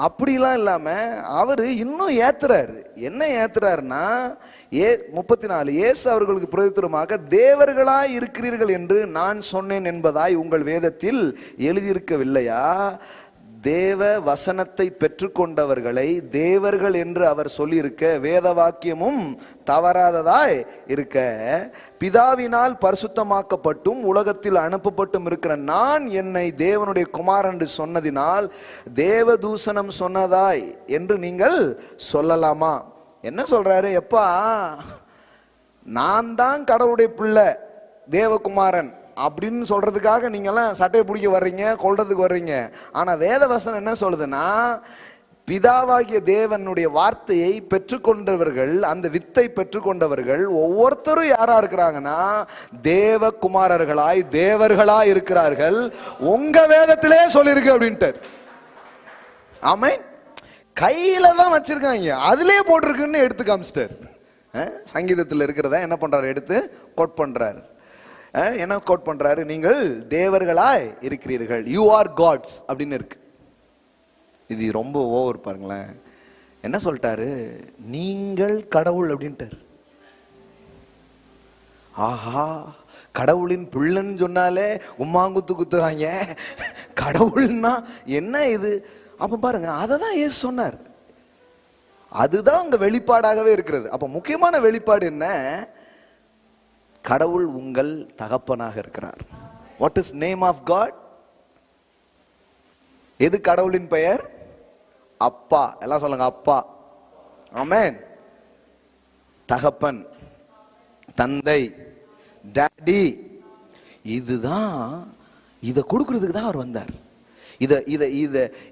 அப்படிலாம் இல்லாம அவரு இன்னும் ஏத்துறாரு. என்ன ஏத்துறாருன்னா, 34 இயேசு அவர்களுக்கு பிரதித்திரமாக, தேவர்களாய் இருக்கிறீர்கள் என்று நான் சொன்னேன் என்பதாய் உங்கள் வேதத்தில் எழுதியிருக்கவில்லையா? தேவ வசனத்தை பெற்றுக்கொண்டவர்களை தேவர்கள் என்று அவர் சொல்லியிருக்க வேத வாக்கியமும் தவறாததாய் இருக்க, பிதாவினால் பரிசுத்தமாக்கப்பட்டும் உலகத்தில் அனுப்பப்பட்டும் இருக்கிற நான் என்னை தேவனுடைய குமாரன் என்று சொன்னதினால் தேவதூசணம் சொன்னதாய் என்று நீங்கள் சொல்லலாமா? என்ன சொல்றாரு? எப்பா, நான் தான் கடவுளுடைய பிள்ளை, தேவகுமாரன் அப்படின்னு சொல்றதுக்காக நீங்க எல்லாம் சட்டையை பிடிக்க வர்றீங்க, கொல்றதுக்கு வர்றீங்க. ஆனா வேதவசனம் என்ன சொல்லுதுன்னா, பிதாவாகிய தேவனுடைய வார்த்தையை பெற்றுக்கொண்டவர்கள், அந்த வித்தை பெற்றுக்கொண்டவர்கள் ஒவ்வொருத்தரும் யாரா இருக்கிறாங்கன்னா தேவகுமாரர்களாய் தேவர்களாய் இருக்கிறார்கள். உங்க வேதத்திலே சொல்லிருக்கு அப்படின்ட்டு. ஆமென். கையில தான் வச்சிருக்காங்க, அதுலயே போட்டிருக்குன்னு எடுத்து காமிச்சிட்டார். சங்கீதத்தில் இருக்கிறத என்ன பண்றாரு, எடுத்து கோட் பண்றாரு. என்ன கோட் பண்றாரு, நீங்கள் தேவர்களாய் இருக்கிறீர்கள், யூ ஆர் காட்ஸ் அப்படின்னு இருக்கு. இது ரொம்ப ஓவர் பாருங்களேன். என்ன சொல்லிட்டாரு, நீங்கள் கடவுள் அப்படின்ட்டார். ஆஹா, கடவுளின் பிள்ளைன்னு சொன்னாலே உம்மாங்குத்து குத்துறாங்க, கடவுள்னா என்ன இது? அப்ப பாருங்க, அதை தான் இயேசு சொன்னார். அதுதான் அங்க வெளிப்பாடாகவே இருக்கிறது. அப்ப முக்கியமான வெளிப்பாடு என்ன, கடவுள் உங்கள் தகப்பனாக இருக்கிறார். What is name of God? எது கடவுளின் பெயர்? அப்பா. எல்லாம் சொல்லுங்க, அப்பா. ஆமென். தகப்பன், தந்தை, டாடி. இதுதான், இதை கொடுக்கிறதுக்கு தான் அவர் வந்தார்.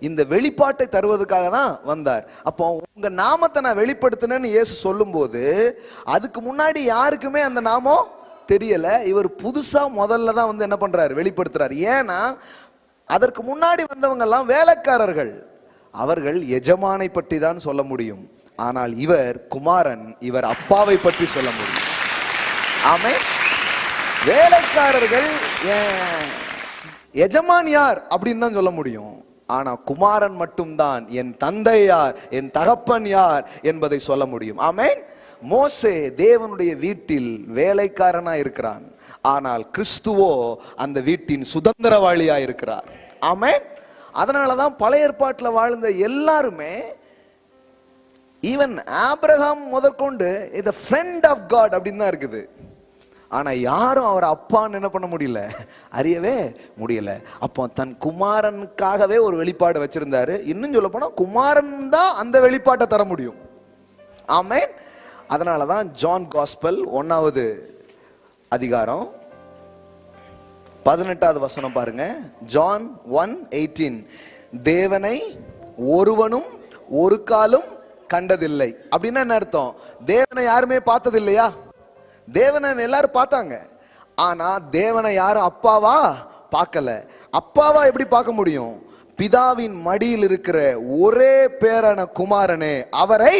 இந்த வெளிப்பாட்டை தருவதற்காக தான் வந்தார். அப்போ உங்க நாமத்தை நான் வெளிப்படுத்தினேன்னு இயேசு சொல்லும்போது அதுக்கு முன்னாடி யாருக்குமே அந்த நாமம் தெரியல. இவர் புதுசா முதல்ல தான் வந்து என்ன பண்றாரு, வெளிப்படுத்துறாரு. ஏன்னா அதற்கு முன்னாடி வந்தவங்க எல்லாம் வேலைக்காரர்கள், அவர்கள் எஜமானை பற்றி தான் சொல்ல முடியும். ஆனால் இவர் குமாரன், இவர் அப்பாவை பற்றி சொல்ல முடியும். ஆமென். வேலைக்காரர்கள் எஜமான் யார் அப்படின்னு தான் சொல்ல முடியும். ஆனா குமாரன் மட்டும்தான் என் தந்தை யார், என் தகப்பன் யார் என்பதை சொல்ல முடியும். ஆமென். மோசே தேவனுடைய வீட்டில் வேலைக்காரனா இருக்கிறான், ஆனால் கிறிஸ்துவோ அந்த வீட்டின் சுதந்திரவாளியா இருக்கிறார். ஆமென். அதனாலதான் பழைய ஏற்பாட்டில் வாழ்ந்த எல்லாருமே, ஈவன் ஆபிரகாம் முதற்கொண்டு இது ஃப்ரெண்ட் ஆஃப் காட் அப்படின்னு தான் இருக்குது. ஆனா யாரும் அவர் அப்பான்னு என்ன பண்ண முடியல, அறியவே முடியல. அப்போ தன் குமாரனுக்காகவே ஒரு வெளிப்பாடு வச்சிருந்தாரு. இன்னும் சொல்ல போனா குமாரன் தான் அந்த வெளிப்பாட்டை தர முடியும். ஆமென். அதனாலதான் ஜான் காஸ்பல் 1வது அதிகாரம் 18வது வசனம் பாருங்க. ஜான் 1:18, தேவனை ஒருவனும் ஒரு காலும் கண்டதில்லை. அப்படின்னா என்ன அர்த்தம்? தேவனை யாருமே பார்த்தது இல்லையா? தேவனை எல்லாரும் பார்த்தாங்க, ஆனா தேவனை யாரும் அப்பாவா பார்க்கல. அப்பாவா எப்படி பார்க்க முடியும்? பிதாவின் மடியில் இருக்கிற ஒரே பேரான குமாரனே அவரை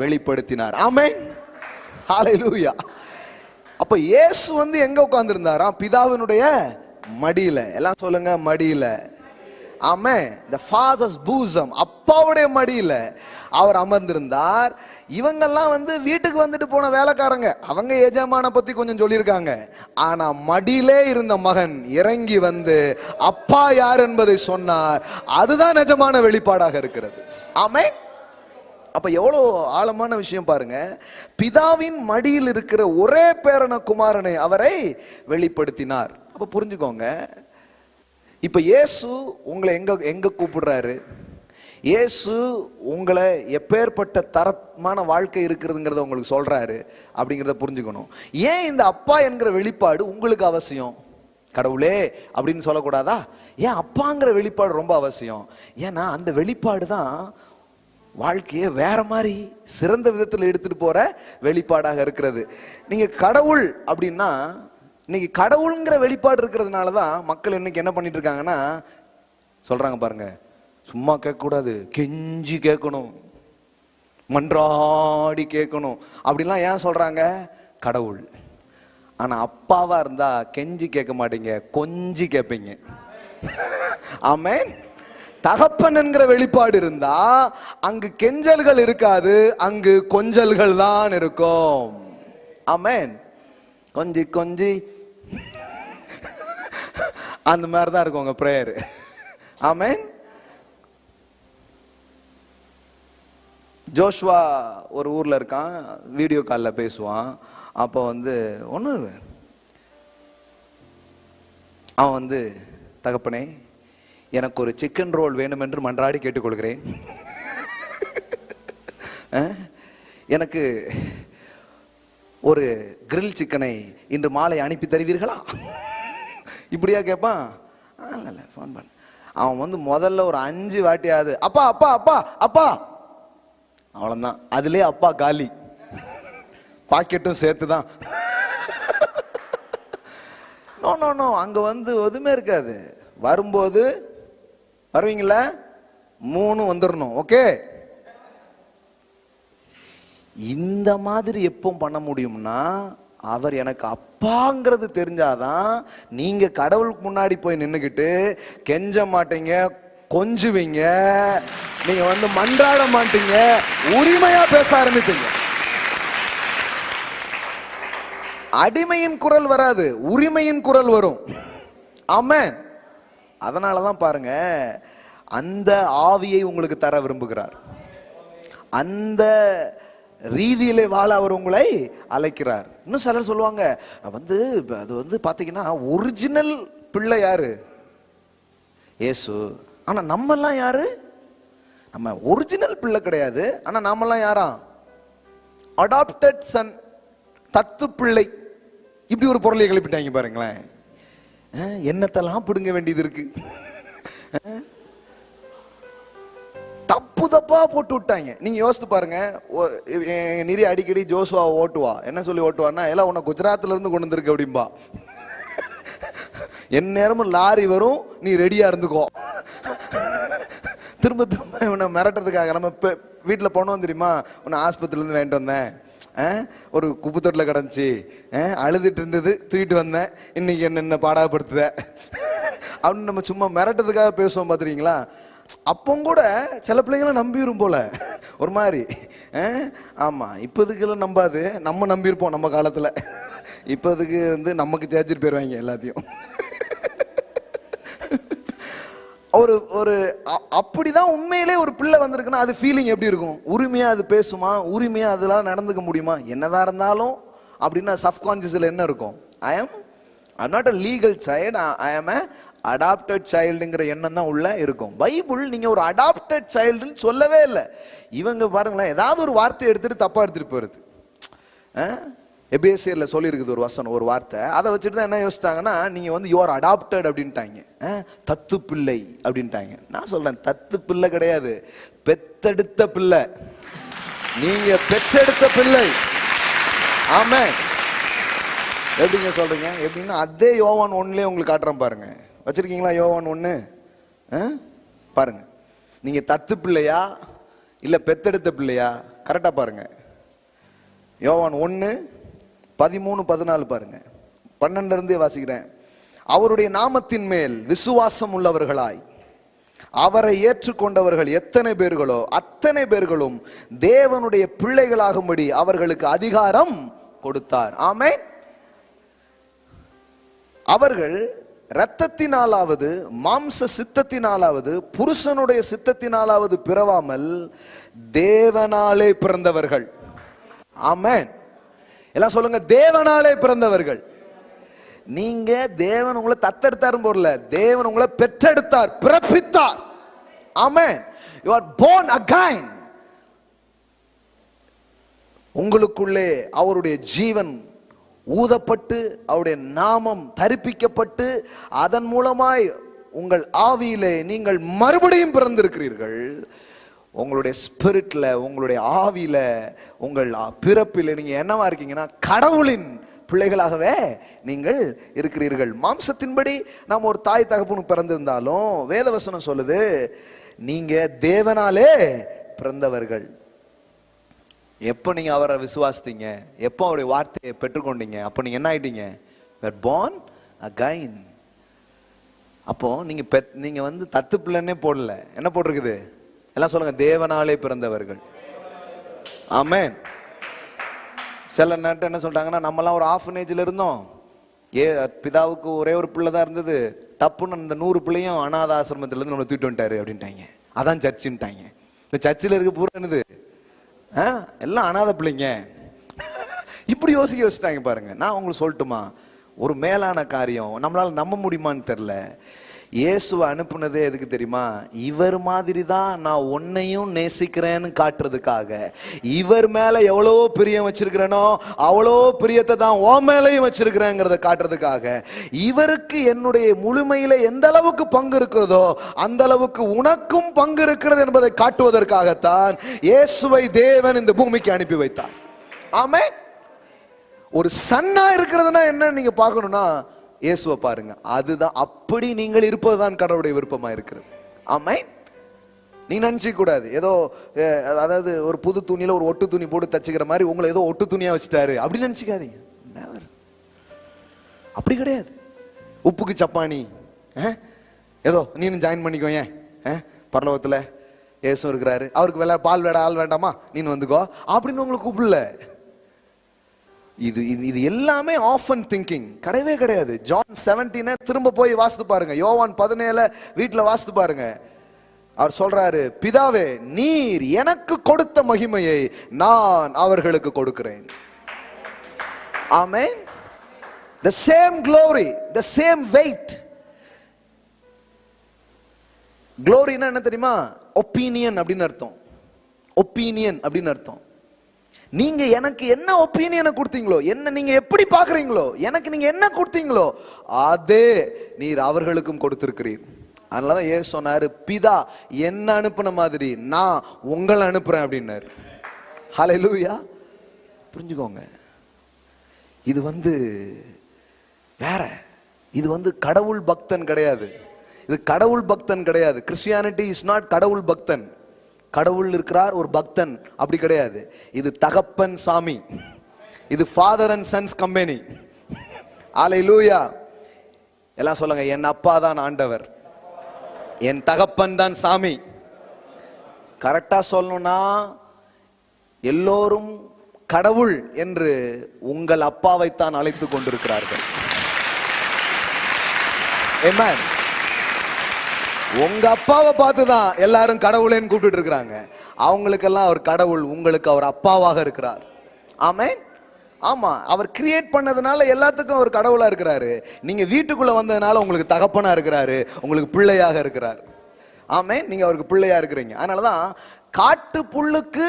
வெளிப்படுத்தினார். ஆமென். ஹல்லேலூயா. அப்ப இயேசு வந்து எங்க உட்கார்ந்திருந்தாராம்? பிதாவினுடைய மடியில. எல்லாம் சொல்லுங்க, மடியில. ஆமென். the father's bosom, அப்பாவுடைய மடியில அவர் அமர்ந்திருந்தார். இவங்கெல்லாம் வந்து வீட்டுக்கு வந்துட்டு போன வேலைக்காரங்க, அவங்க எஜமான பத்தி கொஞ்சம் சொல்லியிருக்காங்க. ஆனா மடியிலே இருந்த மகன் இறங்கி வந்து அப்பா யார் என்பதை சொன்னார். அதுதான் நிஜமான வெளிப்பாடாக இருக்கிறது. ஆமென். அப்ப எவ்வளவு ஆழமான விஷயம் பாருங்க. பிதாவின் மடியில் இருக்கிற ஒரே பேரான குமாரனை அவரை வெளிப்படுத்தினார். அப்ப புரிஞ்சுக்கோங்க, இப்ப இயேசு உங்களை எங்க கூப்பிடுறாரு? இயேசு உங்களை எப்பேற்பட்ட தரமான வாழ்க்கை இருக்கிறதுங்கிறத உங்களுக்கு சொல்றாரு அப்படிங்கிறத புரிஞ்சுக்கணும். ஏன் இந்த அப்பா என்கிற வெளிப்பாடு உங்களுக்கு அவசியம்? கடவுளே அப்படின்னு சொல்லக்கூடாதா? ஏன் அப்பாங்கிற வெளிப்பாடு ரொம்ப அவசியம்? ஏன்னா அந்த வெளிப்பாடு தான் வாழ்க்கையை வேற மாதிரி சிறந்த விதத்தில் எடுத்துட்டு போற வெளிப்பாடாக இருக்கிறது. நீங்க கடவுள் அப்படின்னா, இன்னைக்கு கடவுள்ங்கிற வெளிப்பாடு இருக்கிறதுனால தான் மக்கள் இன்னைக்கு என்ன பண்ணிட்டு இருக்காங்கன்னா சொல்றாங்க பாருங்க, சும்மா கேட்கக்கூடாது, கெஞ்சி கேட்கணும், மன்றாடி கேட்கணும் அப்படின்லாம் ஏன் சொல்றாங்க? கடவுள். ஆனா அப்பாவா இருந்தா கெஞ்சி கேட்க மாட்டீங்க, கொஞ்சி கேட்பீங்க. ஆமென். தகப்பன் என்கிற வெளிப்பாடு இருந்தா அங்கு கெஞ்சல்கள் இருக்காது, அங்கு கொஞ்சல்கள் தான் இருக்கும். ஆமென். கொஞ்சி கொஞ்சி அந்த மாதிரி தான் இருக்கும் உங்க பிரேயர். ஆமென். ஜோஷ்வா ஒரு ஊர்ல இருக்கான், வீடியோ காலில் பேசுவான். அப்போ வந்து ஒன்று அவன் வந்து, தகப்பனே எனக்கு ஒரு சிக்கன் ரோல் வேணும் என்று மன்றாடி கேட்டுக்கொள்கிறேன். எனக்கு ஒரு கிரில் சிக்கனை இன்று மாலை அனுப்பி தருவீர்களா? இப்படியா கேட்பான்? இல்ல ஃபோன் பண்ண. அவன் வந்து முதல்ல ஒரு 5 வாட்டியாவது அப்பா அப்பா அப்பா அப்பா, அவ்வளவுதான். அதுலயே அப்பா காலி, பாக்கெட்டும் சேர்த்துதான். நோ நோ நோ, அங்க வந்து எதுவுமே இருக்காது. வரும்போது வருவீங்களா 3 வந்துடணும். ஓகே, இந்த மாதிரி எப்போ பண்ண முடியும்னா அவர் எனக்கு அப்பாங்கிறது தெரிஞ்சாதான். நீங்க கடவுளுக்கு முன்னாடி போய் நின்னுக்கிட்டு கெஞ்ச மாட்டீங்க, கொஞ்சுவீங்க, நீங்க வந்து மன்றாட மாட்டீங்க, உரிமையா பேச ஆரம்பிப்பீங்க. அடிமையின் குரல் வராது, உரிமையின் குரல் வரும். ஆமென். அதனாலதான் பாருங்க, அந்த ஆவியை உங்களுக்கு தர விரும்புகிறார். அந்த ரீதியிலே வாழ அவர் உங்களை அழைக்கிறார். இன்னும் சிலர் சொல்லுவாங்க வந்து அது வந்து பாத்தீங்கன்னா ஒரிஜினல் பிள்ளை யாரு? இயேசு. ஆனா நம்ம எல்லாம் யாரு? நம்ம ஒரிஜினல் பிள்ளை கிடையாது. ஆனா நாம எல்லாம் யாரா? அடாப்டட் சன், தத்து பிள்ளை. இப்படி ஒரு பொருளை கிளப்பிட்டாங்க பாருங்களேன். என்னத்தெல்லாம் பிடுங்க வேண்டியது இருக்கு. தப்பு தப்பா போட்டு விட்டாங்க. நீங்க யோசித்து பாருங்க. நிறைய அடிக்கடி ஜோசுவா ஓட்டுவா. என்ன சொல்லி ஓட்டுவான்னா, எல்லாம் உன்னை குஜராத்ல இருந்து கொண்டு வந்திருக்கு அப்படின்பா. என் நேரமும் லாரி வரும், நீ ரெடியா இருந்துக்கோ. திரும்ப திரும்ப இவனை மிரட்டுறதுக்காக. நம்ம வீட்டுல போனோம் தெரியுமா, உன்னை ஆஸ்பத்திரில இருந்து வேண்டிட்டு வந்தேன், ஒரு குப்பத்தொட்டில் கிடந்துச்சு, அழுதுட்டு இருந்தது, தூக்கிட்டு வந்தேன், இன்னைக்கு என்ன பாடாப்படுத்துத அப்படின்னு நம்ம சும்மா மிரட்டுறதுக்காக பேசுவோம் பாத்துறீங்களா? அப்போ கூட சில பிள்ளைங்களும் நம்பிடும் போல ஒரு மாதிரி. ஆமா, இப்போதுக்கெல்லாம் நம்பாது, நம்ம நம்பியிருப்போம் நம்ம காலத்துல. இப்போதுக்கு வந்து நமக்கு சேர்த்துட்டு போயிடுவாங்க எல்லாத்தையும். ஒரு ஒரு அப்படிதான் உண்மையிலே ஒரு பிள்ளை வந்திருக்குன்னா அது ஃபீலிங் எப்படி இருக்கும்? உரிமையா அது பேசுமா? உரிமையா அதெல்லாம் நடந்துக்க முடியுமா? என்னதான் இருந்தாலும் அப்படின்னா சப்கான்சியஸ்ல என்ன இருக்கும்? I not a legal child, I am a adapted சைல்டுங்கிற எண்ணம் தான் உள்ள இருக்கும். பைபிள் நீங்க ஒரு அடாப்டட் சைல்டுன்னு சொல்லவே இல்லை. இவங்க பாருங்களேன், ஏதாவது ஒரு வார்த்தை எடுத்துட்டு தப்பா எடுத்துட்டு போறது. எபேசியர்ல சொல்லி இருக்குது ஒரு வசனம், ஒரு வார்த்தை. அதை வச்சுட்டு தான் என்ன யோசிச்சாங்கன்னா, நீங்க வந்து யூ ஆர் அடாப்டட் அப்படின்ட்டாங்க, தத்து பிள்ளை அப்படின்ட்டாங்க. நான் சொல்றேன், தத்து பிள்ளை கிடையாது, பெத்தெடுத்த பிள்ளை. நீங்க பெற்றெடுத்த பிள்ளை. ஆமென். எப்படிங்க சொல்றீங்க? எப்படின்னா அதே யோவான் 1 உங்களுக்கு காட்டுறேன் பாருங்க. வச்சிருக்கீங்களா யோவான் 1? பாருங்க, நீங்க தத்து பிள்ளையா இல்ல பெத்தெடுத்த பிள்ளையா? கரெக்டா பாருங்க. யோவான் 1:13-14 பாருங்க. 12 இருந்தே வாசிக்கிறேன். அவருடைய நாமத்தின் மேல் விசுவாசம் உள்ளவர்களாய் அவரை ஏற்றுக்கொண்டவர்கள் எத்தனை பேர்களோ அத்தனை பேர்களும் தேவனுடைய பிள்ளைகளாகும்படி அவர்களுக்கு அதிகாரம் கொடுத்தார். ஆமென். அவர்கள் இரத்தத்தினாலாவது மாம்ச சித்தத்தினாலாவது புருஷனுடைய சித்தத்தினாலாவது பிறவாமல் தேவனாலே பிறந்தவர்கள். ஆமென். எல்லாம் சொல்லுங்க, தேவனாலே பிறந்தவர்கள். நீங்க தேவன் உங்களை தத்தெடுத்தார் போடல, தேவன் உங்களை பெற்றெடுத்தார், பிறப்பித்தார். ஆமென். You are born again. உங்களுக்குள்ளே அவருடைய ஜீவன் ஊதப்பட்டு அவருடைய நாமம் தரிப்பிக்கப்பட்டு அதன் மூலமாய் உங்கள் ஆவியிலே நீங்கள் மறுபடியும் பிறந்திருக்கிறீர்கள். உங்களுடைய ஸ்பிரிட்ல, உங்களுடைய ஆவியில, உங்கள் பிறப்பில் நீங்க என்னவா இருக்கீங்கன்னா கடவுளின் பிள்ளைகளாகவே நீங்கள் இருக்கிறீர்கள். மாம்சத்தின்படி நாம் ஒரு தாய் தகப்பனுக்கு பிறந்திருந்தாலும் வேதவசனம் சொல்லுது, நீங்க தேவனாலே பிறந்தவர்கள். எப்போ நீங்க அவரை விசுவாசித்தீங்க, எப்போ அவருடைய வார்த்தையை பெற்றுக்கொண்டீங்க, அப்போ நீங்க என்ன ஆயிட்டீங்க? born again. அப்போ நீங்க வந்து தத்து பிள்ளைன்னே போடல, என்ன போட்டிருக்குது? எல்லாம் சொல்லுங்க, தேவனாலே பிறந்தவர்கள். ஆமென். சில நேரத்தை என்ன சொல்றாங்கன்னா, நம்மலாம் ஒரு ஆர்ஃபனேஜ்ல இருந்தோம், பிதாவுக்கு ஒரே ஒரு பிள்ளை தான் இருந்தது, டப்புன்னு இந்த 100 பிள்ளையும் அனாத ஆசிரமத்துல இருந்து நம்ம தூக்கிட்டு வந்துட்டாரு அப்படின்ட்டாங்க. அதான் சர்ச்சுன்ட்டாங்க. இந்த சர்ச்சில் இருக்க பூரா என்னது? எல்லாம் அனாத பிள்ளைங்க. இப்படி யோசிச்சிட்டாங்க பாருங்க. நான் உங்களுக்கு சொல்லட்டுமா, ஒரு மேலான காரியம் நம்மளால நம்ப முடியுமான்னு தெரியல. இயேசுவை அனுப்புனதே எதுக்கு தெரியுமா? இவர் மாதிரி தான் நான் உன்னையும் நேசிக்கிறேன்னு காட்டுறதுக்காக. இவர் மேல எவ்வளோ பிரியம் வச்சிருக்கிறேனோ அவ்வளோ பிரியத்தை தான் உன் மேலையும் வச்சிருக்கிறேங்கிறத காட்டுறதுக்காக. இவருக்கு என்னுடைய முழுமையில எந்த அளவுக்கு பங்கு இருக்கிறதோ அந்த அளவுக்கு உனக்கும் பங்கு இருக்கிறது என்பதை காட்டுவதற்காகத்தான் இயேசுவை தேவன் இந்த பூமிக்கு அனுப்பி வைத்தார். ஆமென். ஒரு சன்னா இருக்கிறதுனா என்ன நீங்க பார்க்கணும்னா இயேசுவை பாருங்க. அதுதான், அப்படி நீங்கள் இருப்பதுதான் கடவுளுடைய விருப்பமா இருக்கிறது. ஆமென். நீ நினைச்சிக்க கூடாது ஏதோ அதாவது ஒரு புது துணியில ஒரு ஒட்டு துணி போட்டு தச்சுக்கிற மாதிரி உங்களை ஏதோ ஒட்டு துணியா வச்சுட்டாரு அப்படி நினைச்சுக்காதீங்க. அப்படி கிடையாது. உப்புக்கு சப்பானி ஏதோ நீனும் ஜாயின் பண்ணிக்கோ, ஏன் பரலோகத்துல இயேசு இருக்கிறாரு, அவருக்கு பால் வேட ஆள் வேண்டாமா, நீனு வந்துக்கோ அப்படின்னு உங்களுக்கு கூப்பிடல. இது இது எல்லாமே ஆஃபன் திங்கிங் கிடையவே கிடையாது. ஜான் 17 திரும்ப போய் வாசித்து பாருங்க. யோவான் 17 வீட்டுல வாசித்து பாருங்க. அவர் சொல்றாரு, பிதாவே நீர் எனக்கு கொடுத்த மகிமையை நான் அவர்களுக்கு கொடுக்கிறேன். ஆமென். The same glory, the same weight. Gloryனா என்ன தெரியுமா? ஒப்பீனியன் அப்படின்னு அர்த்தம். ஒப்பீனியன் அப்படின்னு அர்த்தம். நீங்க எனக்கு என்ன ஒப்பீனியனை கொடுத்தீங்களோ, என்ன நீங்க எப்படி பாக்குறீங்களோ, எனக்கு நீங்க என்ன கொடுத்தீங்களோ அதே நீர் அவர்களுக்கும் கொடுத்திருக்கிறீர். அதனாலதான் ஏன் சொன்னாரு, பிதா என்ன அனுப்புன மாதிரி நான் உங்களை அனுப்புறேன் அப்படின்னாரு. ஹல்லேலூயா. புரிஞ்சுக்கோங்க, இது வேற. இது கடவுள் பக்தன் கிடையாது. இது கடவுள் பக்தன் கிடையாது. கிறிஸ்டியானிட்டி இஸ் நாட் கடவுள் பக்தன். கடவுள் இருக்கிறார், ஒரு பக்தன் அப்படி கிடையாது. இது தகப்பன் சாமி. இது ஃபாதர் அண்ட் சன்ஸ் கம்பெனி. ஹல்லேலூயா. எல்லாம் சொல்லுங்க, என் அப்பா தான் ஆண்டவர், என் தகப்பன் தான் சாமி. கரெக்டா சொல்லணும்னா எல்லோரும் கடவுள் என்று உங்கள் அப்பாவைத்தான் அழைத்துக் கொண்டிருக்கிறார்கள். ஆமென். உங்க அப்பாவை பார்த்துதான் எல்லாரும் கடவுளேன்னு கூப்பிட்டு இருக்கிறாங்க. அவங்களுக்கெல்லாம் அவர் கடவுள், உங்களுக்கு அவர் அப்பாவாக இருக்கிறார். ஆமென். ஆமா, அவர் கிரியேட் பண்ணதுனால எல்லாத்துக்கும் அவர் கடவுளா இருக்கிறாரு. நீங்க வீட்டுக்குள்ள வந்ததுனால உங்களுக்கு தகப்பனா இருக்கிறாரு, உங்களுக்கு பிள்ளையாக இருக்கிறார். ஆமென். நீங்க அவருக்கு பிள்ளையா இருக்கிறீங்க. அதனாலதான் காட்டு புல்லுக்கு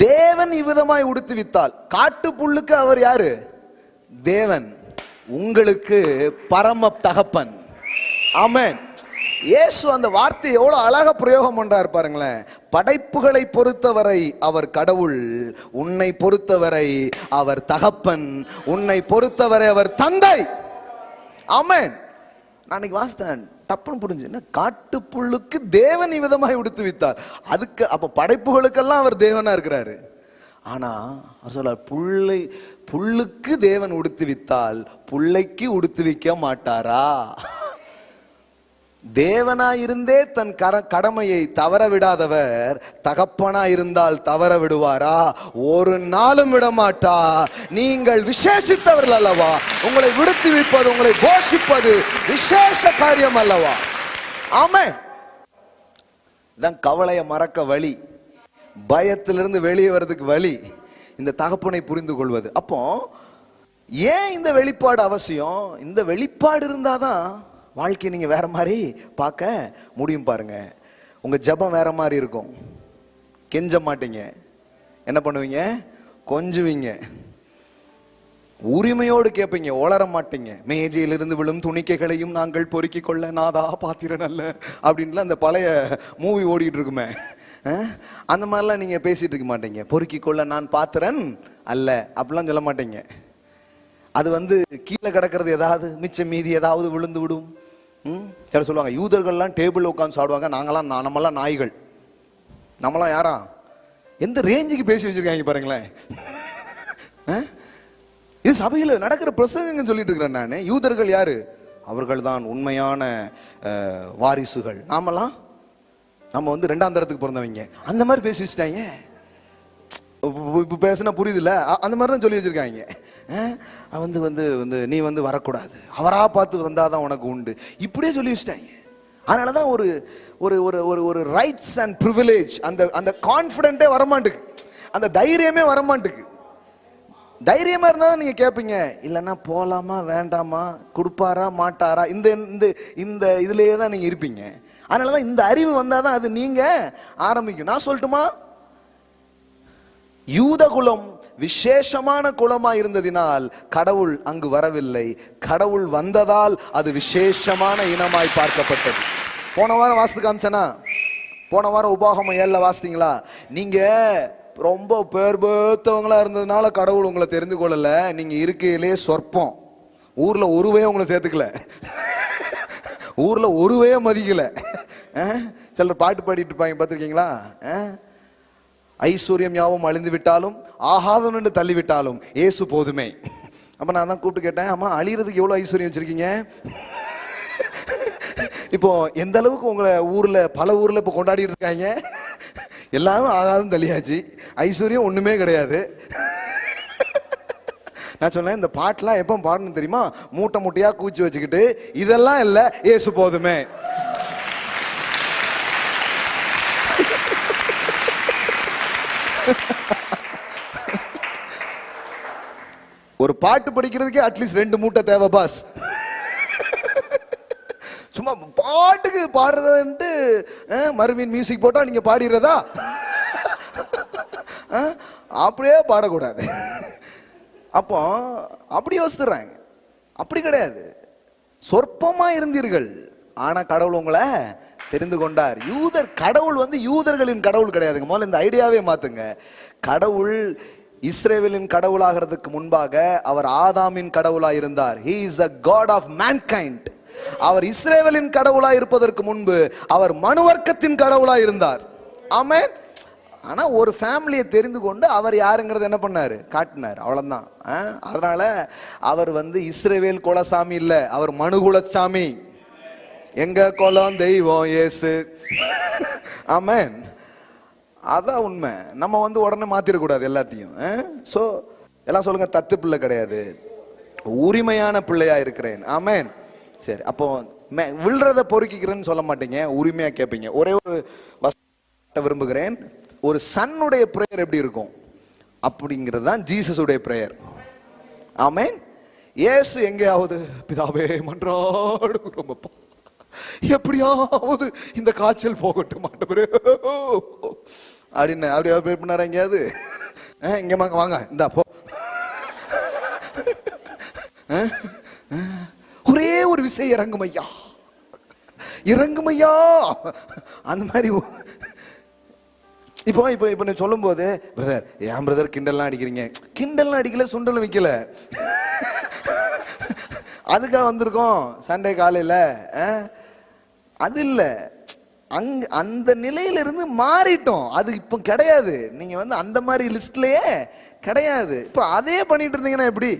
தேவன் இவ்விதமாய் உடுத்துவித்தால், காட்டு புல்லுக்கு அவர் யாரு? தேவன். உங்களுக்கு பரம தகப்பன். ஆமென். இயேசு அந்த வார்த்தை எவ்வளவு அழகா பிரயோகம் பண்றாரு பாருங்களேன். படைப்புகளை பொறுத்தவரை அவர் கடவுள், உன்னை பொறுத்தவரை அவர் தகப்பன், உன்னை பொறுத்தவரை அவர் தந்தை. ஆமென். நான் இன்னைக்கு வாசித்தேன், டப்புன்னு புரிஞ்சு. என்ன, காட்டு புல்லுக்கு தேவன் விதமாய் உடுத்து வித்தார். அதுக்கு அப்ப படைப்புகளுக்கெல்லாம் அவர் தேவனா இருக்கிறாரு. ஆனா அவர் சொல்ல, புல்லுக்கு தேவன் உடுத்து வித்தால் புல்லைக்கு உடுத்து வைக்க மாட்டாரா? தேவனா இருந்தே தன் கடமையை தவற விடாதவர் தகப்பனா இருந்தால் தவற விடுவாரா? ஒரு நாளும் விடமாட்டா. நீங்கள் விசேஷித்தவர்கள் அல்லவா? உங்களை விடுத்து வைப்பது, உங்களை போஷிப்பது விசேஷ காரியம் அல்லவா? ஆமென். இதான் கவலையை மறக்க வழி, பயத்திலிருந்து வெளியே வர்றதுக்கு வழி, இந்த தகப்பனை புரிந்து கொள்வது. அப்போ ஏன் இந்த வெளிப்பாடு அவசியம்? இந்த வெளிப்பாடு இருந்தாதான் வாழ்க்கையை நீங்க வேற மாதிரி பார்க்க முடியும். பாருங்க, உங்க ஜெபம் வேற மாதிரி இருக்கும். கெஞ்ச மாட்டீங்க, என்ன பண்ணுவீங்க? கொஞ்சுவீங்க, உரிமையோடு கேட்பீங்க, ஒளர மாட்டீங்க. மேஜையிலிருந்து விழும் துணிக்கைகளையும் நாங்கள் பொறுக்கிக் கொள்ள நாதா பாத்திரன் அல்ல அப்படின்லாம் அந்த பழைய மூவி ஓடிட்டு இருக்குமே, அந்த மாதிரிலாம் நீங்க பேசிட்டு இருக்க மாட்டீங்க. பொறுக்கிக் கொள்ள நான் பாத்திரன் அல்ல அப்படிலாம் சொல்ல மாட்டீங்க. அது கீழே கிடக்கிறது ஏதாவது மிச்சம் மீதி ஏதாவது விழுந்து விடும். சில சொல்லுவாங்க, யூதர்கள்லாம் டேபிள் உட்காந்து சாப்பிடுவாங்க, நம்மளாம் நாய்கள். நம்மளாம் யாரா? எந்த ரேஞ்சுக்கு பேசி வச்சிருக்காங்க பாருங்களேன். இது சபையில் நடக்கிற பிரசங்கன்னு சொல்லிட்டு இருக்கிறேன் நான். யூதர்கள் யாரு? அவர்கள் தான் உண்மையான வாரிசுகள். நம்ம ரெண்டாம் தரத்துக்கு பிறந்தவங்க. அந்த மாதிரி பேசி வச்சுட்டாங்க. இப்போ பேசுனா புரியுதுல்ல? அந்த மாதிரி தான் சொல்லி வச்சிருக்காங்க. நீ வரக்கூடாது, அவரா பார்த்து வந்தாதான் உனக்கு உண்டு, இப்படியே சொல்லி வச்சுட்டாங்க. அதனாலதான் ஒரு ஒரு ஒரு ஒரு ரைட்ஸ் அண்ட் ப்ரிவிலேஜ், அந்த கான்ஃபிடென்ட்டே வரமாட்டுக்கு, அந்த தைரியமே வரமாட்டுக்கு. தைரியமா இருந்தா நீங்க கேட்பீங்க, இல்லைன்னா போலாமா வேண்டாமா, கொடுப்பாரா மாட்டாரா, இந்த இந்த இந்த இதுலயே தான் நீங்க இருப்பீங்க. அதனாலதான் இந்த அறிவு வந்தாதான் அது நீங்க ஆரம்பிக்கும். நான் சொல்லட்டுமா, யூத குலம் விசேஷமான குலமா இருந்ததினால் கடவுள் அங்கு வரவில்லை. கடவுள் வந்ததால் அது விசேஷமான இனமாய் பார்க்கப்பட்டது. போன வாரம் வாசித்து காமிச்சனா, போன வாரம் உபாகமம் 7ல வாசித்தீங்களா? நீங்க ரொம்ப பேர் பேத்தவங்களா இருந்ததுனால கடவுள் உங்களை தெரிந்து கொள்ளல, நீங்க இருக்கையிலே சொற்பம். ஊர்ல ஒருவே உங்களை சேர்த்துக்கல, ஊர்ல ஒருவே மதிக்கல. சிலர் பாட்டு பாடிட்டு இருப்பாங்க, பார்த்திருக்கீங்களா? ஐஸ்வர்யம் யாவும் அழிந்து விட்டாலும் ஆகாதம் என்று தள்ளிவிட்டாலும் ஏசு போதுமே. அப்ப நான் தான் கூப்பிட்டு கேட்டேன், அம்மா அழியறதுக்கு எவ்வளவு ஐஸ்வர்யம் வச்சிருக்கீங்க? இப்போ எந்த அளவுக்கு உங்களை ஊர்ல பல ஊர்ல இப்போ கொண்டாடிட்டு இருக்காங்க. எல்லாரும் ஆகாதும் தள்ளியாச்சு, ஐஸ்வர்யம் ஒண்ணுமே கிடையாது. நான் சொன்னேன், இந்த பாட்டுலாம் எப்போ பாடணும் தெரியுமா? மூட்டை மூட்டையா கூச்சி வச்சுக்கிட்டு, இதெல்லாம் இல்ல ஏசு போதுமே. ஒரு பாட்டு படிக்கிறதுக்கே அட்லீஸ்ட் 2 மூட்டை தேவை பாஸ். சும்மா பாட்டுக்கு பாடுறதுன்ட்டு மறுவின் மியூசிக் போட்டா நீங்க பாடிடுறதா? அப்படியே பாடக்கூடாது. அப்போ அப்படி யோசித்துறாங்க. அப்படி கிடையாது. சொற்பமா இருந்தீர்கள், ஆனா கடவுள் உங்களை தெரிந்து கொண்டார். கடவுள் யூதர்களின் கடவுள் கிடையாதுங்க. முதல்ல இந்த ஐடியாவே மாத்துங்க. கடவுள் இஸ்ரேலின் கடவுளாகிறதுக்கு முன்பாக அவர் ஆதாமின் கடவுளாய் இருந்தார். He is the God of mankind. அவர் இஸ்ரேலின் கடவுளாய் இருப்பதற்கு முன்பு அவர் மனுவர்க்கத்தின் கடவுளாய் இருந்தார். ஆமென். ஆனா ஒரு ஃபேமிலியை தெரிந்து கொண்டு அவர் யாருங்கிறது என்ன பண்ணாரு? காட்டினார். அவ்வளவுதான். அதனால அவர் இஸ்ரேல் குலசாமி இல்ல, அவர் மனு குலசாமி. எங்க குலம் தெய்வம் இயேசு. ஆமென். அதான் உண்மை. நம்ம உடனே மாத்திரக்கூடாது எல்லாத்தையும். சோ எல்லாம் சொல்லுங்க, தத்து பிள்ளை கிடையாது, உரிமையான பிள்ளையா இருக்கிறேன். ஆமென். சரி, அப்போ விழுறத பொறுக்கிக்கிறேன்னு சொல்ல மாட்டீங்க, உரிமையா கேட்பீங்க. ஒரே ஒரு விரும்புகிறேன், ஒரு சன்னுடைய பிரேயர் எப்படி இருக்கும் அப்படிங்கிறது தான் ஜீசஸுடைய பிரேயர். ஆமென். இயேசு எங்கேயாவது பிதாவே மன்றாடுகிறோம், எப்படியாவது இந்த காய்ச்சல் போகட்டும் ஆண்டவரே அப்படின்னு அப்படி பண்ணாரு எங்கேயாவது? இங்க வாங்க இந்தா போ. ஒரே ஒரு விஷயம், இறங்குமையா இறங்குமையா அந்த மாதிரி. இப்போ இப்போ இப்போ நீ சொல்லும் போது, பிரதர் ஏன் பிரதர் கிண்டல்லாம் அடிக்கிறீங்க? கிண்டல்லாம் அடிக்கல, சுண்டலும் வைக்கல. அதுக்காக வந்திருக்கோம் சண்டே காலையில. அது இல்ல, அந்த நிலையிலிருந்து மாறிட்டோம். அது இப்போ கிடையாது. நீங்க அந்த மாதிரி லிஸ்ட்லயே கிடையாது. இப்போ அதே பண்ணிட்டு இருந்தீங்கன்னா எப்படி?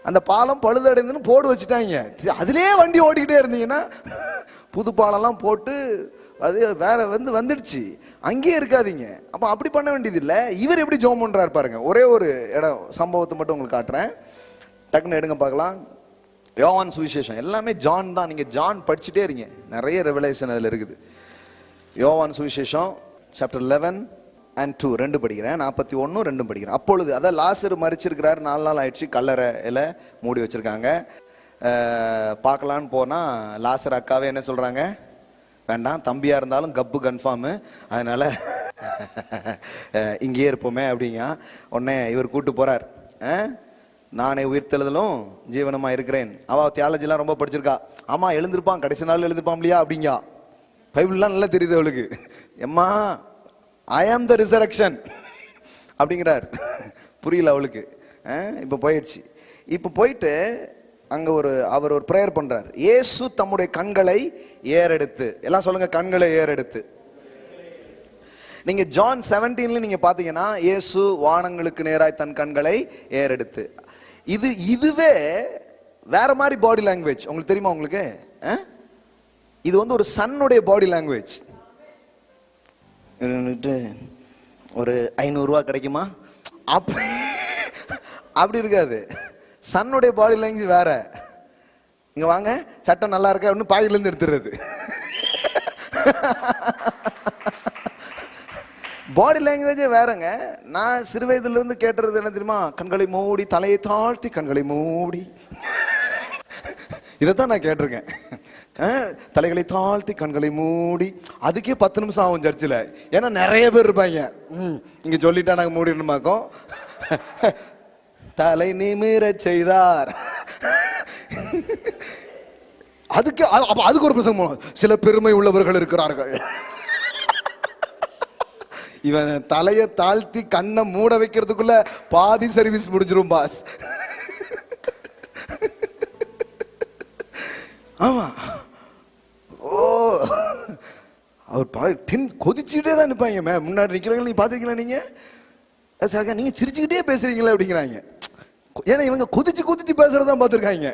அந்த பாலம் பழுதடைந்துன்னு போடு வச்சுட்டாங்க, அதுலயே வண்டி ஓடிக்கிட்டே இருந்தீங்கன்னா, புது பாலம்லாம் போட்டு அது வேற வந்துடுச்சு, அங்கேயே இருக்காதீங்க. அப்ப அப்படி பண்ண வேண்டியது இல்லை. இவர் எப்படி ஜோம் பண்றாரு பாருங்க. ஒரே ஒரு இடம் சம்பவத்தை மட்டும் உங்களுக்கு காட்டுறேன், டக்குன்னு எடுங்க பார்க்கலாம். யோவான் சுவிசேஷம் எல்லாமே ஜான் தான். நீங்க ஜான் படிச்சுட்டே இருங்க, நிறைய ரெவலேஷன் அதுல இருக்குது. யோவான் சுவிசேஷம் சாப்டர் 11:2 2 படிக்கிறேன், 41 2 படிக்கிறேன். அப்பொழுது அதான் லாசரு மரிச்சிருக்கிறாரு, 4 நாள் ஆயிடுச்சு, கல்லறையில மூடி வச்சிருக்காங்க. பார்க்கலான்னு போனா லாசர் அக்காவே என்ன சொல்றாங்க? வேண்டாம், தம்பியா இருந்தாலும் கப்பு கன்ஃபார்மு, அதனால இங்கேயே இருப்போமே அப்படிங்க. உடனே இவர் கூட்டு போறார். நானே உயிர்த்தெழுதலும் ஜீவனமா இருக்கிறேன். அவ தியாலஜிலாம் ரொம்ப படிச்சிருக்கா. ஆமா எழுந்திருப்பான், கடைசி நாள் எழுந்திருப்பான் இல்லையா அப்படிங்க. பைபிள்லாம் நல்லா தெரியுது அவளுக்கு. எம்மா ஐ ஆம் த ரிசரக்ஷன் அப்படிங்கிறார். புரியல அவளுக்கு. இப்போ போயிடுச்சு. இப்போ போயிட்டு அங்க அவர் ஒரு பிரேயர் பண்றார். இயேசு தம்முடைய கண்களை ஏறெடுத்து, எல்லாம் சொல்லுங்க, கண்களை ஏறெடுத்து. நீங்க ஜான் 17 நீங்க பாத்தீங்கன்னா, இயேசு வானங்களுக்கு நேராய் தன் கண்களை ஏறெடுத்து. இதுவே வேற மாதிரி பாடி லாங்குவேஜ். உங்களுக்கு தெரியுமா? உங்களுக்கு இது ஒரு சன்னுடைய பாடி லாங்குவேஜ். ஒரு 500 ரூபா கிடைக்குமா அப்படி இருக்காது. சன்னுடைய பாடி லாங்குவேஜ் வேற. இங்க வாங்க, சட்டம் நல்லா இருக்கா ஒன்னு பாயில இருந்து எடுத்துறது. பாடி லாங்குவேஜே வேறங்க. நான் சிறு வயதுல இருந்து கேட்டுறது என்ன தெரியுமா? கண்களை மூடி, தலையை தாழ்த்தி, கண்களை மூடி. இதைத்தான் நான் கேட்டிருக்கேன். தலைகளை தாழ்த்தி கண்களை மூடி. அதுக்கே 10 நிமிஷம் ஆகும் சர்ச்சில். ஏன்னா நிறைய பேர் இருப்பாங்க. இங்க சொல்லிட்டா நாங்க மூடிடணுமாக்கோம். தலை நிமிர செய்தார். அதுக்கு ஒரு பிரசங்கம். சில பெருமை உள்ளவர்கள் இருக்கிறார்கள். இவன் தலையை தாழ்த்தி கண்ணை மூட வைக்கிறதுக்குள்ள பாதி சர்வீஸ் முடிஞ்சிரும் பாஸ். ஆமா. ஓ, அவர் கொதிச்சுக்கிட்டே தான் நிற்பாங்க. முன்னாடி நிற்கிறவங்க நீங்க பார்த்துருக்கீங்களா? நீங்க சிரிச்சுக்கிட்டே பேசுறீங்களா அப்படிங்கிறாங்க. ஏன்னா இவங்க கொதிச்சு கொதிச்சு பேசுறதான் பார்த்துருக்காங்க.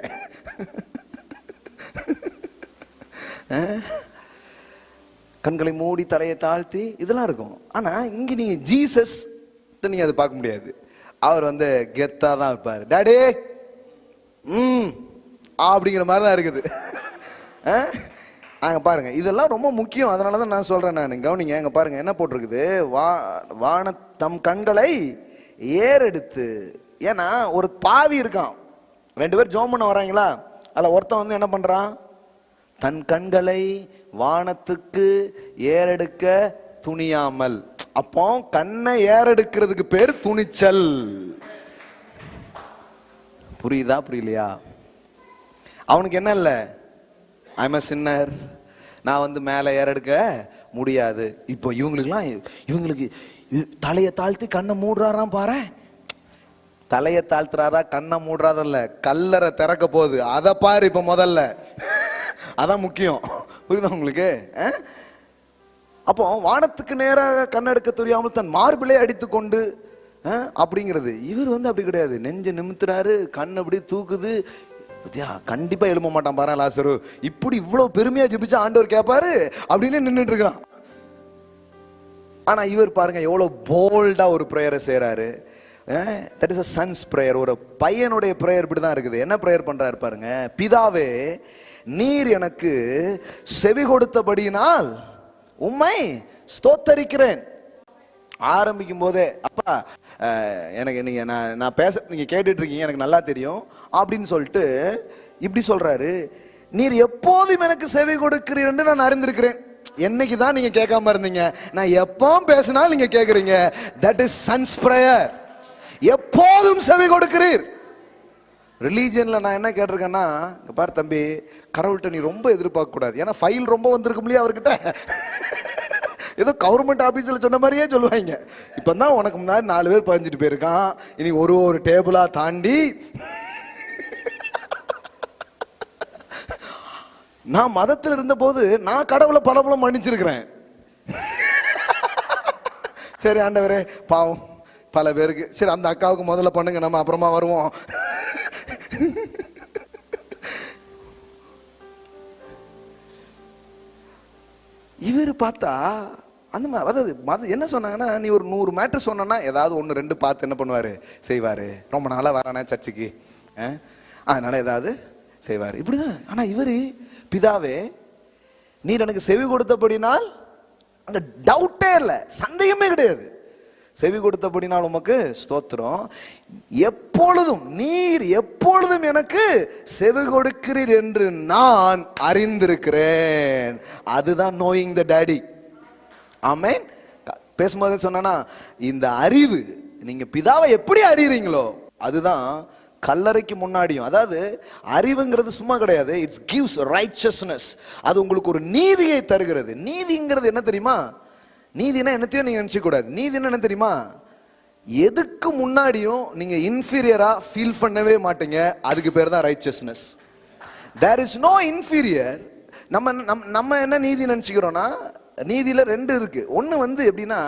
கண்களை மூடி தலையை தாழ்த்தி இதெல்லாம் இருக்கும். ஆனா இங்க நீங்க ஜீசஸ் நீங்க அதை பார்க்க முடியாது. அவர் வந்து கெத்தா தான் இருப்பாரு. டாடே அப்படிங்கிற மாதிரி தான் இருக்குது. அங்க பாருங்க, இதெல்லாம் ரொம்ப முக்கியம். அதனாலதான் நான் சொல்றேன். நான் கவனிங்க, அங்க பாருங்க என்ன போட்டிருக்குது. வான தம் கண்களை ஏறெடுத்து. ஏன்னா ஒரு பாவி இருக்கான், 2 பேர் ஜோம் பண்ண வராங்களா, அதுல ஒருத்தன் வந்து என்ன பண்றான்? தன் கண்களை வானத்துக்கு ஏறெடுக்க துணியாமல். அப்போ கண்ணை ஏறெடுக்கிறதுக்கு பேர் துணிச்சல். புரியுதா புரியலையா? அவனுக்கு என்ன இல்லை, ஐம் a sinner, நான் வந்து மேலே ஏறெடுக்க முடியாது. இப்போ இவங்களுக்கு தலையை தாழ்த்தி கண்ணை மூடுறாராம் பாரு. தலையை தாழ்த்துறாரா கண்ணை மூடுறாதில்ல, கல்லறை திறக்க போகுது அதை பாரு இப்ப முதல்ல. அதான் முக்கியம். புரியுதா உங்களுக்கு? அப்போ வானத்துக்கு நேராக கண்ணெடுக்க தெரியாமல் தன் மார்பிலே அடித்து கொண்டு அப்படிங்கிறது. இவர் வந்து அப்படி கிடையாது. நெஞ்ச நிமித்துறாரு, கண் அப்படி தூக்குது. கண்டிப்பா எழும்ப மாட்டான் பாரு லாசரு. இப்படி இவ்வளவு பெருமையா ஜெபிச்சா ஆண்டவர் கேட்பாரு அப்படின்னு நின்றுட்டு இருக்கிறான். ஆனா இவர் பாருங்க எவ்வளவு போல்டா ஒரு பிரேயரை செய்யறாரு. That is a son's prayer. ஒரு பையனுடைய பிரேயர் இப்படிதான் இருக்குது. என்ன பிரேயர் பண்றாரு பாருங்க. பிதாவே, நீர் எனக்கு செவி கொடுத்தபடியினால் உம்மை ஸ்தோத்தரிக்கிறேன். ஆரம்பிக்கும் போதே அப்பா எனக்கு நீங்க நான் பேச நீங்க கேட்டுட்டு இருக்கீங்க எனக்கு நல்லா தெரியும் அப்படின்னு சொல்லிட்டு இப்படி சொல்றாரு. நீர் எப்போதும் எனக்கு செவி கொடுக்கிறீர் என்று நான் அறிந்திருக்கிறேன். என்னைக்கு தான் நீங்க கேட்காம இருந்தீங்க? நான் எப்போ பேசினாலும் நீங்க கேட்குறீங்க. That is sons prayer. எப்போதும் செவி கொடுக்கிறீர். ரிலீஜியன்ல நான் என்ன கேட்டிருக்கேன்னா, பாரு தம்பி, கடவுள்கிட்ட நீ ரொம்ப எதிர்பார்க்க கூடாது. ஏன்னா ஃபைல் ரொம்ப வந்திருக்க முடியாது அவர்கிட்ட. ஏதோ கவர்மெண்ட் ஆபீஸ்ல சொன்ன மாதிரியே சொல்லுவாங்க. இப்பதான் உனக்கு முன்னாடி 4 பேர் பதிஞ்சிட்டு போயிருக்கான், இனி ஒரு டேபிளா தாண்டி. நான் மதத்தில் இருந்த போது நான் கடவுளை பலபலம் மன்னிச்சிருக்கிறேன். சரி ஆண்டவரே பாவம் பல பேருக்கு. சரி அந்த அக்காவுக்கு முதல்ல பண்ணுங்க, நம்ம அப்புறமா வருவோம். இவர் பார்த்தா அந்த மாதிரி, அதாவது என்ன சொன்னாங்கன்னா, நீ ஒரு 100 மேட்டர் சொன்னா ஏதாவது 1 2 பார்த்து என்ன பண்ணுவாரு, செய்வாரு. ரொம்ப நாளா வரானே சர்ச்சுக்கு, அதனால ஏதாவது செய்வாரு, இப்படிதான். ஆனா இவரு, பிதாவே நீர் எனக்கு செவி கொடுத்தபடினால், அங்க டவுட்டே இல்லை, சந்தேகமே கிடையாது. செவி கொடுத்தபடினால் உமக்கு ஸ்தோத்திரம். எப்பொழுதும் நீர் எப்பொழுதும் எனக்கு செவி கொடுக்கிறீர் என்று நான் அறிந்திருக்கிறேன். அதுதான் நோயிங் த டாடி. ஆமென். பேசும்போது சொன்னா, இந்த அறிவு நீங்க பிதாவை எப்படி அறியறீங்களோ அதுதான் கல்லறைக்கு முன்னாடியும். அதாவது அறிவுங்கிறது சும்மா கிடையாது. It's gives righteousness. அது உங்களுக்கு ஒரு நீதியை தருகிறது. நீதிங்கிறது என்ன தெரியுமா? நீதினா என்னத்தையும் நீங்க நினைச்ச கூடாது. நீதினா என்ன தெரியுமா? எதுக்கு முன்னாடியும் நீங்க இன்ஃபீரியரா ஃபீல் பண்ணவே மாட்டீங்க. அதுக்கு பேர் தான் richness. There is no inferior. நம்ம என்ன நீதி நினைச்சுக்கிறோம்னா, நீதியில 2 இருக்கு. ஒன்னு வந்து எப்படின்னா,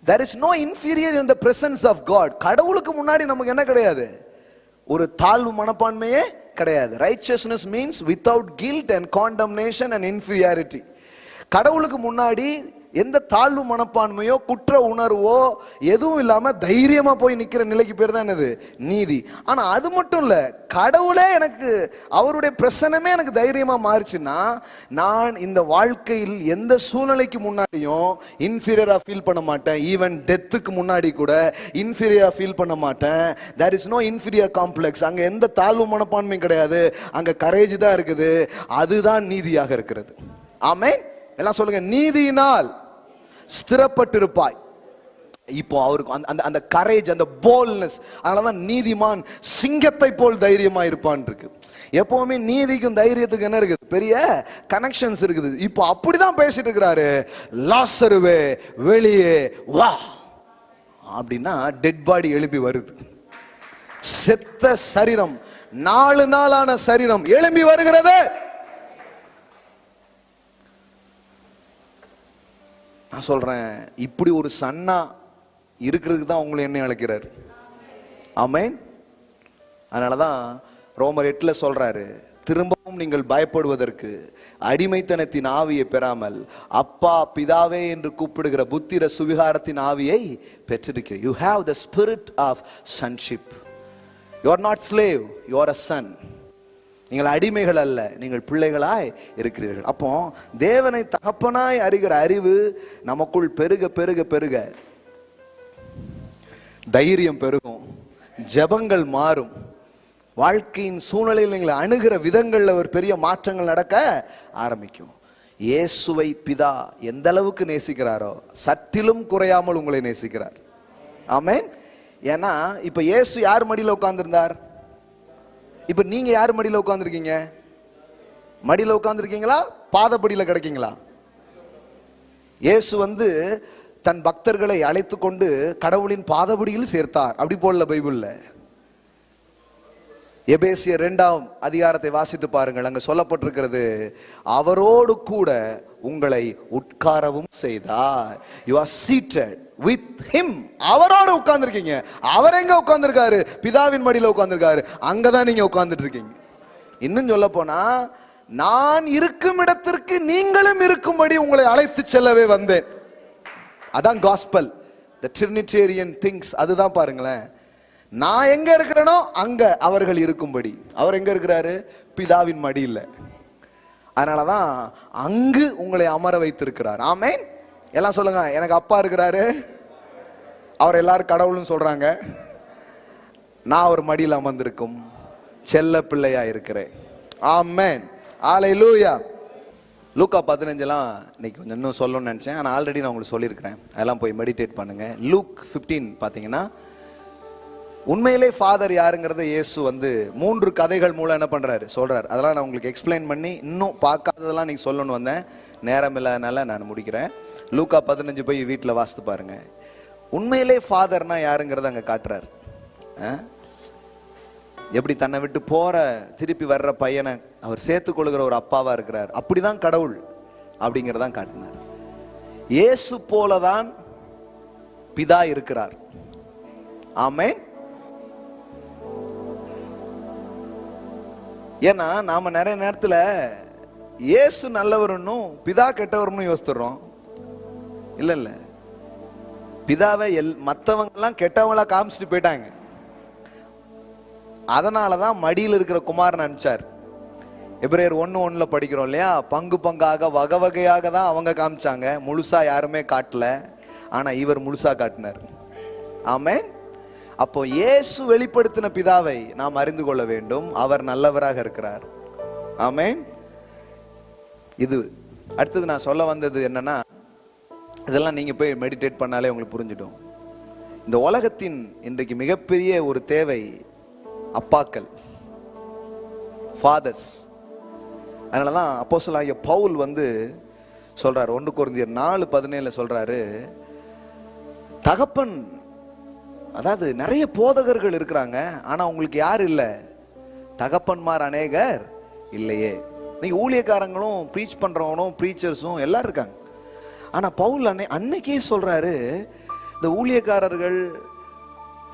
there is no inferior in the presence of God. கடவுளுக்கு முன்னாடி நமக்கு என்ன கிடையாது, ஒரு தாழ்வு மனப்பான்மையே கிடையாது. righteousness means without guilt and condemnation and inferiority. கடவுளுக்கு முன்னாடி எந்த தாழ்வு மனப்பான்மையோ குற்ற உணர்வோ எதுவும் இல்லாம தைரியமா போய் நிக்கிற நிலைக்கு பேர் தான் என்னது? நீதி. ஆனா அது மட்டும் இல்ல, கடவுளே எனக்கு, அவருடைய பிரசன்னமே எனக்கு தைரியமா மாறுச்சுன்னா, நான் இந்த வாழ்க்கையில் எந்த சூழ்நிலைக்கு முன்னாடியும் இன்ஃபீரியரா ஃபீல் பண்ண மாட்டேன். ஈவன் டெத்துக்கு முன்னாடி கூட இன்ஃபீரியரா ஃபீல் பண்ண மாட்டேன். There is no inferior complex. அங்க எந்த தாழ்வு மனப்பான்மையும் கிடையாது, அங்க கரேஜ் தான் இருக்குது. அதுதான் நீதியாக இருக்கிறது. ஆமென். எல்லாம் சொல்லுங்க, நீதியினால் ஸ்திரப்பட்டிருப்பாய். இப்போ அவருக்கு அந்த கரேஜ், அந்த போல்ட்னஸ், அதனாலதான் நீதிமான் சிங்கத்தை போல் தைரியமா இருப்பான் இருக்கு. எப்பவுமே நீதிக்கும் தைரியத்துக்கும் என்ன இருக்குது? பெரிய கனெக்ஷன்ஸ் இருக்குது. இப்போ அப்படிதான் பேசிட்டு இருக்கிறாரு. லாசருவே வெளியே வா அப்படின்னா டெட் பாடி எழுப்பி வருது. செத்த சரீரம், 4 நாளான சரீரம் எழும்பி வருகிறது. நான் சொல்றேன், இப்படி ஒரு சன்னா இருக்கிறதுக்கு தான் உங்களை என்ன அழைக்கிறார். ஆமென். அதனாலதான் ரோமர் 8 சொல்றாரு, திரும்பவும் நீங்கள் பயப்படுவதற்கு அடிமைத்தனத்தின் ஆவியை பெறாமல் அப்பா பிதாவே என்று கூப்பிடுகிற புத்திர சுவிகாரத்தின் ஆவியை பெற்றிருக்கிறீர்கள். You have the spirit of sonship. You are not slave, you are a son. நீங்கள் அடிமைகள் அல்ல, நீங்கள் பிள்ளைகளாய் இருக்கிறீர்கள். அப்போ தேவனை தகப்பனாய் அறிகிற அறிவு நமக்குள் பெருக பெருக பெருக தைரியம் பெருகும், ஜெபங்கள் மாறும், வாழ்க்கையின் சூழ்நிலையில் நீங்கள் அணுகிற விதங்கள்ல ஒரு பெரிய மாற்றங்கள் நடக்க ஆரம்பிக்கும். இயேசுவை பிதா எந்த அளவுக்கு நேசிக்கிறாரோ சற்றிலும் குறையாமல் உங்களை நேசிக்கிறார். ஆமென். ஏன்னா இப்ப இயேசு யார் மடியில உட்கார்ந்திருந்தார்? இப்ப நீங்க யார் மடியில உட்கார்ந்திருக்கீங்க? மடியில உட்கார்ந்திருக்கீங்களா, பாதப்படியில கிடைக்கீங்களா? இயேசு தன் பக்தர்களை அழைத்து கொண்டு கடவுளின் பாதப்படியில் சேர்த்தார். அப்படி போடல பைபிள்ல. எபேசியர் 2ஆம் அதிகாரத்தை வாசித்து பாருங்கள். அங்க சொல்லப்பட்டிருக்கிறது, அவரோடு கூட உங்களை உட்காரவும் செய்தார். You are seated with him. அவரோடு உட்கார்ந்திருக்கீங்க. அவர் எங்க உட்கார்ந்திருக்காரு? பிதாவின் மடியில உட்கார்ந்திருக்காரு. அங்கதான் நீங்க உட்கார்ந்துட்டு இருக்கீங்க. இன்னும் சொல்ல போனா, நான் இருக்கும் இடத்திற்கு நீங்களும் இருக்கும்படி உங்களை அழைத்து செல்லவே வந்தேன். அதான் காஸ்பல், the Trinitarian things. அதுதான் பாருங்களேன், நான் எங்க இருக்கிறேனோ அங்க அவர்கள் இருக்கும்படி. அவர் எங்க இருக்கிறாரு? பிதாவின் மடியில. அதனாலதான் அங்கு உங்களை அமர வைத்திருக்கிறார். ஆமென். எல்லாம் சொல்லுங்க, எனக்கு அப்பா இருக்கிறாரு, அவர் எல்லாரும் கடவுள்னு சொல்றாங்க, நான் ஒரு மடியில் அமர்ந்திருக்கும் செல்ல பிள்ளையா இருக்கிறேன். ஆமென். ஹல்லேலூயா. லூக்கா 15 இன்னைக்கு கொஞ்சம் இன்னும் சொல்லணும்னு நினைச்சேன், ஆனால் ஆல்ரெடி நான் உங்களுக்கு சொல்லியிருக்கிறேன். அதெல்லாம் போய் மெடிடேட் பண்ணுங்க. லூக் 15 பார்த்தீங்கன்னா, உண்மையிலே ஃபாதர் யாருங்கிறத இயேசு 3 கதைகள் மூலம் என்ன பண்றாரு சொல்றாரு. அதெல்லாம் நான் உங்களுக்கு எக்ஸ்பிளைன் பண்ணி இன்னும் பார்க்காததெல்லாம் நீங்க சொல்லணும்னு வந்தேன். நேரம் இல்லாதனால நான் முடிக்கிறேன். லூக்கா 15 போய் வீட்டில் வாசித்து பாருங்க. உண்மையிலே ஃபாதர்னா யாருங்கிறத அங்க காட்டுறாரு. எப்படி தன்னை விட்டு போற திருப்பி வர்ற பையனை அவர் சேர்த்துக் கொள்கிற ஒரு அப்பாவா இருக்கிறார். அப்படிதான் கடவுள் அப்படிங்கிறதான் காட்டினார். இயேசு போலதான் பிதா இருக்கிறார். ஆமென். ஏன்னா நாம நிறைய நேரத்துல இயேசு நல்லவருன்னும் பிதா கெட்டவர்னு யோசித்துறோம். இல்ல, பிதாவை மற்றவங்க எல்லாம் கெட்டவங்களா காமிச்சிட்டு போயிட்டாங்க. அதனாலதான் மடியில் இருக்கிற குமாரன் அனுப்பிச்சார். எபிரேயர் 1:1 படிக்கிறோம் இல்லையா, பங்கு பங்காக வகை வகையாக தான் அவங்க காமிச்சாங்க, முழுசா யாருமே காட்டல. ஆனா இவர் முழுசா காட்டினார். ஆமென். அப்போ இயேசு வெளிப்படுத்தின பிதாவை நாம் அறிந்து கொள்ள வேண்டும். அவர் நல்லவராக இருக்கிறார். ஆமென். இது அடுத்தது நான் சொல்ல வந்தது என்னன்னா, இதெல்லாம் நீங்க போய் மெடிடேட் பண்ணாலே உங்களுக்கு புரிஞ்சிடும். இந்த உலகத்தின் இன்றைக்கு மிகப்பெரிய ஒரு தேவை அப்பாக்கள், ஃபாதர்ஸ். அதனாலதான் அப்போஸ்தலனாகிய பவுல் சொல்றாரு, 1 கொரிந்தியர் 4:17 சொல்றாரு, தகப்பன், அதாவது நிறைய போதகர்கள் இருக்கிறாங்க, ஆனா உங்களுக்கு யார் இல்லை? தகப்பன்மார் அநேகர் இல்லையே. நீங்க ஊழியக்காரங்களும் ப்ரீச் பண்றவங்களும் ப்ரீச்சர்ஸும் எல்லாரும் இருக்காங்க. ஆனா பவுல் அன்னைக்கே சொல்றாரு, இந்த ஊழியக்காரர்கள்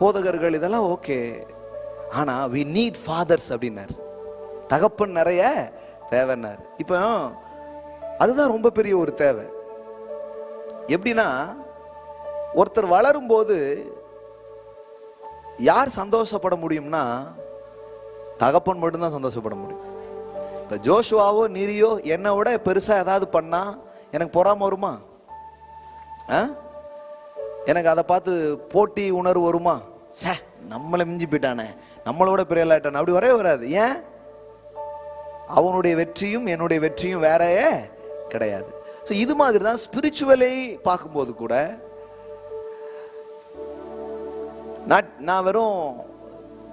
போதகர்கள் இதெல்லாம் ஓகே, ஆனா we need fathers அப்படின்னாரு. தகப்பன் நிறைய தேவைன்னாரு. இப்போ அதுதான் ரொம்ப பெரிய ஒரு தேவை. எப்படின்னா, ஒருத்தர் வளரும் போது யார் சந்தோஷப்பட முடியும்னா தகப்பன் மட்டும்தான் சந்தோஷப்பட முடியும். இப்போ ஜோஷுவாவோ நீரியோ என்னை விட பெருசா ஏதாவது பண்ணா எனக்கு பொறாம வருமா? எனக்கு அதை பார்த்து போட்டி உணர்வு வருமா? சே, நம்மளை மிஞ்சி போயிட்டானே, நம்மளோட பெரிய ஆளாயிட்டானே, அப்படி வரவே வராது. ஏன்? அவனுடைய வெற்றியும் என்னுடைய வெற்றியும் வேறையே கிடையாது. ஸோ இது மாதிரி தான் ஸ்பிரிச்சுவலை பார்க்கும்போது கூட நான் வெறும்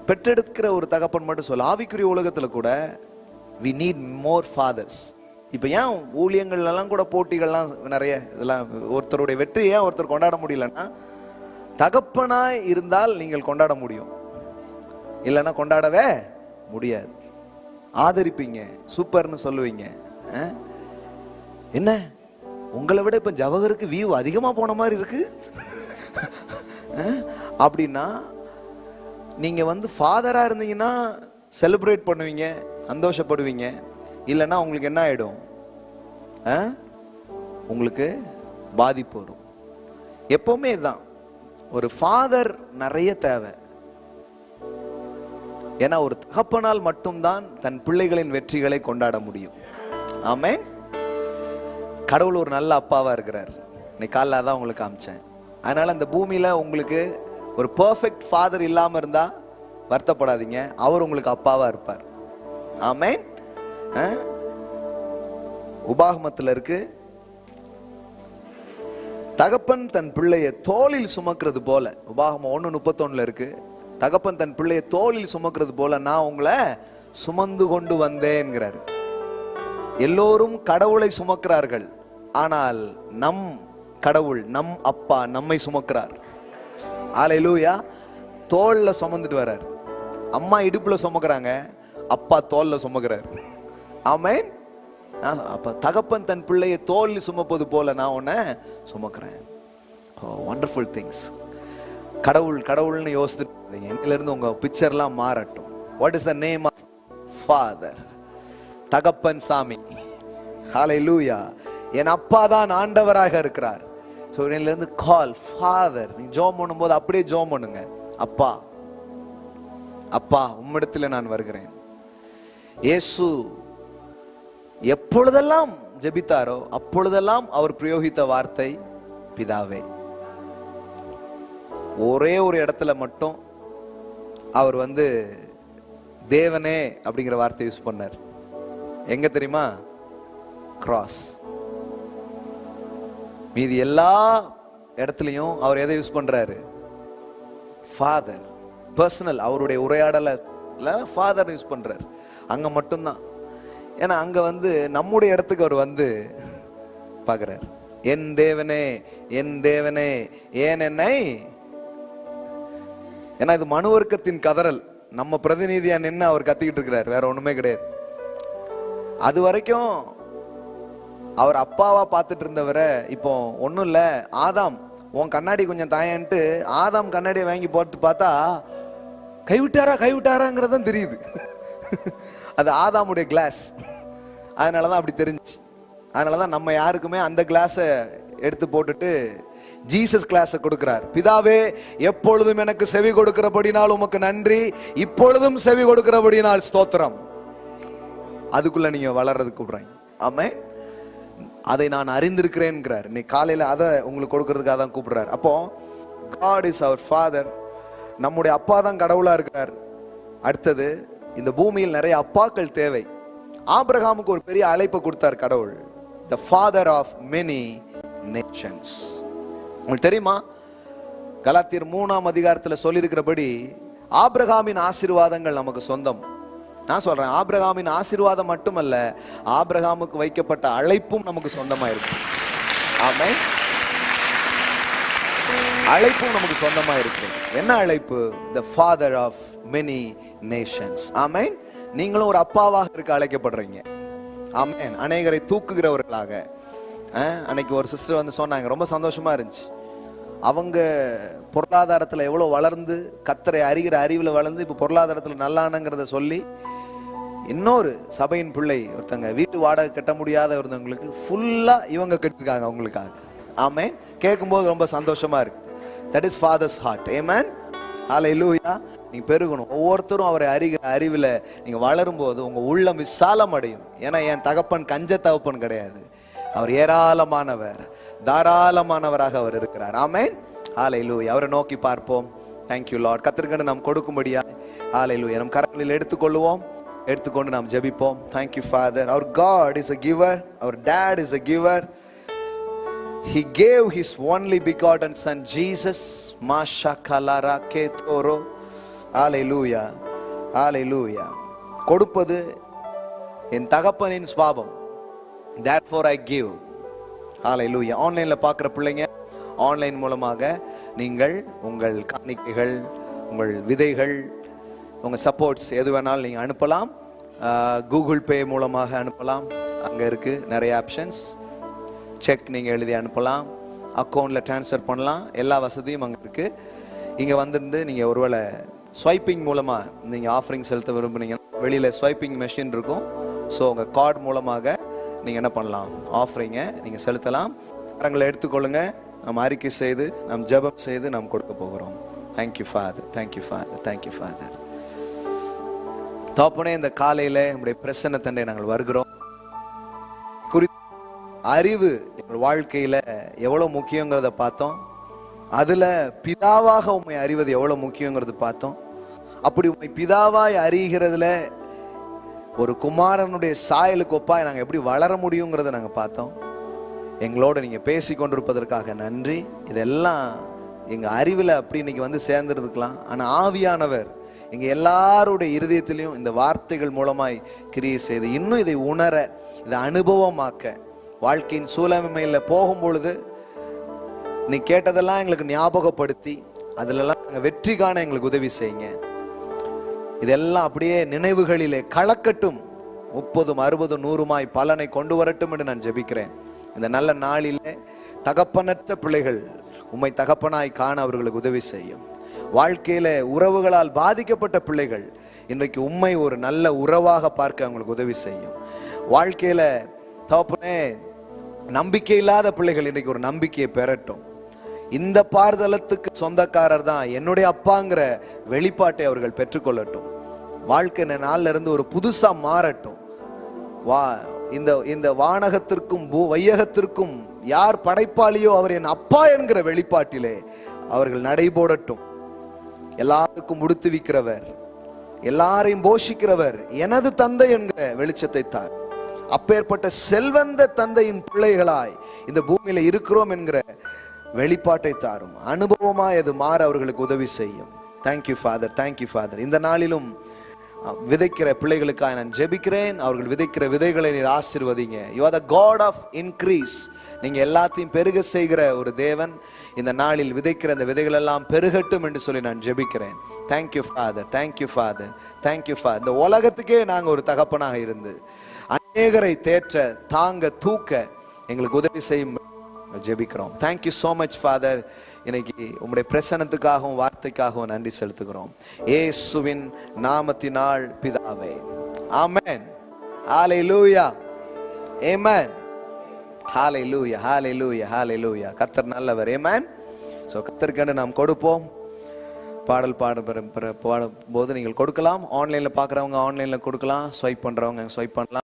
பெற்றெடுக்கிற ஒரு தகப்பன் மட்டும் சொல்ல, ஆவிக்குரிய உலகத்தில் கூட we need more fathers. இப்போ ஏன் ஊழியங்கள்லாம் கூட போட்டிகள்லாம் நிறைய இதெல்லாம், ஒருத்தருடைய வெற்றி ஏன் ஒருத்தர் கொண்டாட முடியலன்னா, தகப்பனாய் இருந்தால் நீங்கள் கொண்டாட முடியும், இல்லைன்னா கொண்டாடவே முடியாது. ஆதரிப்பீங்க, சூப்பர்னு சொல்லுவீங்க. என்ன உங்களை விட இப்ப ஜவஹருக்கு வியூ அதிகமா போன மாதிரி இருக்கு அப்படின்னா, நீங்க வந்து ஃபாதரா இருந்தீங்கன்னா செலிப்ரேட் பண்ணுவீங்க, சந்தோஷப்படுவீங்க. இல்லைன்னா உங்களுக்கு என்ன ஆயிடும்? உங்களுக்கு பாதிப்பு வரும். எப்பவுமே தான் ஒரு ஃபாதர் நிறைய தேவை. ஏன்னா ஒரு தகப்பனால் மட்டும்தான் தன் பிள்ளைகளின் வெற்றிகளை கொண்டாட முடியும். ஆமென். கடவுள் ஒரு நல்ல அப்பாவா இருக்கிறார். இன்னைக்கு காலைல தான் உங்களுக்கு காமிச்சேன். அதனால இந்த பூமியில உங்களுக்கு ஒரு பெர்ஃபெக்ட் ஃபாதர் இல்லாம இருந்தா வருத்தப்படாதீங்க, அவர் உங்களுக்கு அப்பாவா இருப்பார். ஆமென். உபாகமத்தில் இருக்கு, தகப்பன் தன் பிள்ளையை தோளில் சுமக்கிறது போல. உபாகமம் 1:31 இருக்கு, தகப்பன் தன் பிள்ளையை தோளில் சுமக்கிறது போல நான் உங்களை சுமந்து கொண்டு வந்தேன்கிறாரு. எல்லோரும் கடவுளை சுமக்கிறார்கள், ஆனால் நம் கடவுள், நம் அப்பா நம்மை சுமக்கிறார். அல்லேலூயா. தோல்ல சுமந்துட்டு வர்றார். அம்மா இடுப்புல சுமக்கிறாங்க, அப்பா தோல்ல சுமக்கிறார். ஆமென். அப்ப தகப்பன் தன் பிள்ளையை தோல்ல சுமப்பது போல நான் உன்னை சுமக்கிறேன். Wonderful things. கடவுள் கடவுள்னு யோசித்து இருந்து உங்க பிக்சர்லாம் மாறட்டும். What is the name of father? தகப்பன் சாமி. ஹல்லேலூயா. என் அப்பா தான் ஆண்டவராக இருக்கிறார். ஸோ இருந்து கால் ஃபாதர். நீ ஜோம் பண்ணும்போது அப்படியே ஜோம் பண்ணுங்க, அப்பா அப்பா உம்மிடத்தில் நான் வருகிறேன். இயேசு எப்பொழுதெல்லாம் ஜெபித்தாரோ அப்பொழுதெல்லாம் அவர் பிரயோகித்த வார்த்தை பிதாவே. ஒரே ஒரு இடத்துல மட்டும் அவர் வந்து தேவனே அப்படிங்கிற வார்த்தை யூஸ் பண்ணார். எங்க தெரியுமா? கிராஸ். மீதி எல்லா இடத்துலையும் அவர் எதை யூஸ் பண்றாரு? ஃபாதர். பர்சனல் அவருடைய உரையாடல ஃபாதர் யூஸ் பண்றாரு. அங்க மட்டும்தான். ஏன்னா அங்க வந்து நம்முடைய இடத்துக்கு அவர் வந்து பாக்குறார். என் தேவனே என் தேவனே ஏன் என்னை. ஏன்னா இது மனுவர்க்கத்தின் கதறல். நம்ம பிரதிநிதியா நின்று அவர் கத்திக்கிட்டு இருக்கிறார், வேற ஒண்ணுமே கிடையாது. அது வரைக்கும் அவர் அப்பாவா பார்த்துட்டு இருந்தவரை இப்போ ஒன்றும் இல்லை, ஆதாம் உன் கண்ணாடி கொஞ்சம் தாயன்ட்டு ஆதாம் கண்ணாடியை வாங்கி போட்டு பார்த்தா கைவிட்டாராங்கிறதும் தெரியுது. அது ஆதாமுடைய கிளாஸ். அதனாலதான் அப்படி தெரிஞ்சு. அதனாலதான் நம்ம யாருக்குமே அந்த கிளாஸை எடுத்து போட்டுட்டு ஜீசஸ் கிளாஸை கொடுக்கிறார். பிதாவே எப்பொழுதும் எனக்கு செவி கொடுக்கிறபடினால் உமக்கு நன்றி, இப்பொழுதும் செவி கொடுக்கிறபடினால் ஸ்தோத்திரம். அதுக்குள்ள நீங்க வளர்றதுக்கு கூப்பிடுறாங்க. ஆமே. அதை நான் அறிந்திருக்கிறேன்கிறார். இன்னைக்கு காலையில அதை உங்களுக்கு கொடுக்கறதுக்காக தான் கூப்பிடுறாரு. அப்போ God is our father. நம்முடைய அப்பா தான் கடவுளா இருக்கிறார். அடுத்தது இந்த பூமியில் நிறைய அப்பாக்கள் தேவை. ஆபிரகாமுக்கு ஒரு பெரிய அழைப்பை கொடுத்தார் கடவுள், the father of many nations. உங்களுக்கு தெரியுமா? கலாத்தியர் 3ஆம் அதிகாரத்தில் சொல்லியிருக்கிறபடி ஆபிரகாமின் ஆசீர்வாதங்கள் நமக்கு சொந்தம். நான் சொல்றேன், ஆபிரகாமின் ஆசீர்வாதம் மட்டுமல்ல, ஆபிரகாமுக்கு வைக்கப்பட்ட அழைப்பும் நமக்கு சொந்தமா இருக்கு. ஆமென். அழைப்பும் நமக்கு சொந்தமா இருக்கு. என்ன அழைப்பு? the father of many nations. ஆமென். நீங்களும் ஒரு அப்பாவாக இருக்க அழைக்கப்படுறீங்க. ஆமென். அநேகரை தூக்குகிறவர்களாக. அன்னைக்கு ஒரு சிஸ்டர் வந்து சொன்னாங்க, ரொம்ப சந்தோஷமா இருந்துச்சு. அவங்க பொருளாதாரத்துல எவ்வளவு வளர்ந்து கர்த்தரை அறிகிற அறிவுல வளர்ந்து இப்ப பொருளாதாரத்துல நல்லானங்கிறத சொல்லி, இன்னொரு சபையின் பிள்ளை ஒருத்தங்க வீட்டு வாடகை கட்ட முடியாத ஒருத்தவங்களுக்கு ஃபுல்லா இவங்க கட்டிருக்காங்க அவங்களுக்காக. ஆமென். கேட்கும்போது ரொம்ப சந்தோஷமா இருக்கு. That is father's heart. Amen. Hallelujah. நீங்க பெருகணும். ஒவ்வொருத்தரும் அவரை அறிகிற அறிவில் நீங்க வளரும் போது உங்க உள்ளம் விசாலம் அடையும். ஏன்னா என் தகப்பன் கஞ்ச தகப்பன் கிடையாது. அவர் ஏராளமானவர், தாராளமானவராக அவர் இருக்கிறார். ஆமென். ஹல்லேலூயா. அவரை நோக்கி பார்ப்போம். Thank you Lord. கர்த்தருக்கு நாம் கொடுக்கும்படியா ஹல்லேலூயா நம் கரங்களில் எடுத்துக்கொள்வோம். எடுத்துக்கொண்டு நாம் ஜெபிப்போம். Thank you Father. Our God is a giver. Our Dad is a giver. He gave his only begotten son Jesus. Masha kalara ketoro. Hallelujah. Hallelujah. கொடுப்பது என் தகப்பனின் சுபாவம். Therefore I give. Hallelujah. ஆன்லைன்ல பார்க்குற பிள்ளைங்க, ஆன்லைன் மூலமாக நீங்கள் உங்கள் காணிக்கைகள், உங்கள் விதைகள், உங்கள் சப்போர்ட்ஸ் எது வேணாலும் நீங்கள் அனுப்பலாம். கூகுள் பே மூலமாக அனுப்பலாம். அங்கே இருக்குது நிறைய ஆப்ஷன்ஸ். செக் நீங்கள் எழுதி அனுப்பலாம், அக்கௌண்ட்டில் ட்ரான்ஸ்ஃபர் பண்ணலாம். எல்லா வசதியும் அங்கே இருக்குது. இங்கே வந்துருந்து நீங்கள் ஒருவேளை ஸ்வைப்பிங் மூலமாக நீங்கள் ஆஃபரிங் செலுத்த விரும்புனீங்கன்னா வெளியில் ஸ்வைப்பிங் மெஷின் இருக்கும். ஸோ உங்கள் கார்டு மூலமாக நீங்கள் என்ன பண்ணலாம், ஆஃபரிங்கை நீங்கள் செலுத்தலாம். கரங்களை எடுத்துக்கொள்ளுங்க. நாம் அறிக்கை செய்து, நாம் ஜெபம் செய்து நாம் கொடுக்க போகிறோம். Thank you father, thank you father, thank you father. தகப்பனே, இந்த காலையில் நம்முடைய பிரசன்னத்தண்டை நாங்கள் வருகிறோம். அறிவு எங்கள் வாழ்க்கையில் எவ்வளோ முக்கியங்கிறத பார்த்தோம். அதில் பிதாவாக உண்மை அறிவது எவ்வளோ முக்கியங்கிறது பார்த்தோம். அப்படி உண்மை பிதாவாய் அறிகிறதுல ஒரு குமாரனுடைய சாயலுக்கு ஒப்பாய் நாங்கள் எப்படி வளர முடியுங்கிறத நாங்கள் பார்த்தோம். எங்களோட நீங்கள் பேசி கொண்டிருப்பதற்காக நன்றி. இதெல்லாம் எங்கள் அறிவில் அப்படி இன்னைக்கு வந்து சேர்ந்துருக்கலாம். ஆனால் ஆவியானவர் எங்கள் எல்லாருடைய இருதயத்திலையும் இந்த வார்த்தைகள் மூலமாய் கிரியை செய்து இன்னும் இதை உணர, இதை அனுபவமாக்க, வாழ்க்கையின் சூழமையில் போகும் பொழுது நீ கேட்டதெல்லாம் எங்களுக்கு ஞாபகப்படுத்தி அதிலெல்லாம் நாங்கள் வெற்றி காண எங்களுக்கு உதவி செய்யுங்க. இதெல்லாம் அப்படியே நினைவுகளிலே கலக்கட்டும். 30, 60, 100 பலனை கொண்டு வரட்டும் என்று நான் ஜெபிக்கிறேன். இந்த நல்ல நாளிலே தகப்பனற்ற பிள்ளைகள் உம்மை தகப்பனாய் காண அவர்களுக்கு உதவி செய்யும். வாழ்க்கையில உறவுகளால் பாதிக்கப்பட்ட பிள்ளைகள் இன்றைக்கு உம்மை ஒரு நல்ல உறவாக பார்க்க அவங்களுக்கு உதவி செய்யும். வாழ்க்கையில தகப்பனே நம்பிக்கை இல்லாத பிள்ளைகள் இன்றைக்கு ஒரு நம்பிக்கையை பெறட்டும். இந்த பார்தலத்துக்கு சொந்தக்காரர் தான் என்னுடைய அப்பாங்கிற வெளிப்பாட்டை அவர்கள் பெற்றுக்கொள்ளட்டும். வாழ்க்கை நாள்ல இருந்து ஒரு புதுசா மாறட்டும். இந்த வானகத்திற்கும் வையகத்திற்கும் யார் படைப்பாளியோ அவர் என் அப்பா என்கிற வெளிப்பாட்டிலே அவர்கள் நடைபோடட்டும். எல்லாருக்கும் உடுத்துவிக்கிறவர், எல்லாரையும் போஷிக்கிறவர் எனது தந்தை என்கிற வெளிச்சத்தை தார். அப்பேற்பட்ட செல்வந்த தந்தையின் பிள்ளைகளாய் இந்த பூமியில இருக்கிறோம் என்கிற வெளிப்பாட்டை தாரும். அனுபவமாய் அது மாற அவர்களுக்கு உதவி செய்யும். Thank you father, thank you father. இந்த நாளிலும் விதைக்கிற பிள்ளைகளுக்காக நான் ஜெபிக்கிறேன். அவர்கள் விதைக்கிற விதைகளை நீர் ஆசீர்வதிங்க. You are the God of increase. நீங்க எல்லாத்தையும் பெருக செய்கிற ஒரு தேவன். இந்த நாளில் விதைக்கிற அந்த விதைகள் எல்லாம் பெருகட்டும் என்று சொல்லி நான் ஜெபிக்கிறேன். Thank you father, thank you father, thank you father. இந்த உலகத்துக்கே நாங்கள் ஒரு தகப்பனாக இருந்து அநேகரை தேற்ற, தாங்க, தூக்க எங்களுக்கு உதவி செய்யும் ஜெபிக்கிறோம். Thank you so much father. இன்னைக்கு உம்முடைய பிரசன்னத்துக்காகவும் வார்த்தைக்காகவும் நன்றி செலுத்துகிறோம். இயேசுவின் நாமத்தினால் பிதாவே, ஆமென். ஹல்லேலூயா, ஆமென். ஹல்லேலூயா, ஹல்லேலூயா, ஹல்லேலூயா. கர்த்தர் நல்லவர். ஆமென். சோ கர்த்தருக்கு நாம் கொடுப்போம். பாடல் பாடும்போது நீங்கள் கொடுக்கலாம். ஆன்லைன்ல பார்க்குறவங்க ஆன்லைன்ல கொடுக்கலாம். ஸ்வைப் பண்றவங்க ஸ்வைப் பண்ணலாம்.